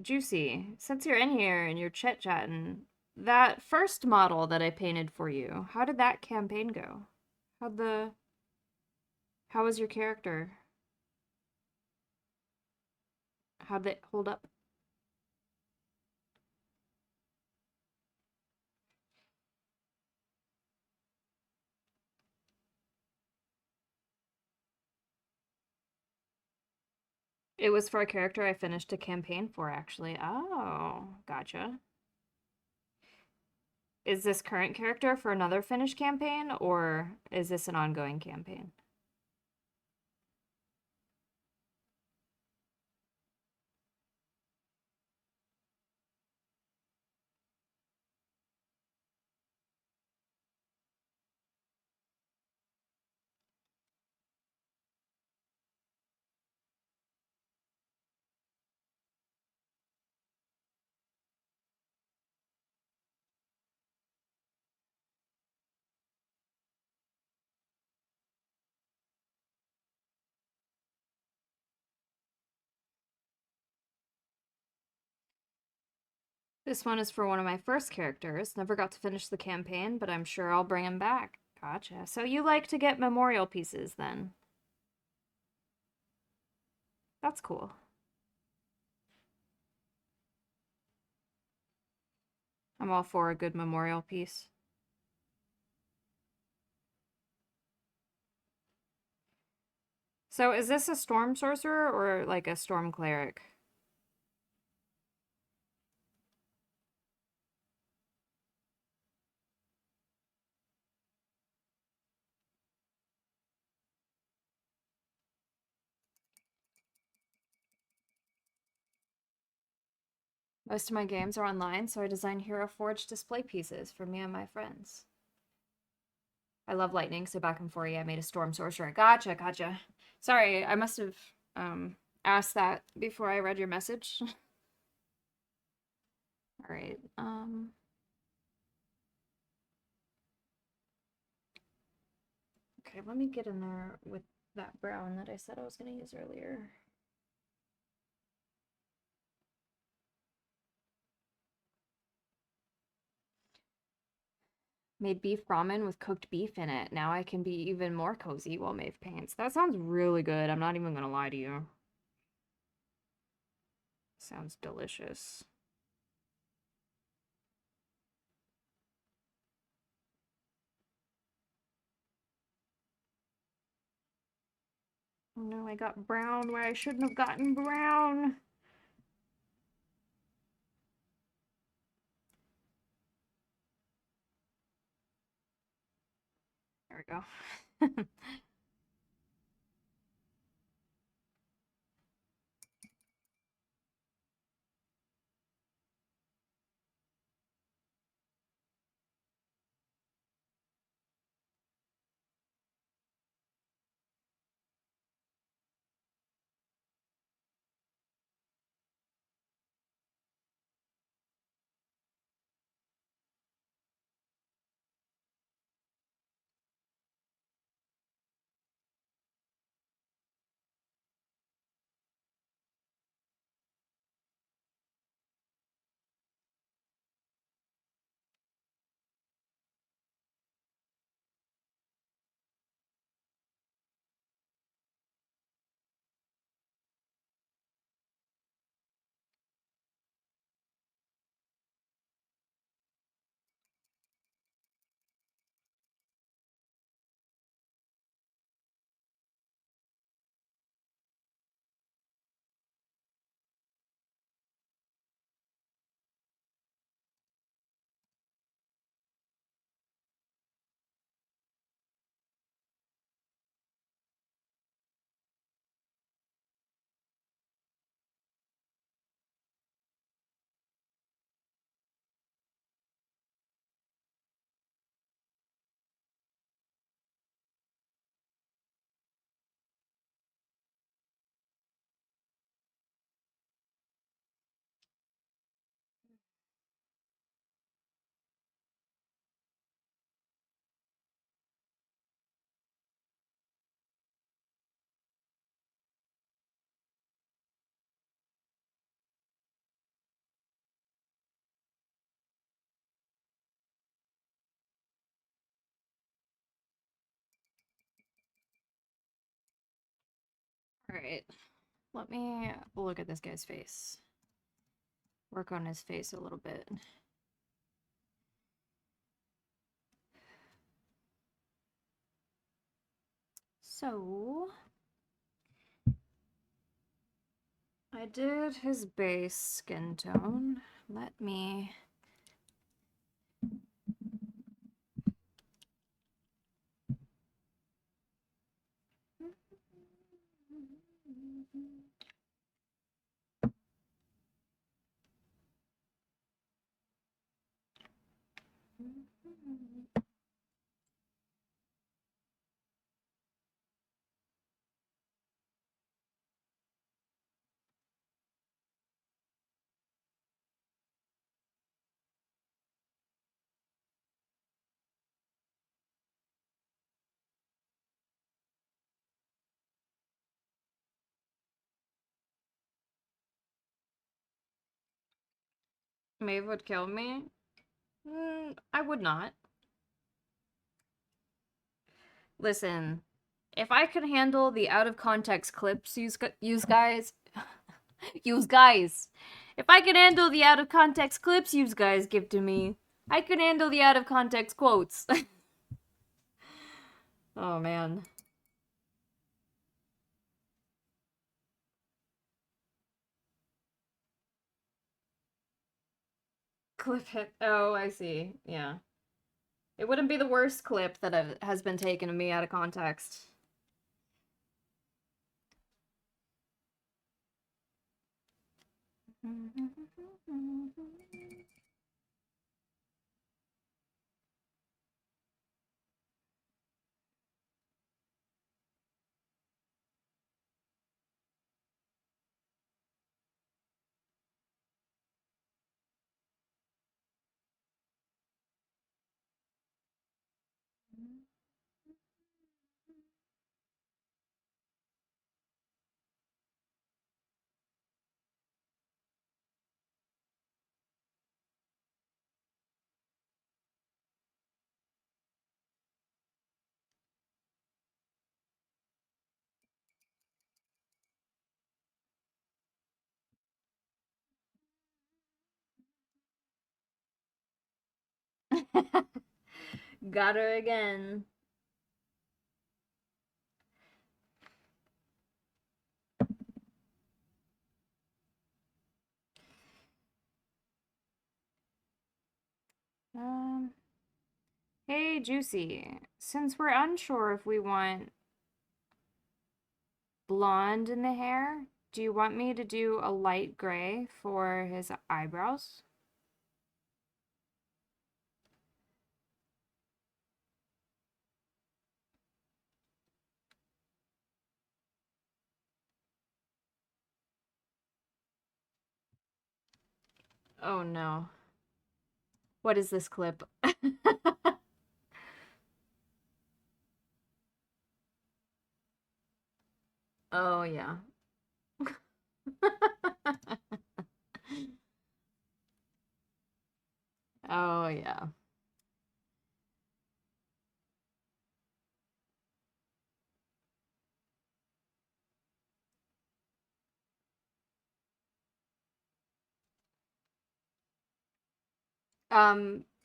Juicy, since you're in here and you're chit-chatting, that first model that I painted for you, how did that campaign go? How'd the, how was your character? How'd it hold up? It was for a character I finished a campaign for, actually. Oh, gotcha. is this current character for another Finnish campaign, or is this an ongoing campaign? This one is for one of my first characters. Never got to finish the campaign, but I'm sure I'll bring him back. Gotcha. So you like to get memorial pieces then? That's cool. I'm all for a good memorial piece. So is this a storm sorcerer or like a storm cleric? Most of my games are online, so I design Hero Forge display pieces for me and my friends. I love lightning, so back in 4E I made a storm sorcerer. Gotcha, gotcha. Sorry, I must have asked that before I read your message. All right. Okay, let me get in there with that brown that I said I was going to use earlier. Made beef ramen with cooked beef in it. Now I can be even more cozy while Maeve paints. That sounds really good. I'm not even gonna lie to you. Sounds delicious. Oh no, I got brown where I shouldn't have gotten brown. There we go. All right. Let me look at this guy's face. Work on his face a little bit. So, I did his base skin tone. Let me Maeve would kill me? I would not. Listen, if I could handle the out of context clips use guys, use guys. If I could handle the out of context clips use guys give to me, I could handle the out of context quotes. Oh man. Clip it. Oh, I see. Yeah. It wouldn't be the worst clip that has been taken of me out of context. Got her again. Um, hey, Juicy. Since we're unsure if we want blonde in the hair, do you want me to do a light gray for his eyebrows? Oh no. What is this clip? Oh yeah. Oh yeah.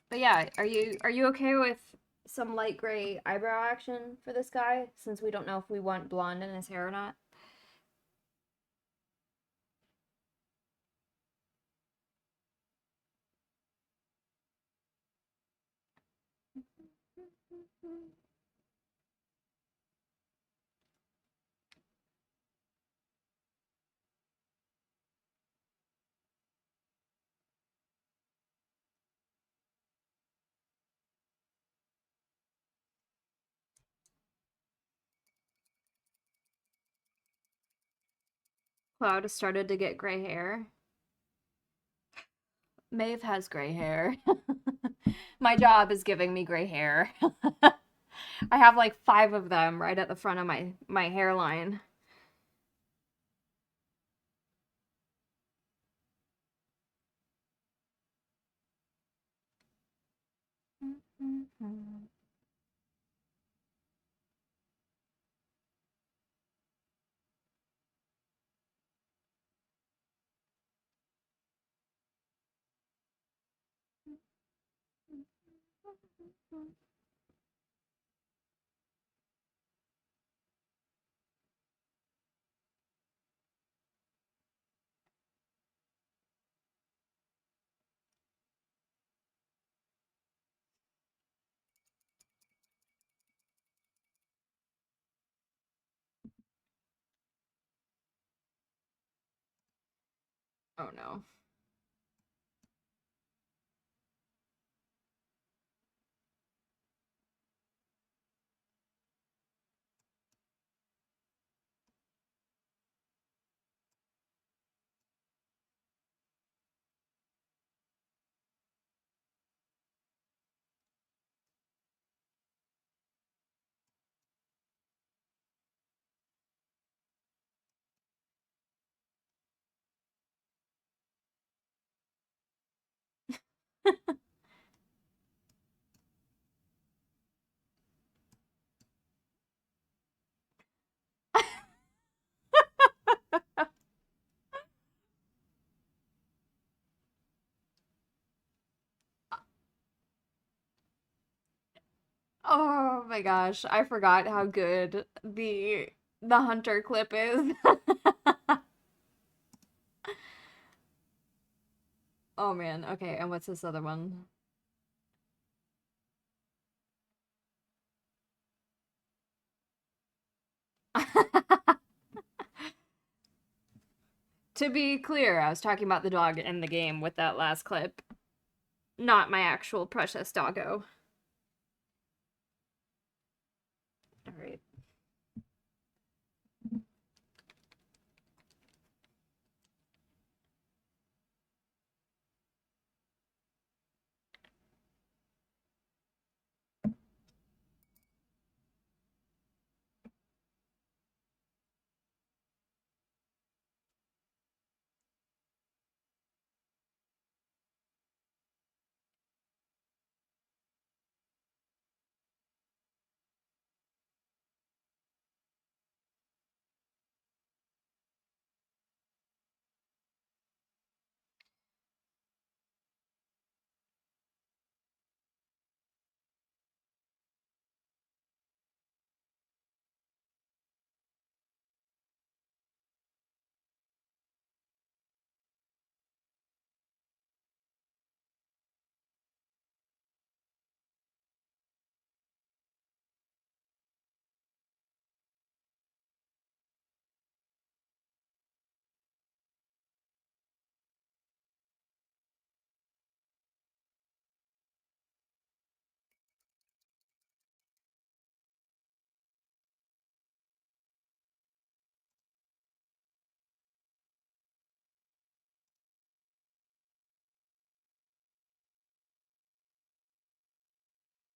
But yeah, are you okay with some light gray eyebrow action for this guy since we don't know if we want blonde in his hair or not? Cloud has started to get gray hair. Maeve has gray hair. My job is giving me gray hair. I have like 5 of them right at the front of my hairline. Oh no. Oh my gosh, I forgot how good the hunter clip is. Oh man, okay, and what's this other one? To be clear, I was talking about the dog in the game with that last clip, not my actual precious doggo. All right.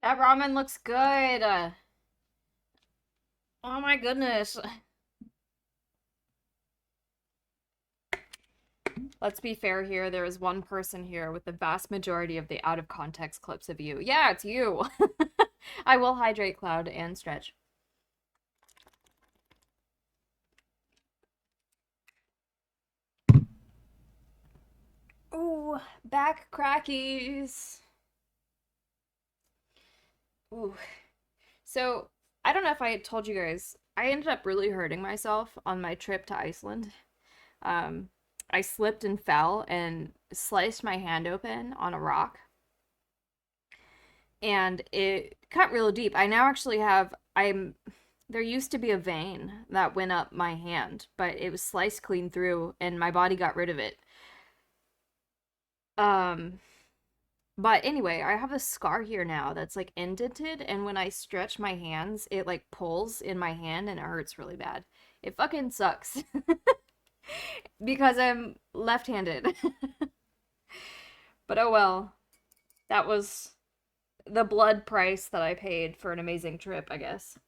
That ramen looks good. Oh my goodness. Let's be fair here. There is one person here with the vast majority of the out of context clips of you. Yeah, it's you. I will hydrate, Cloud, and stretch. Ooh, back crackies. Ooh. So, I don't know if I had told you guys, I ended up really hurting myself on my trip to Iceland. Um, I slipped and fell and sliced my hand open on a rock, and it cut real deep. I now actually have, there used to be a vein that went up my hand, but it was sliced clean through and my body got rid of it. Um, but anyway, I have a scar here now that's like indented, and when I stretch my hands, it like pulls in my hand and it hurts really bad. It fucking sucks because I'm left-handed. But oh well, that was the blood price that I paid for an amazing trip, I guess.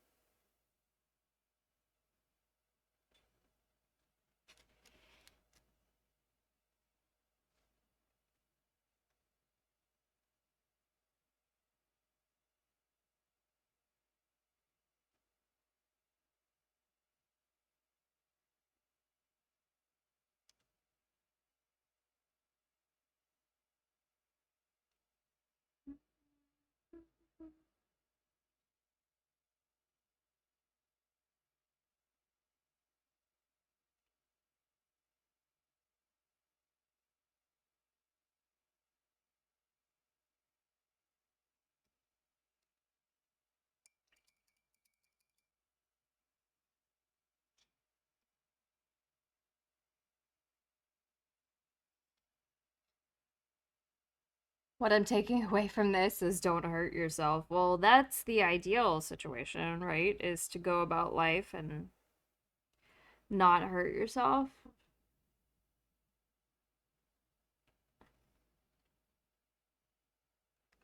What I'm taking away from this is don't hurt yourself. Well, that's the ideal situation, right? Is to go about life and not hurt yourself.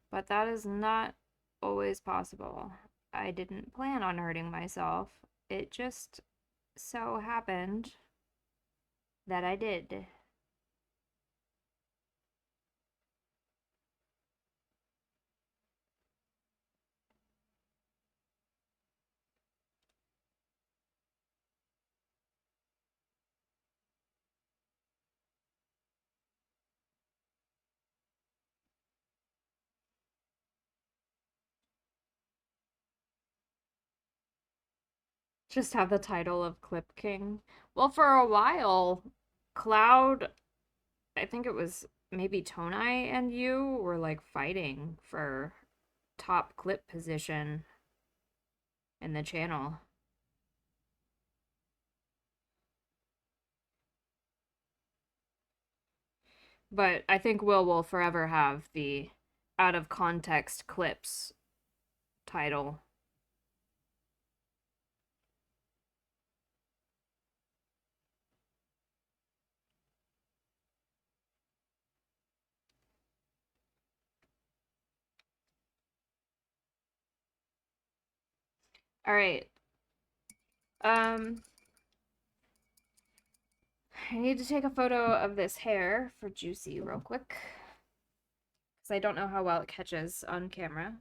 But that is not always possible. I didn't plan on hurting myself. It just so happened that I did. Just have the title of Clip King. Well, for a while, Cloud, I think it was maybe Tonai and you were like fighting for top clip position in the channel. But I think will forever have the out of context clips title. All right. Um, I need to take a photo of this hair for Juicy real quick because I don't know how well it catches on camera.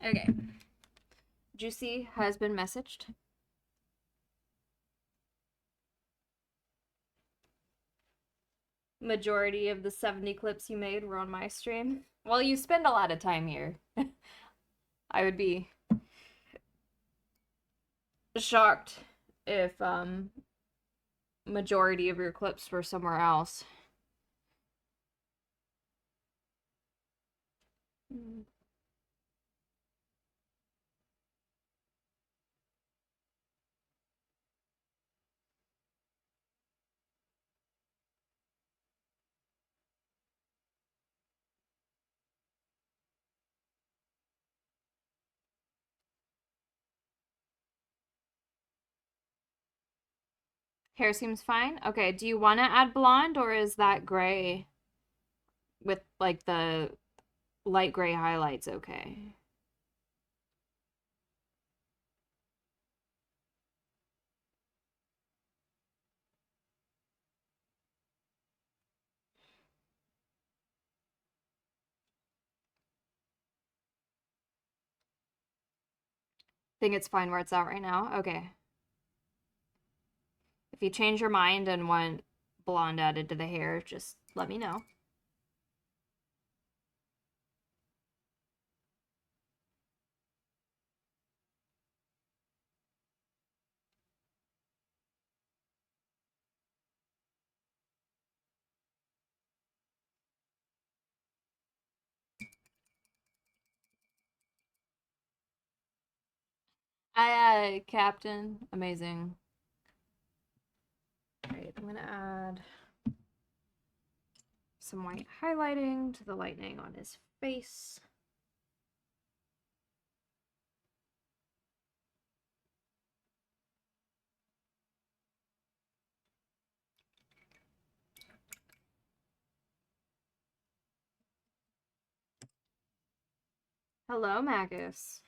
Okay. Juicy has been messaged. Majority of the 70 clips you made were on my stream. Well, you spend a lot of time here. I would be shocked if majority of your clips were somewhere else. Hair seems fine. Okay, do you want to add blonde or is that gray with like the light gray highlights okay? Think it's fine where it's at right now? Okay. If you change your mind and want blonde added to the hair, just let me know. Aye, Captain. Amazing. All right, I'm gonna add some white highlighting to the lightning on his face. Hello, Magus.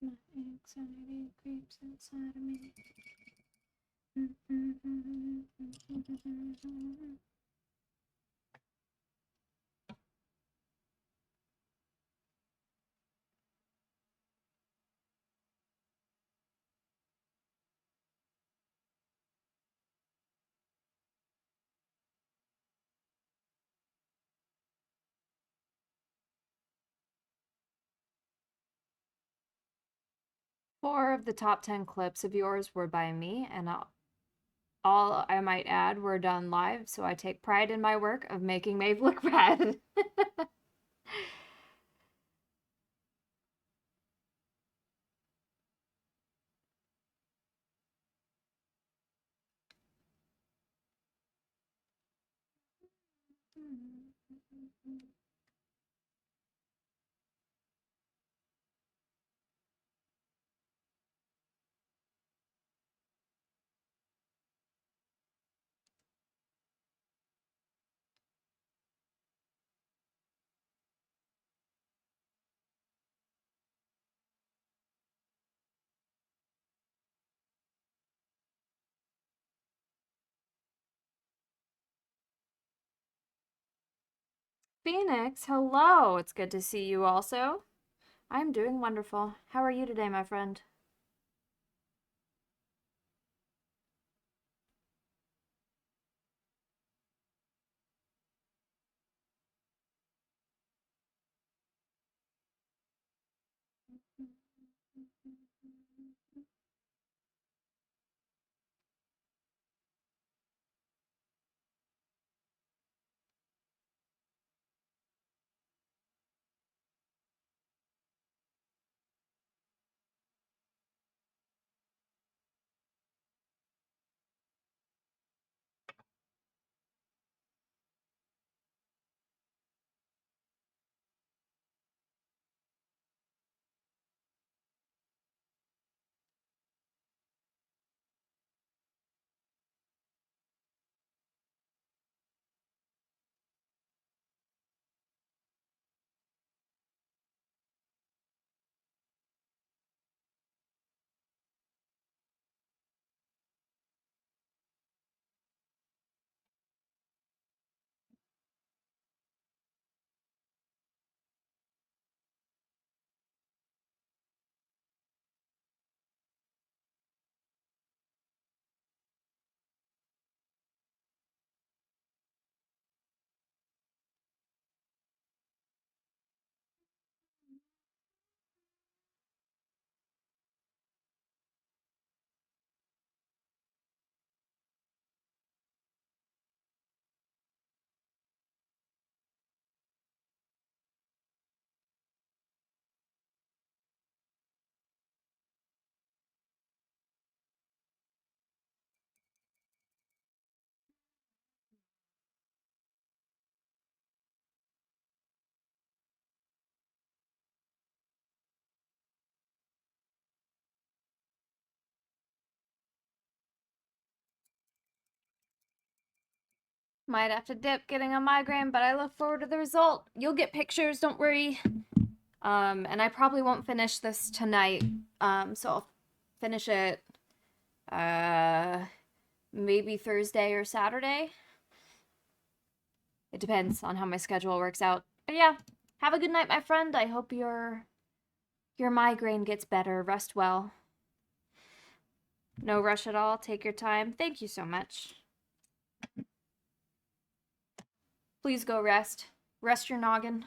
My anxiety creeps inside of me. 4 of the top 10 clips of yours were by me, and all I might add were done live, so I take pride in my work of making Maeve look bad. Phoenix, hello. It's good to see you also. I'm doing wonderful. How are you today, my friend? Might have to dip getting a migraine, but I look forward to the result. You'll get pictures, don't worry. And I probably won't finish this tonight. So I'll finish it uh maybe Thursday or Saturday. It depends on how my schedule works out. But yeah, have a good night, my friend. I hope your migraine gets better. Rest well. No rush at all. Take your time. Thank you so much. Please go rest. Rest your noggin.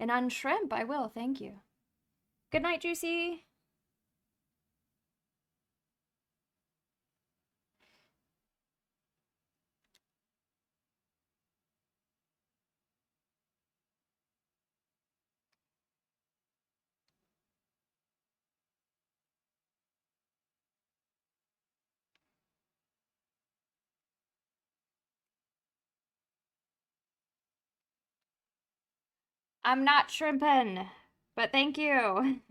And unshrimp, I will. Thank you. Good night, Juicy. I'm not shrimping, but thank you.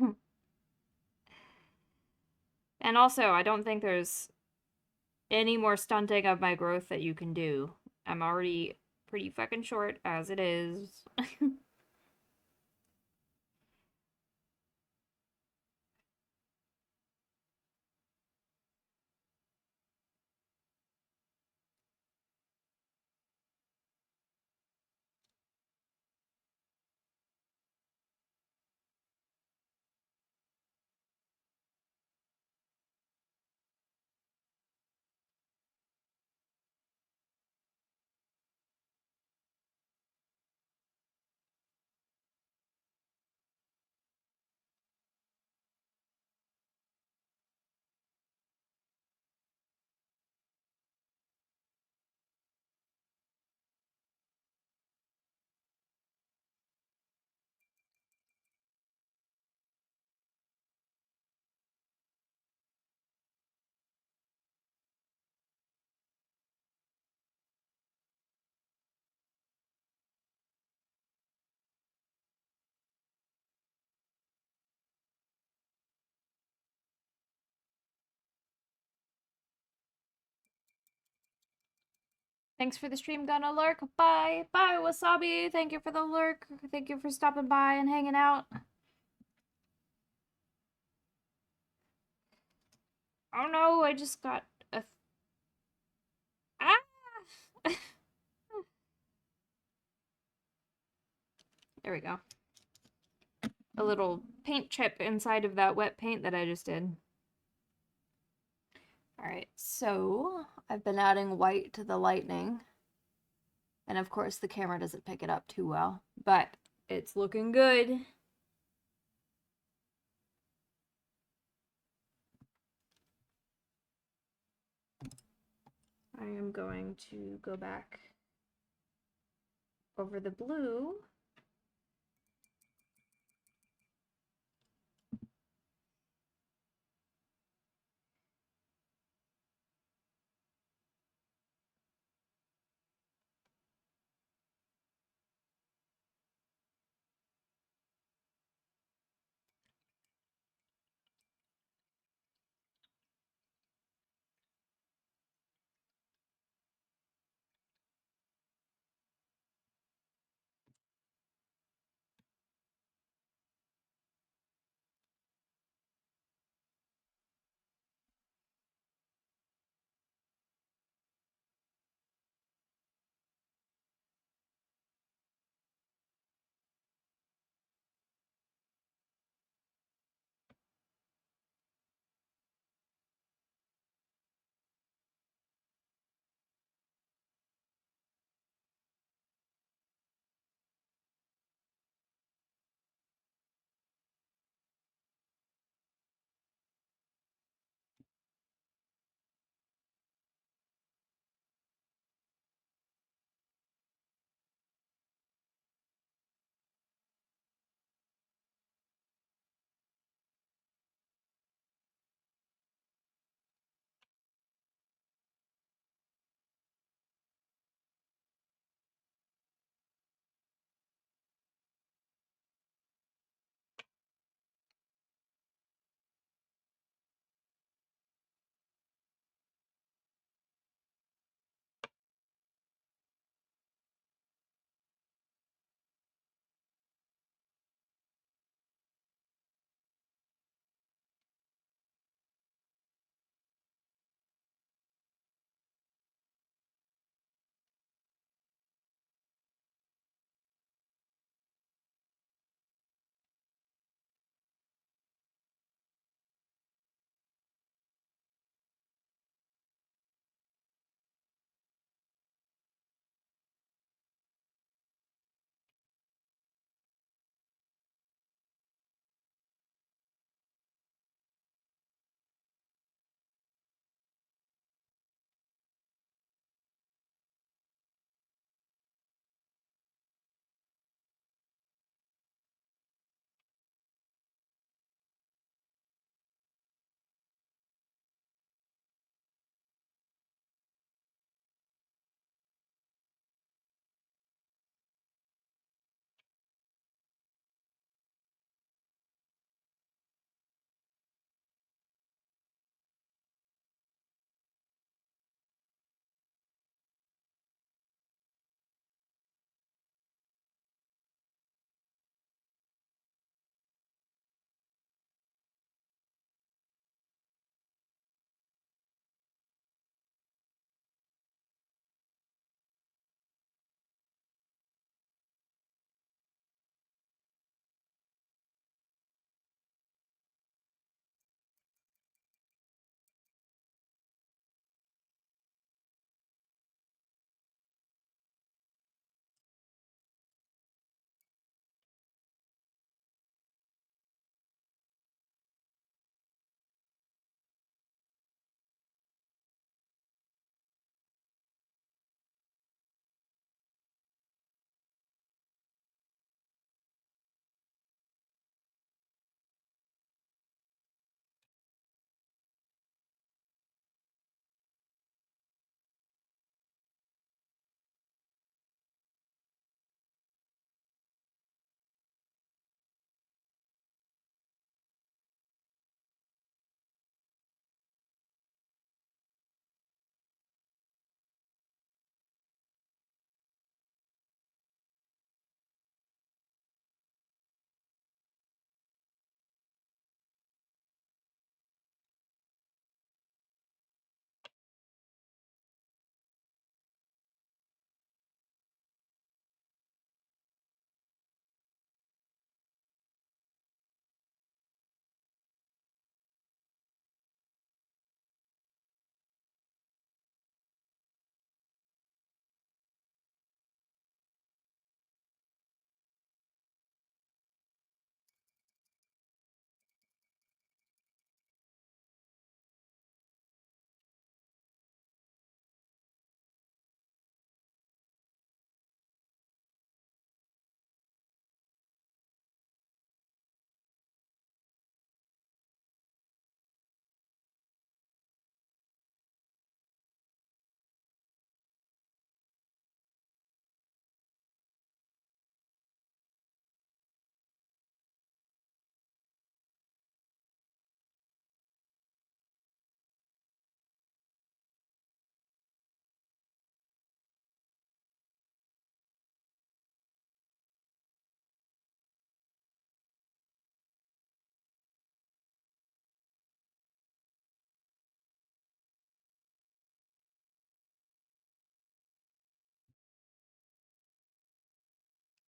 And also, I don't think there's any more stunting of my growth that you can do. I'm already pretty fucking short as it is. Thanks for the stream, Gonna Lurk. Bye. Bye, Wasabi. Thank you for the lurk. Thank you for stopping by and hanging out. Oh no, I just got a. Ah! There we go. A little paint chip inside of that wet paint that I just did. Alright, so I've been adding white to the lightning. And of course the camera doesn't pick it up too well, but it's looking good. I am going to go back over the blue.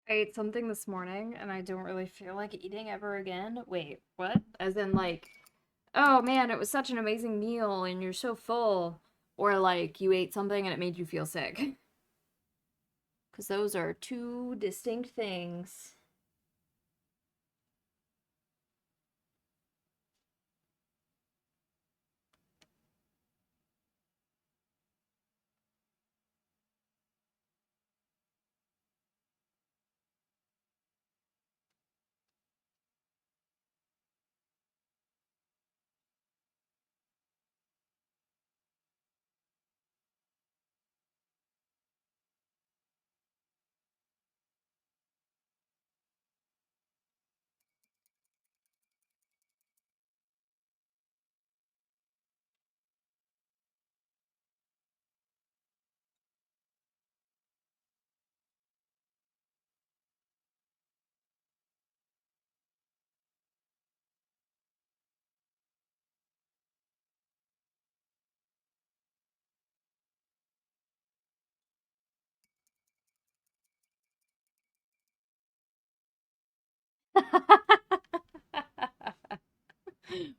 I ate something this morning and I don't really feel like eating ever again. Wait, what? As in, like, oh man, it was such an amazing meal and you're so full. Or like you ate something and it made you feel sick. Because those are two distinct things.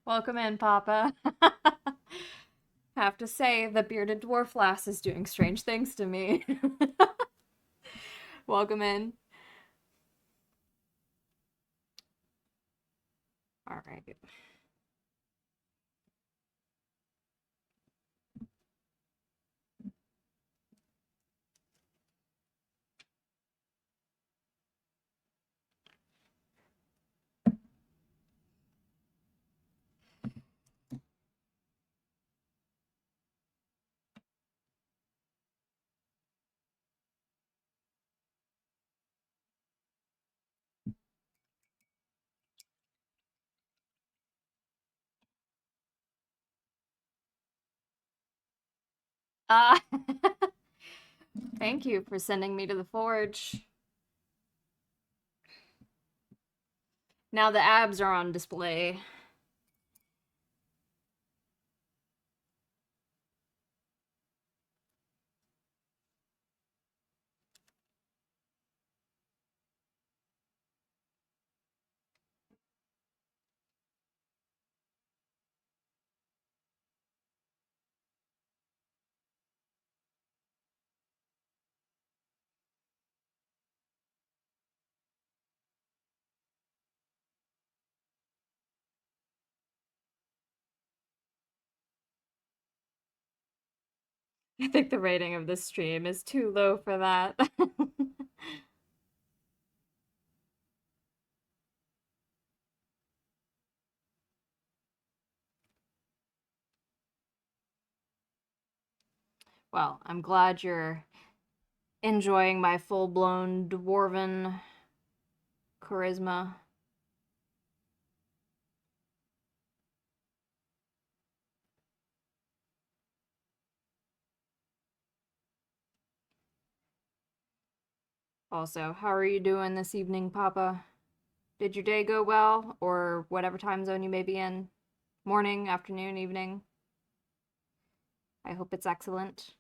Welcome in, Papa. Have to say, the bearded dwarf lass is doing strange things to me. Welcome in. All right. Uh, Thank you for sending me to the forge. Now the abs are on display. I think the rating of this stream is too low for that. Well, I'm glad you're enjoying my full-blown dwarven charisma. Also, how are you doing this evening, Papa? Did your day go well, or whatever time zone you may be in? Morning, afternoon, evening? I hope it's excellent.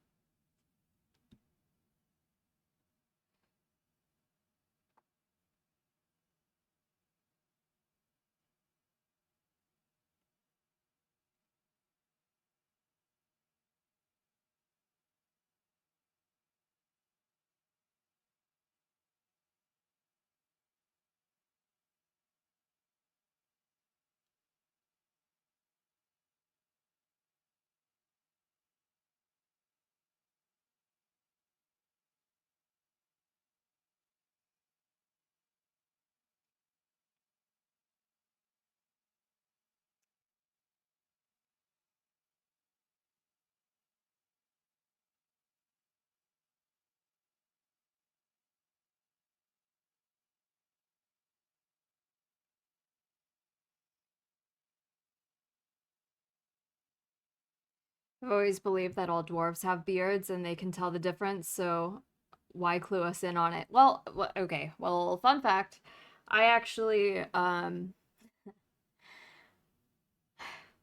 I've always believed that all dwarves have beards and they can tell the difference, so why clue us in on it? Well, okay. Well, fun fact, I actually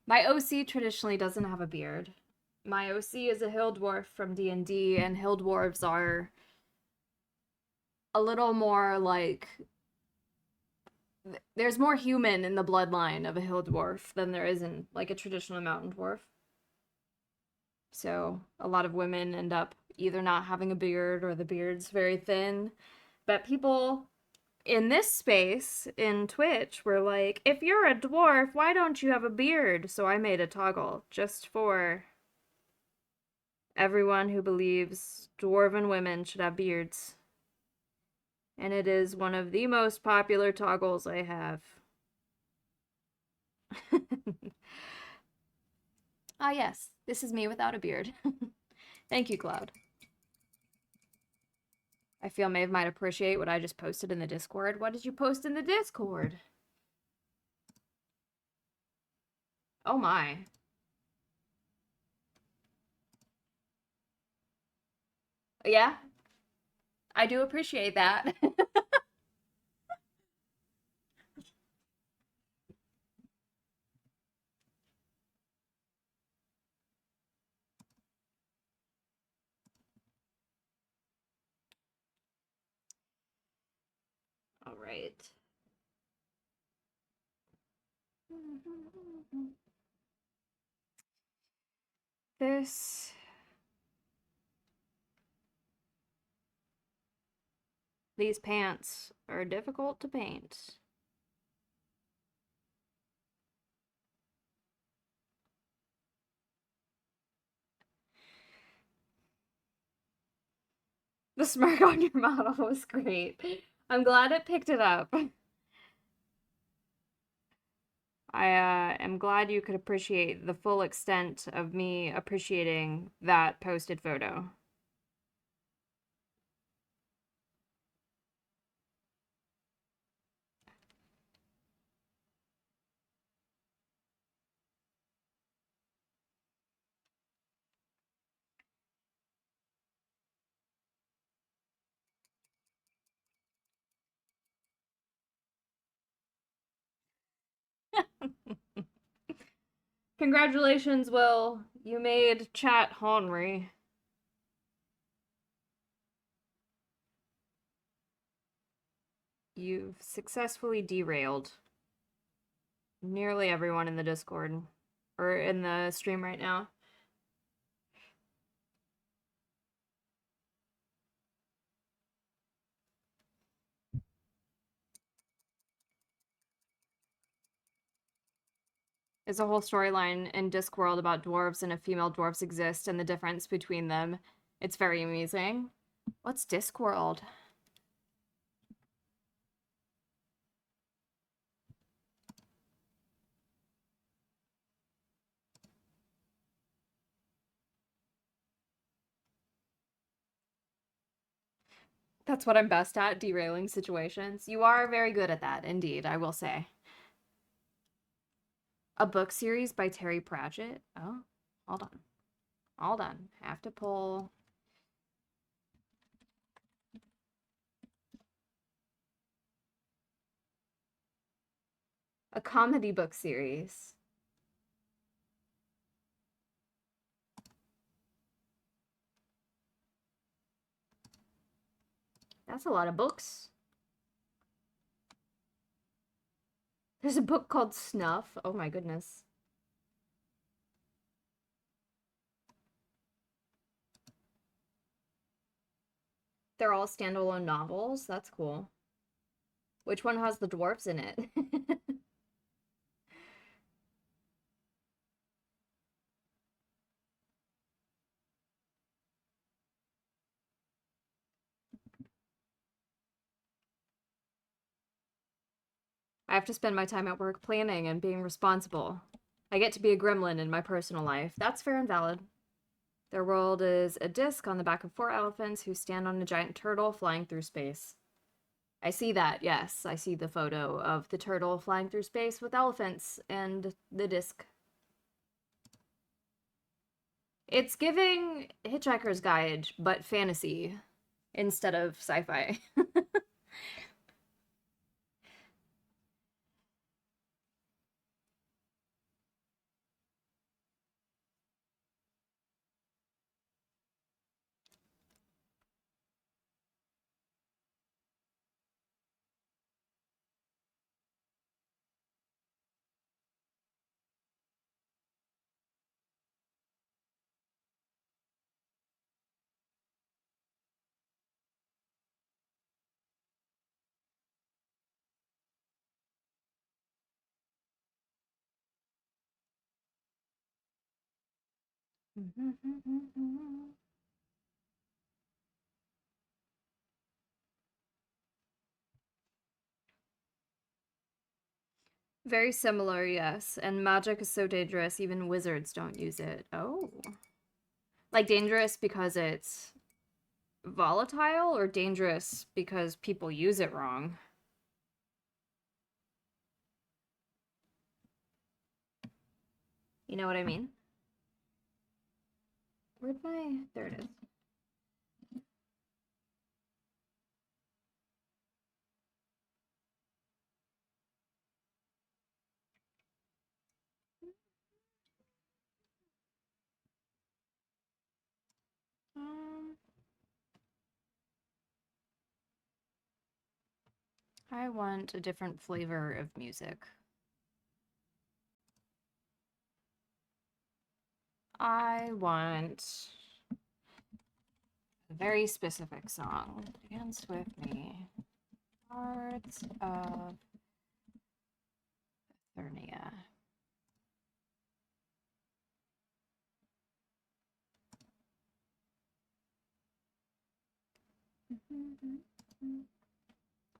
my OC traditionally doesn't have a beard. My OC is a hill dwarf from D&D, and hill dwarves are a little more like there's more human in the bloodline of a hill dwarf than there is in like a traditional mountain dwarf. So a lot of women end up either not having a beard or the beard's very thin. But people in this space in Twitch were like, if you're a dwarf, why don't you have a beard? So I made a toggle just for everyone who believes dwarven women should have beards. And it is one of the most popular toggles I have. Ah, yes, this is me without a beard. Thank you, Cloud. I feel Maeve might appreciate what I just posted in the Discord. What did you post in the Discord? Oh my. Yeah, I do appreciate that. All right. This. These pants are difficult to paint. The smirk on your model was great. I'm glad it picked it up. I am glad you could appreciate the full extent of me appreciating that posted photo. Congratulations, Will. You made chat Henry. You've successfully derailed nearly everyone in the Discord or in the stream right now. There's a whole storyline in Discworld about dwarves and if female dwarves exist and the difference between them. It's very amusing. What's Discworld? That's what I'm best at, derailing situations. You are very good at that, indeed, I will say. A book series by Terry Pratchett? Oh, hold on. Hold on. Have to pull. A comedy book series. That's a lot of books. There's a book called Snuff. Oh my goodness. They're all standalone novels. That's cool. Which one has the dwarfs in it? I have to spend my time at work planning and being responsible. I get to be a gremlin in my personal life. That's fair and valid. Their world is a disc on the back of 4 elephants who stand on a giant turtle flying through space. I see that, yes. I see the photo of the turtle flying through space with elephants and the disc. It's giving Hitchhiker's Guide, but fantasy instead of sci-fi. Very similar, yes. And magic is so dangerous, even wizards don't use it. Oh. Like dangerous because it's volatile or dangerous because people use it wrong? You know what I mean? Where'd my... There it is. Um, I want a different flavor of music. I want a very specific song. Dance with me. Hearts of Thernia.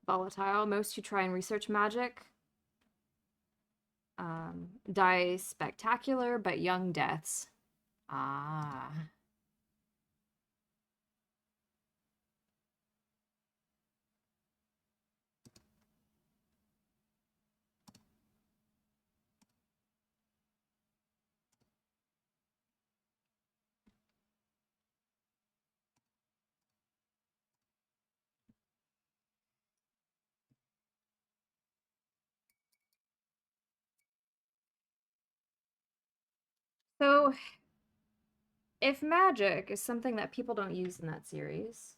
Volatile. Most who try and research magic die spectacular but young deaths. Ah. So, if magic is something that people don't use in that series,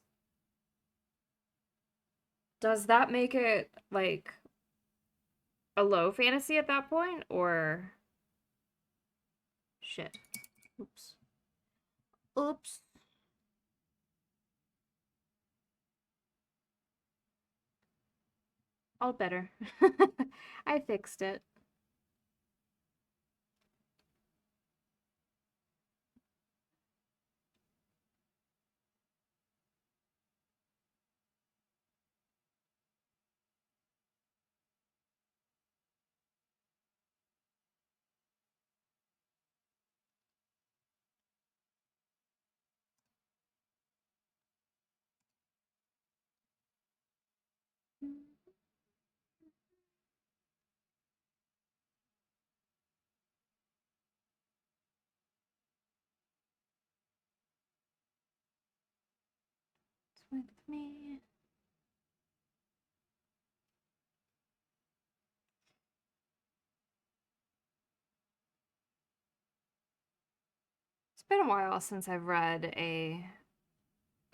does that make it like a low fantasy at that point, or shit? Oops. Oops. All better. I fixed it. It's with me. It's been a while since I've read a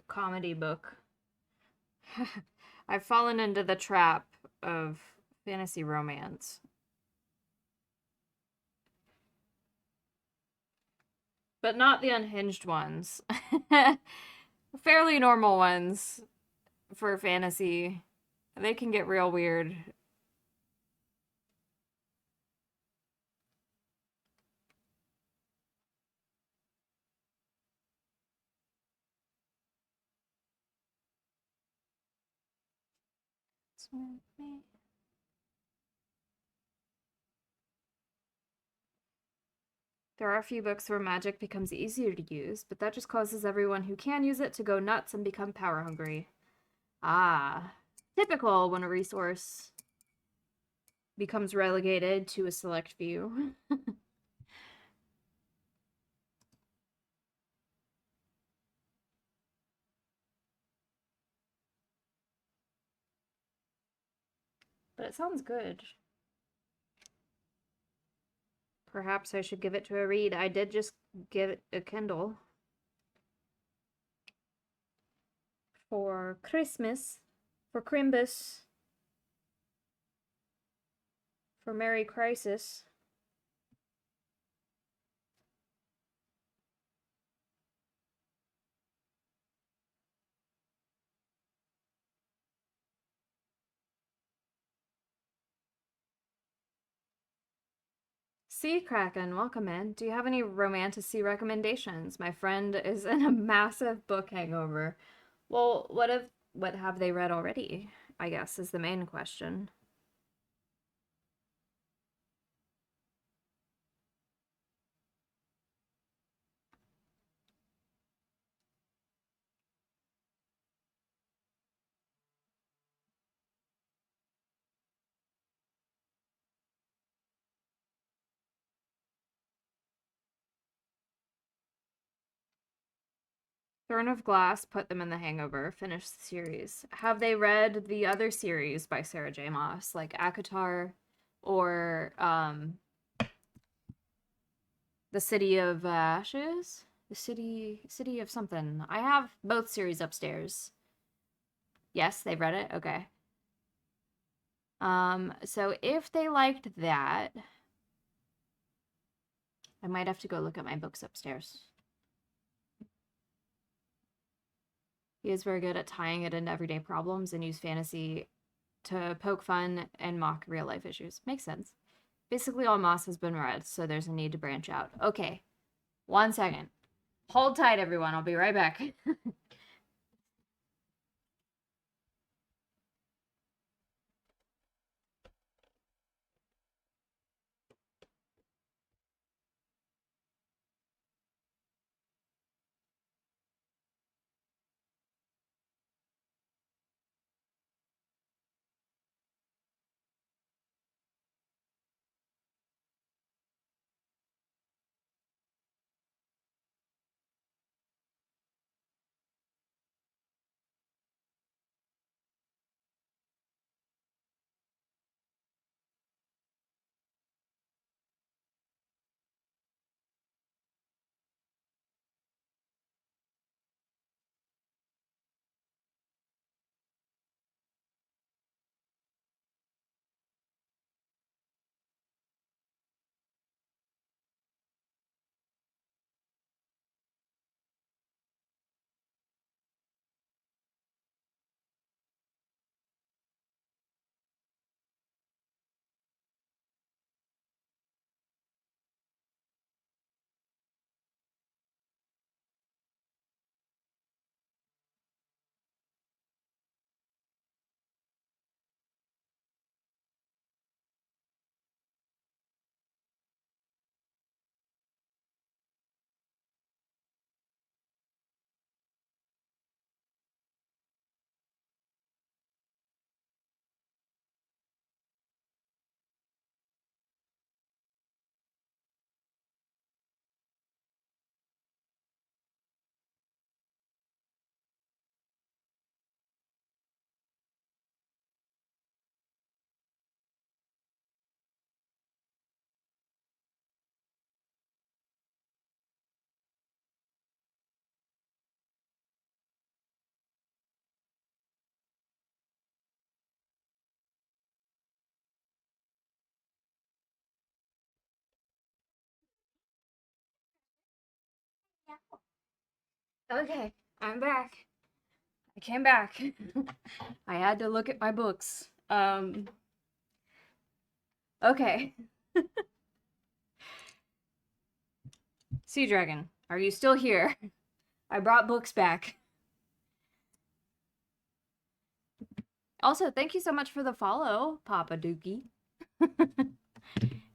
comedy book. I've fallen into the trap of fantasy romance, but not the unhinged ones. Fairly normal ones for fantasy. They can get real weird. It's with me. There are a few books where magic becomes easier to use, but that just causes everyone who can use it to go nuts and become power hungry. Ah, typical when a resource becomes relegated to a select few. But it sounds good. Perhaps I should give it to a read. I did just give it a Kindle for Christmas, for Crimbus, for Merry Crisis. Sea Kraken, welcome in. Do you have any romantasy recommendations? My friend is in a massive book hangover. Well, what have they read already? I guess is the main question. Throne of Glass put them in the hangover, finished the series. Have they read the other series by Sarah J. Maas, like Akatar or The City of Ashes? The City of something. I have both series upstairs. Yes, they've read it. Okay. So if they liked that, I might have to go look at my books upstairs. He is very good at tying it into everyday problems and use fantasy to poke fun and mock real life issues. Makes sense. Basically, all Moss has been read, so there's a need to branch out. Okay, 1 second. Hold tight, everyone. I'll be right back. Okay, I'm back. I came back. I had to look at my books. Okay. Sea Dragon, are you still here? I brought books back. Also, thank you so much for the follow, Papa Dookie.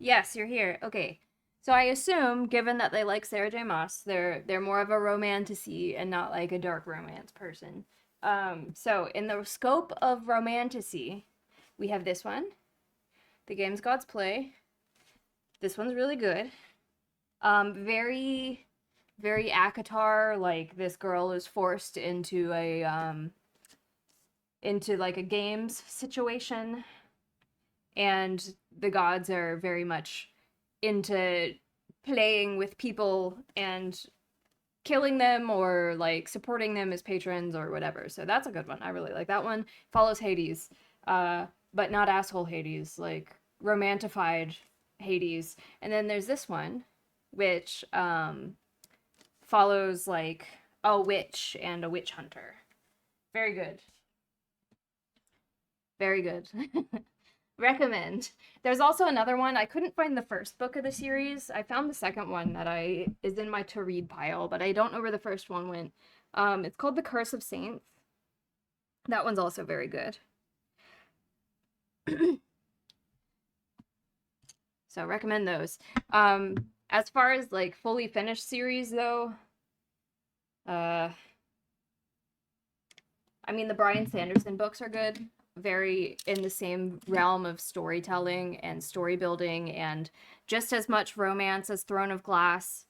Yes, you're here. Okay. So I assume, given that they like Sarah J. Maas, they're more of a romantasy and not like a dark romance person. So in the scope of romantasy, we have this one, The Games Gods Play. This one's really good. Very, very Akatar. Like this girl is forced into like a games situation, and the gods are very much into playing with people and killing them or like supporting them as patrons or whatever. So that's a good one. I really like that one. Follows Hades, but not asshole Hades, like romantified Hades. And then there's this one, which follows like a witch and a witch hunter. Very good. Very good. Recommend. There's also another one. I couldn't find the first book of the series. I found the second one that I is in my to read pile, but I don't know where the first one went. It's called The Curse of Saints. That one's also very good. So recommend those. As far as like fully finished series though, uh I mean the Bryan Sanderson books are good. Very in the same realm of storytelling and story building and just as much romance as Throne of Glass,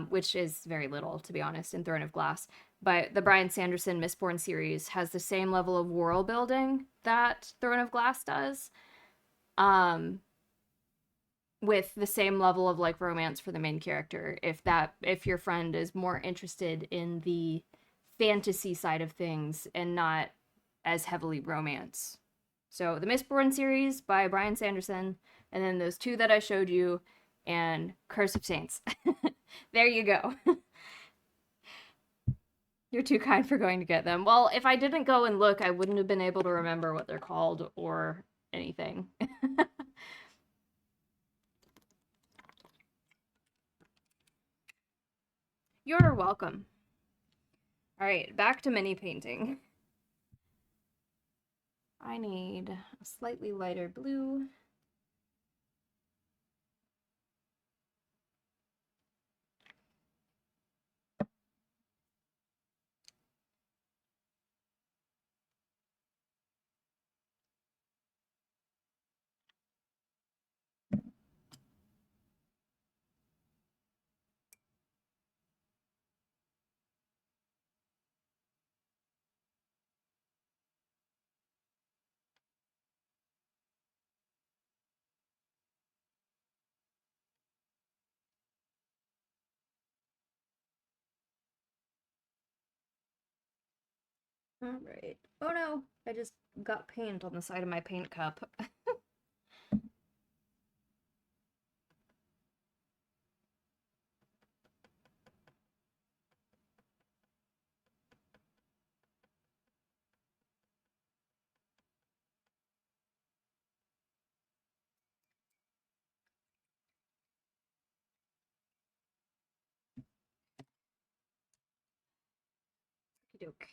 which is very little to be honest in Throne of Glass. But the Bryan Sanderson Mistborn series has the same level of world building that Throne of Glass does. Um, with the same level of like romance for the main character if your friend is more interested in the fantasy side of things and not as heavily romance. So the Mistborn series by Bryan Sanderson, and then those two that I showed you, and Curse of Saints. There you go. You're too kind for going to get them. Well, if I didn't go and look, I wouldn't have been able to remember what they're called or anything. You're welcome. All right, back to mini painting. I need a slightly lighter blue. All right. Oh no, I just got paint on the side of my paint cup. Okey-doke.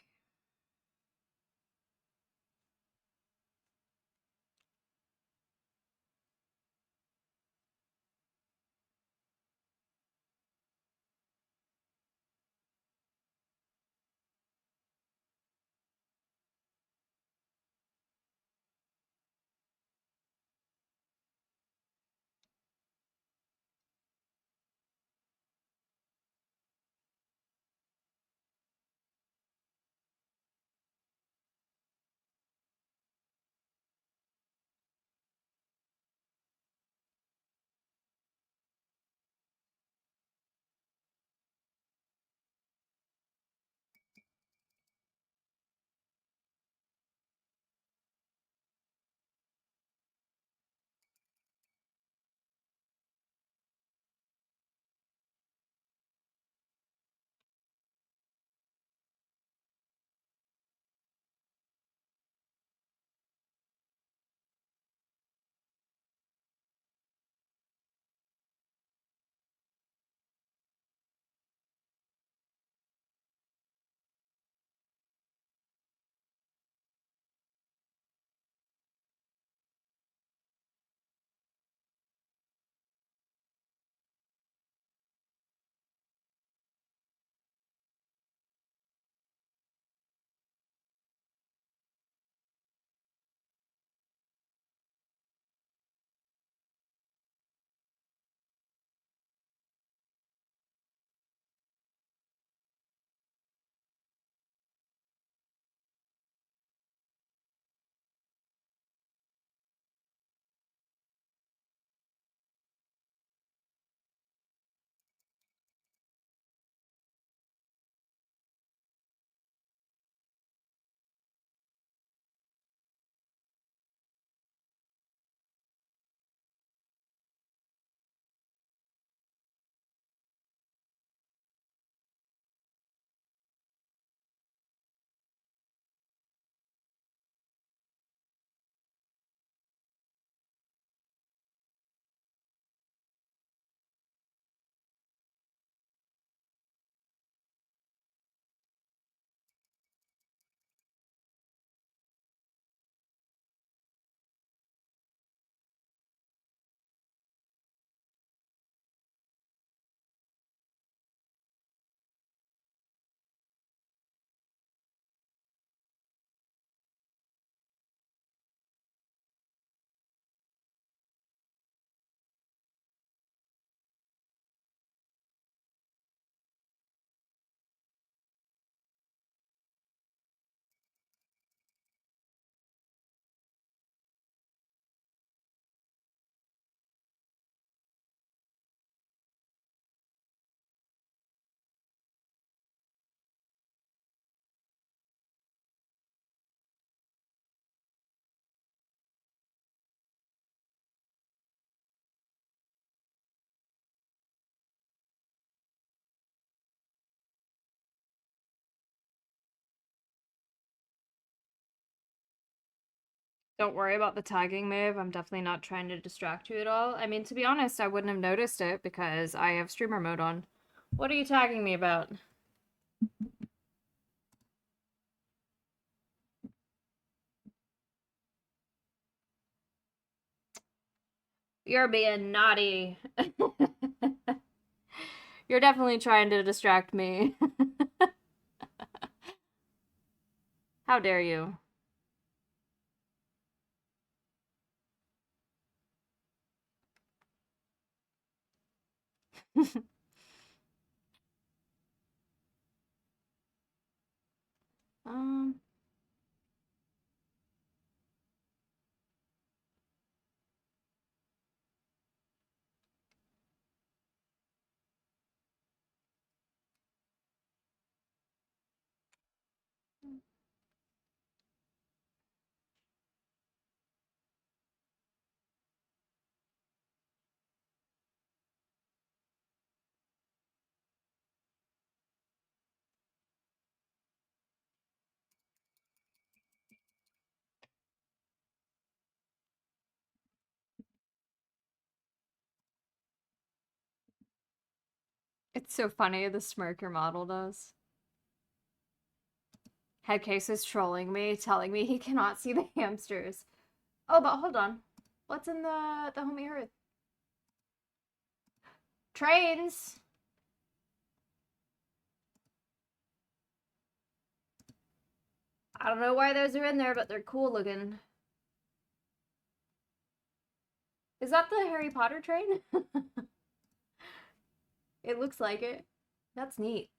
Don't worry about the tagging, Maeve. I'm definitely not trying to distract you at all. I mean, to be honest, I wouldn't have noticed it because I have streamer mode on. What are you tagging me about? You're being naughty. You're definitely trying to distract me. How dare you? um, it's so funny the smirk your model does. Headcase is trolling me, telling me he cannot see the hamsters. Oh, but hold on. What's in the homie earth? Trains! I don't know why those are in there, but they're cool looking. Is that the Harry Potter train? It looks like it. That's neat.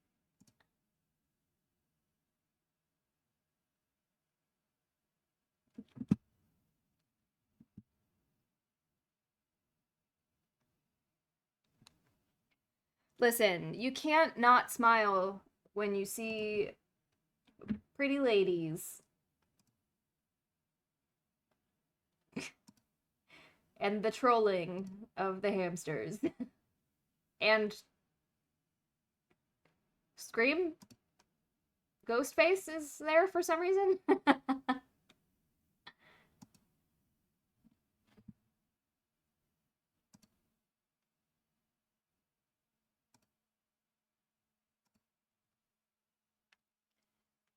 Listen, you can't not smile when you see pretty ladies and the trolling of the hamsters. And Scream? Ghostface is there for some reason?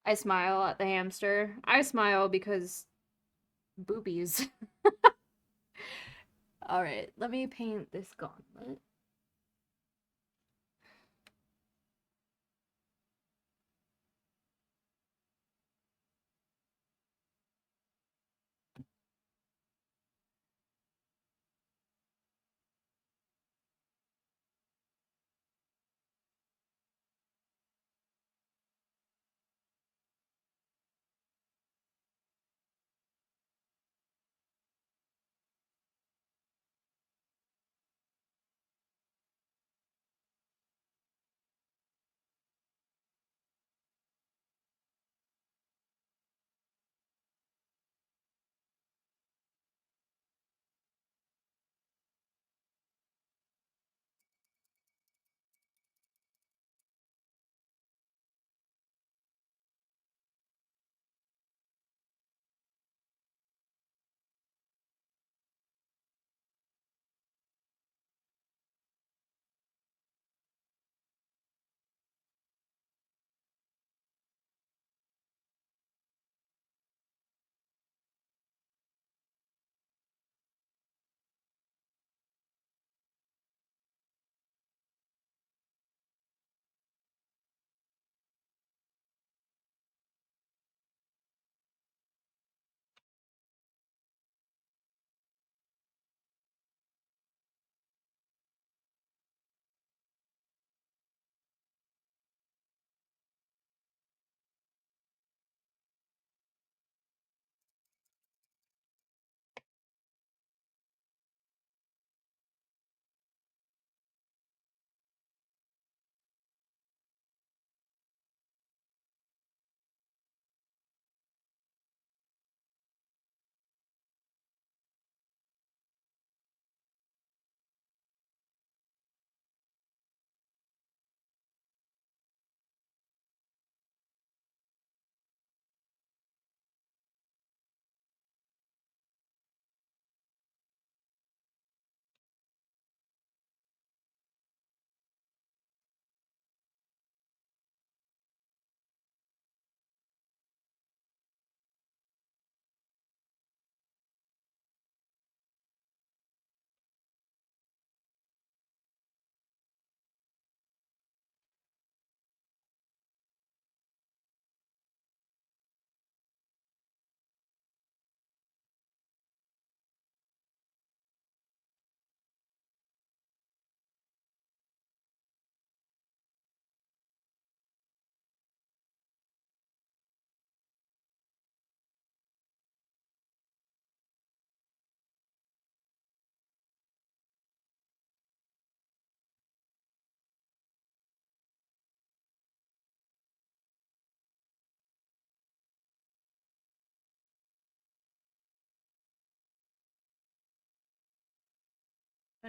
I smile at the hamster. I smile because boobies. Alright, let me paint this gauntlet.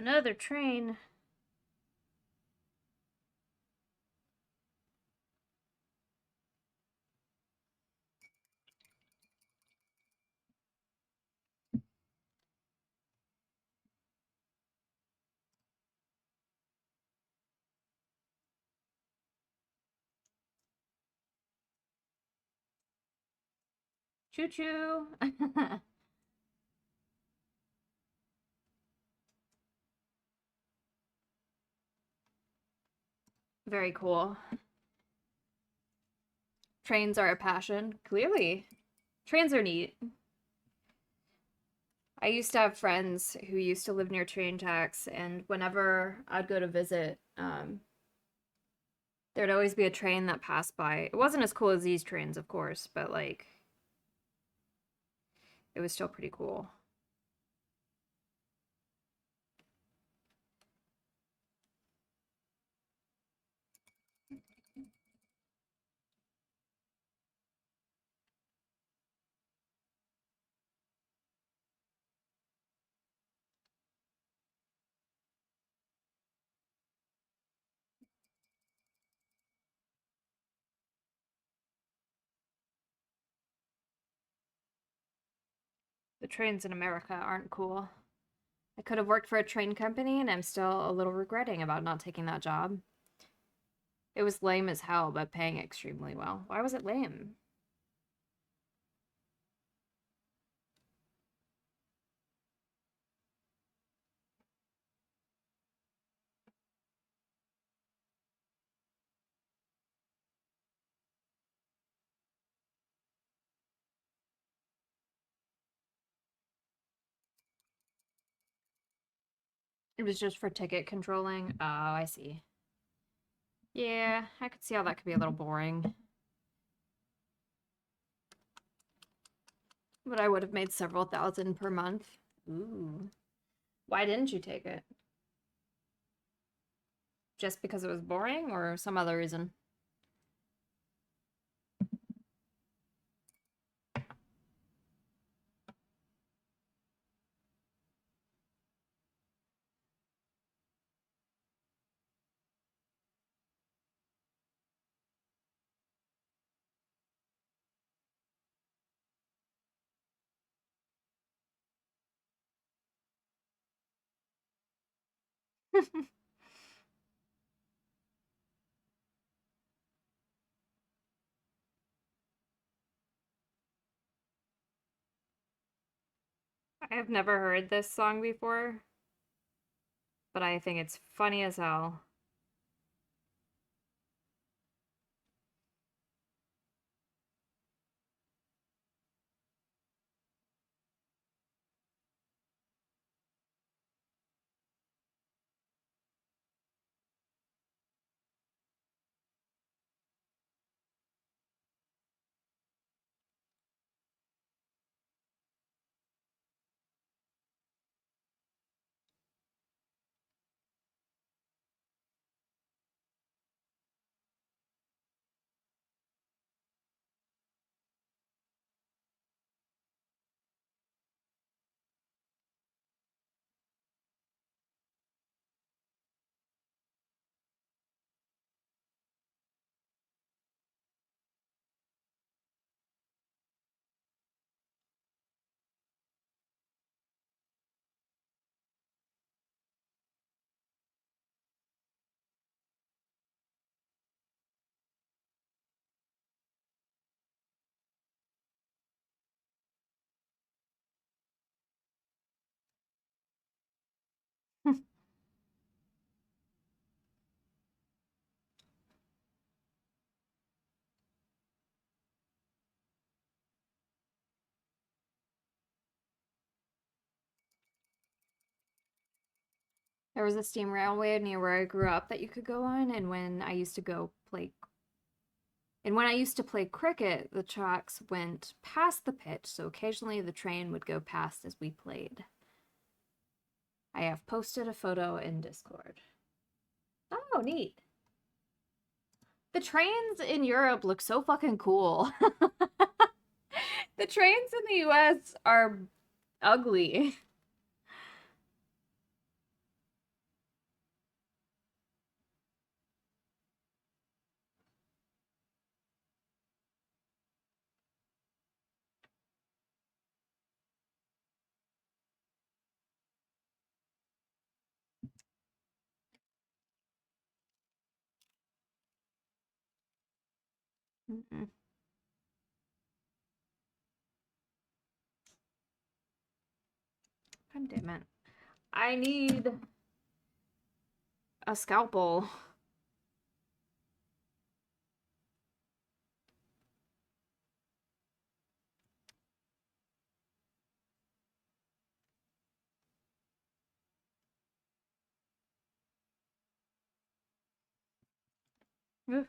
Another train. Choo choo. Very cool. Trains are a passion. Clearly. Trains are neat. I used to have friends who used to live near train tracks, and whenever I'd go to visit, there'd always be a train that passed by. It wasn't as cool as these trains, of course, but like, it was still pretty cool. The trains in America aren't cool. I could have worked for a train company, and I'm still a little regretting about not taking that job. It was lame as hell, but paying extremely well. Why was it lame? It was just for ticket controlling. Oh, I see. Yeah, I could see how that could be a little boring. But I would have made several thousand per month. Ooh. Why didn't you take it? Just because it was boring or some other reason? I have never heard this song before, but I think it's funny as hell. There was a steam railway near where I grew up that you could go on, and when I used to play cricket, the tracks went past the pitch, so occasionally the train would go past as we played. I have posted a photo in Discord. Oh, neat. The trains in Europe look so fucking cool. The trains in the US are ugly. Mm-mm. God damn it. I need a scalpel. Ugh.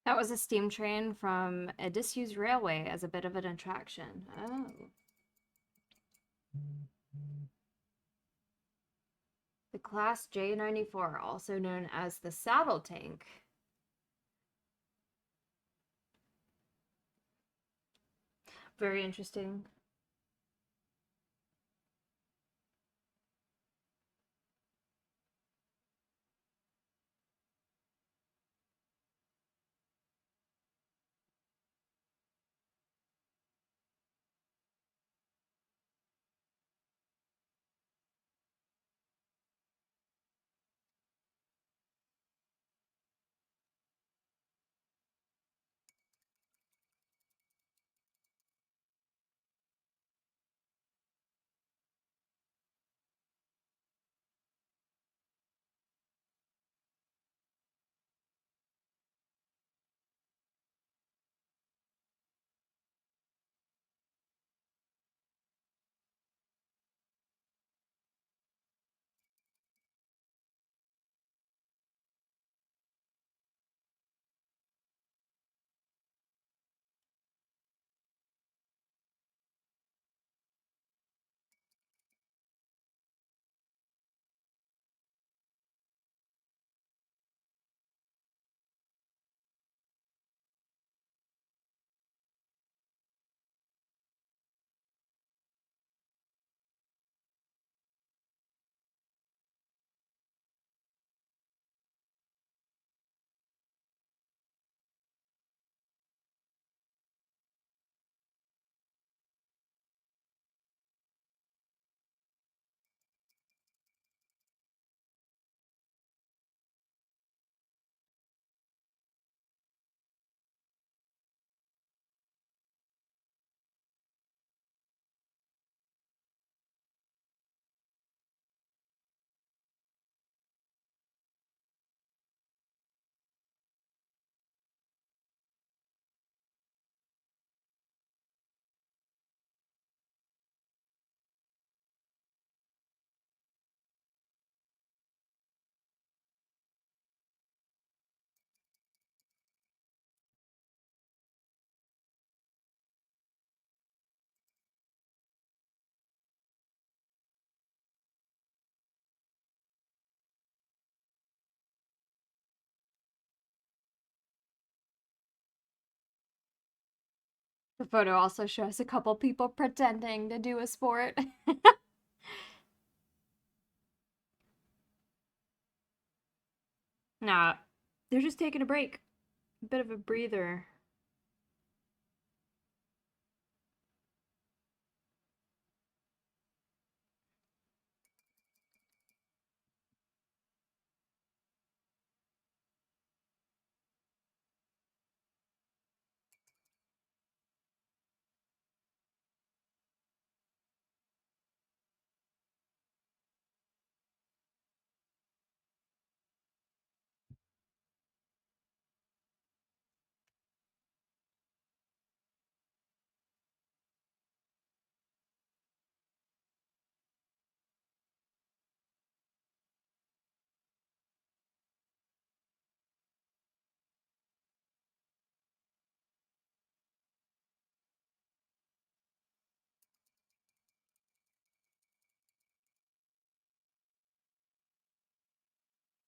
That was a steam train from a disused railway as a bit of an attraction. Oh. The Class J94, also known as the saddle tank. Very interesting. The photo also shows a couple people pretending to do a sport. Nah, they're just taking a break. A bit of a breather.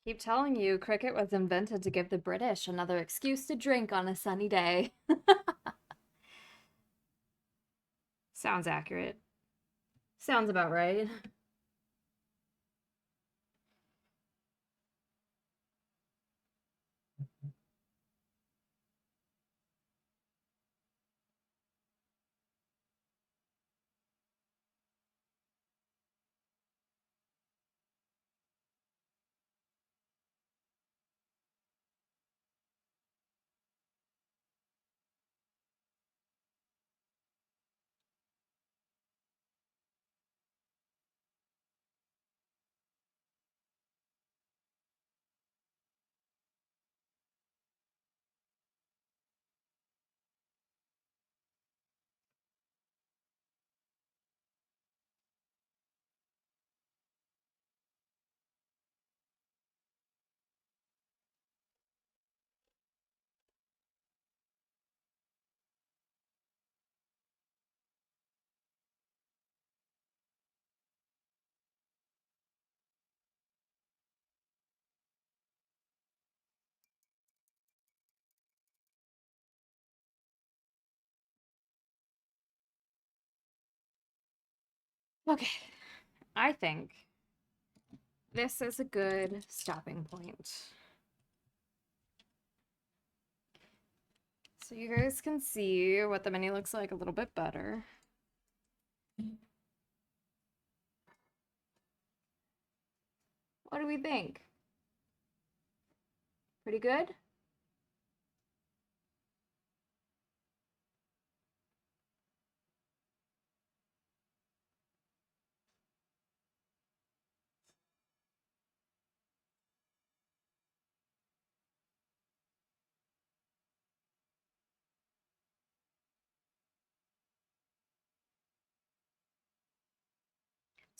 Keep telling you, cricket was invented to give the British another excuse to drink on a sunny day. Sounds accurate. Sounds about right. Okay, I think this is a good stopping point. So you guys can see what the mini looks like a little bit better. What do we think? Pretty good?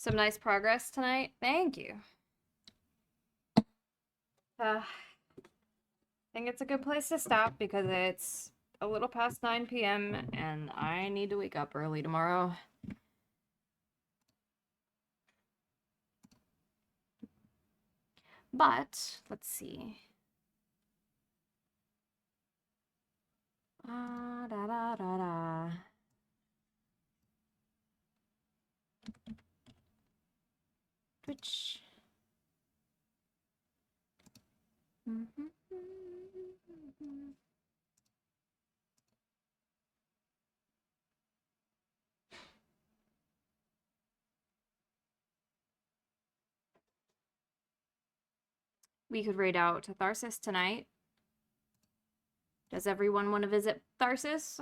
Some nice progress tonight. Thank you. I think it's a good place to stop because it's a little past 9 p.m. and I need to wake up early tomorrow. But let's see. Da da da da. Twitch. We could raid out to Tharsis tonight. Does everyone want to visit Tharsis?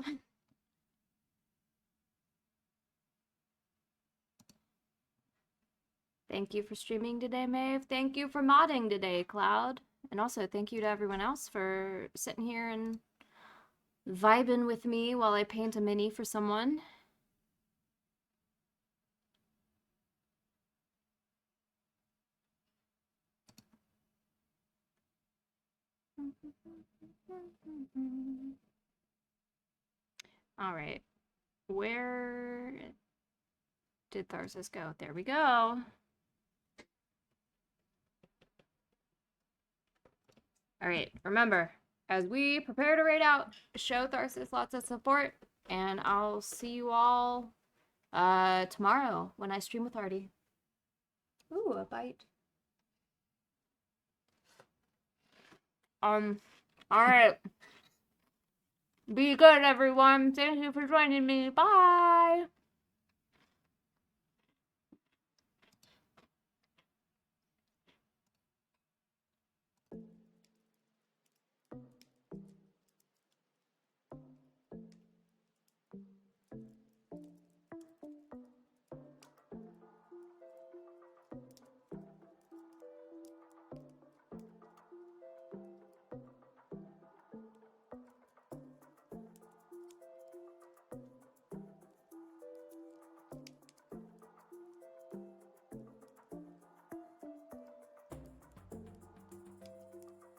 Thank you for streaming today, Maeve. Thank you for modding today, Cloud. And also thank you to everyone else for sitting here and vibing with me while I paint a mini for someone. All right. Where did Tharsis go? There we go. All right. Remember, as we prepare to raid out, show Tharsis lots of support, and I'll see you all tomorrow when I stream with Hardy. Ooh, a bite. All right. Be good, everyone. Thank you for joining me. Bye.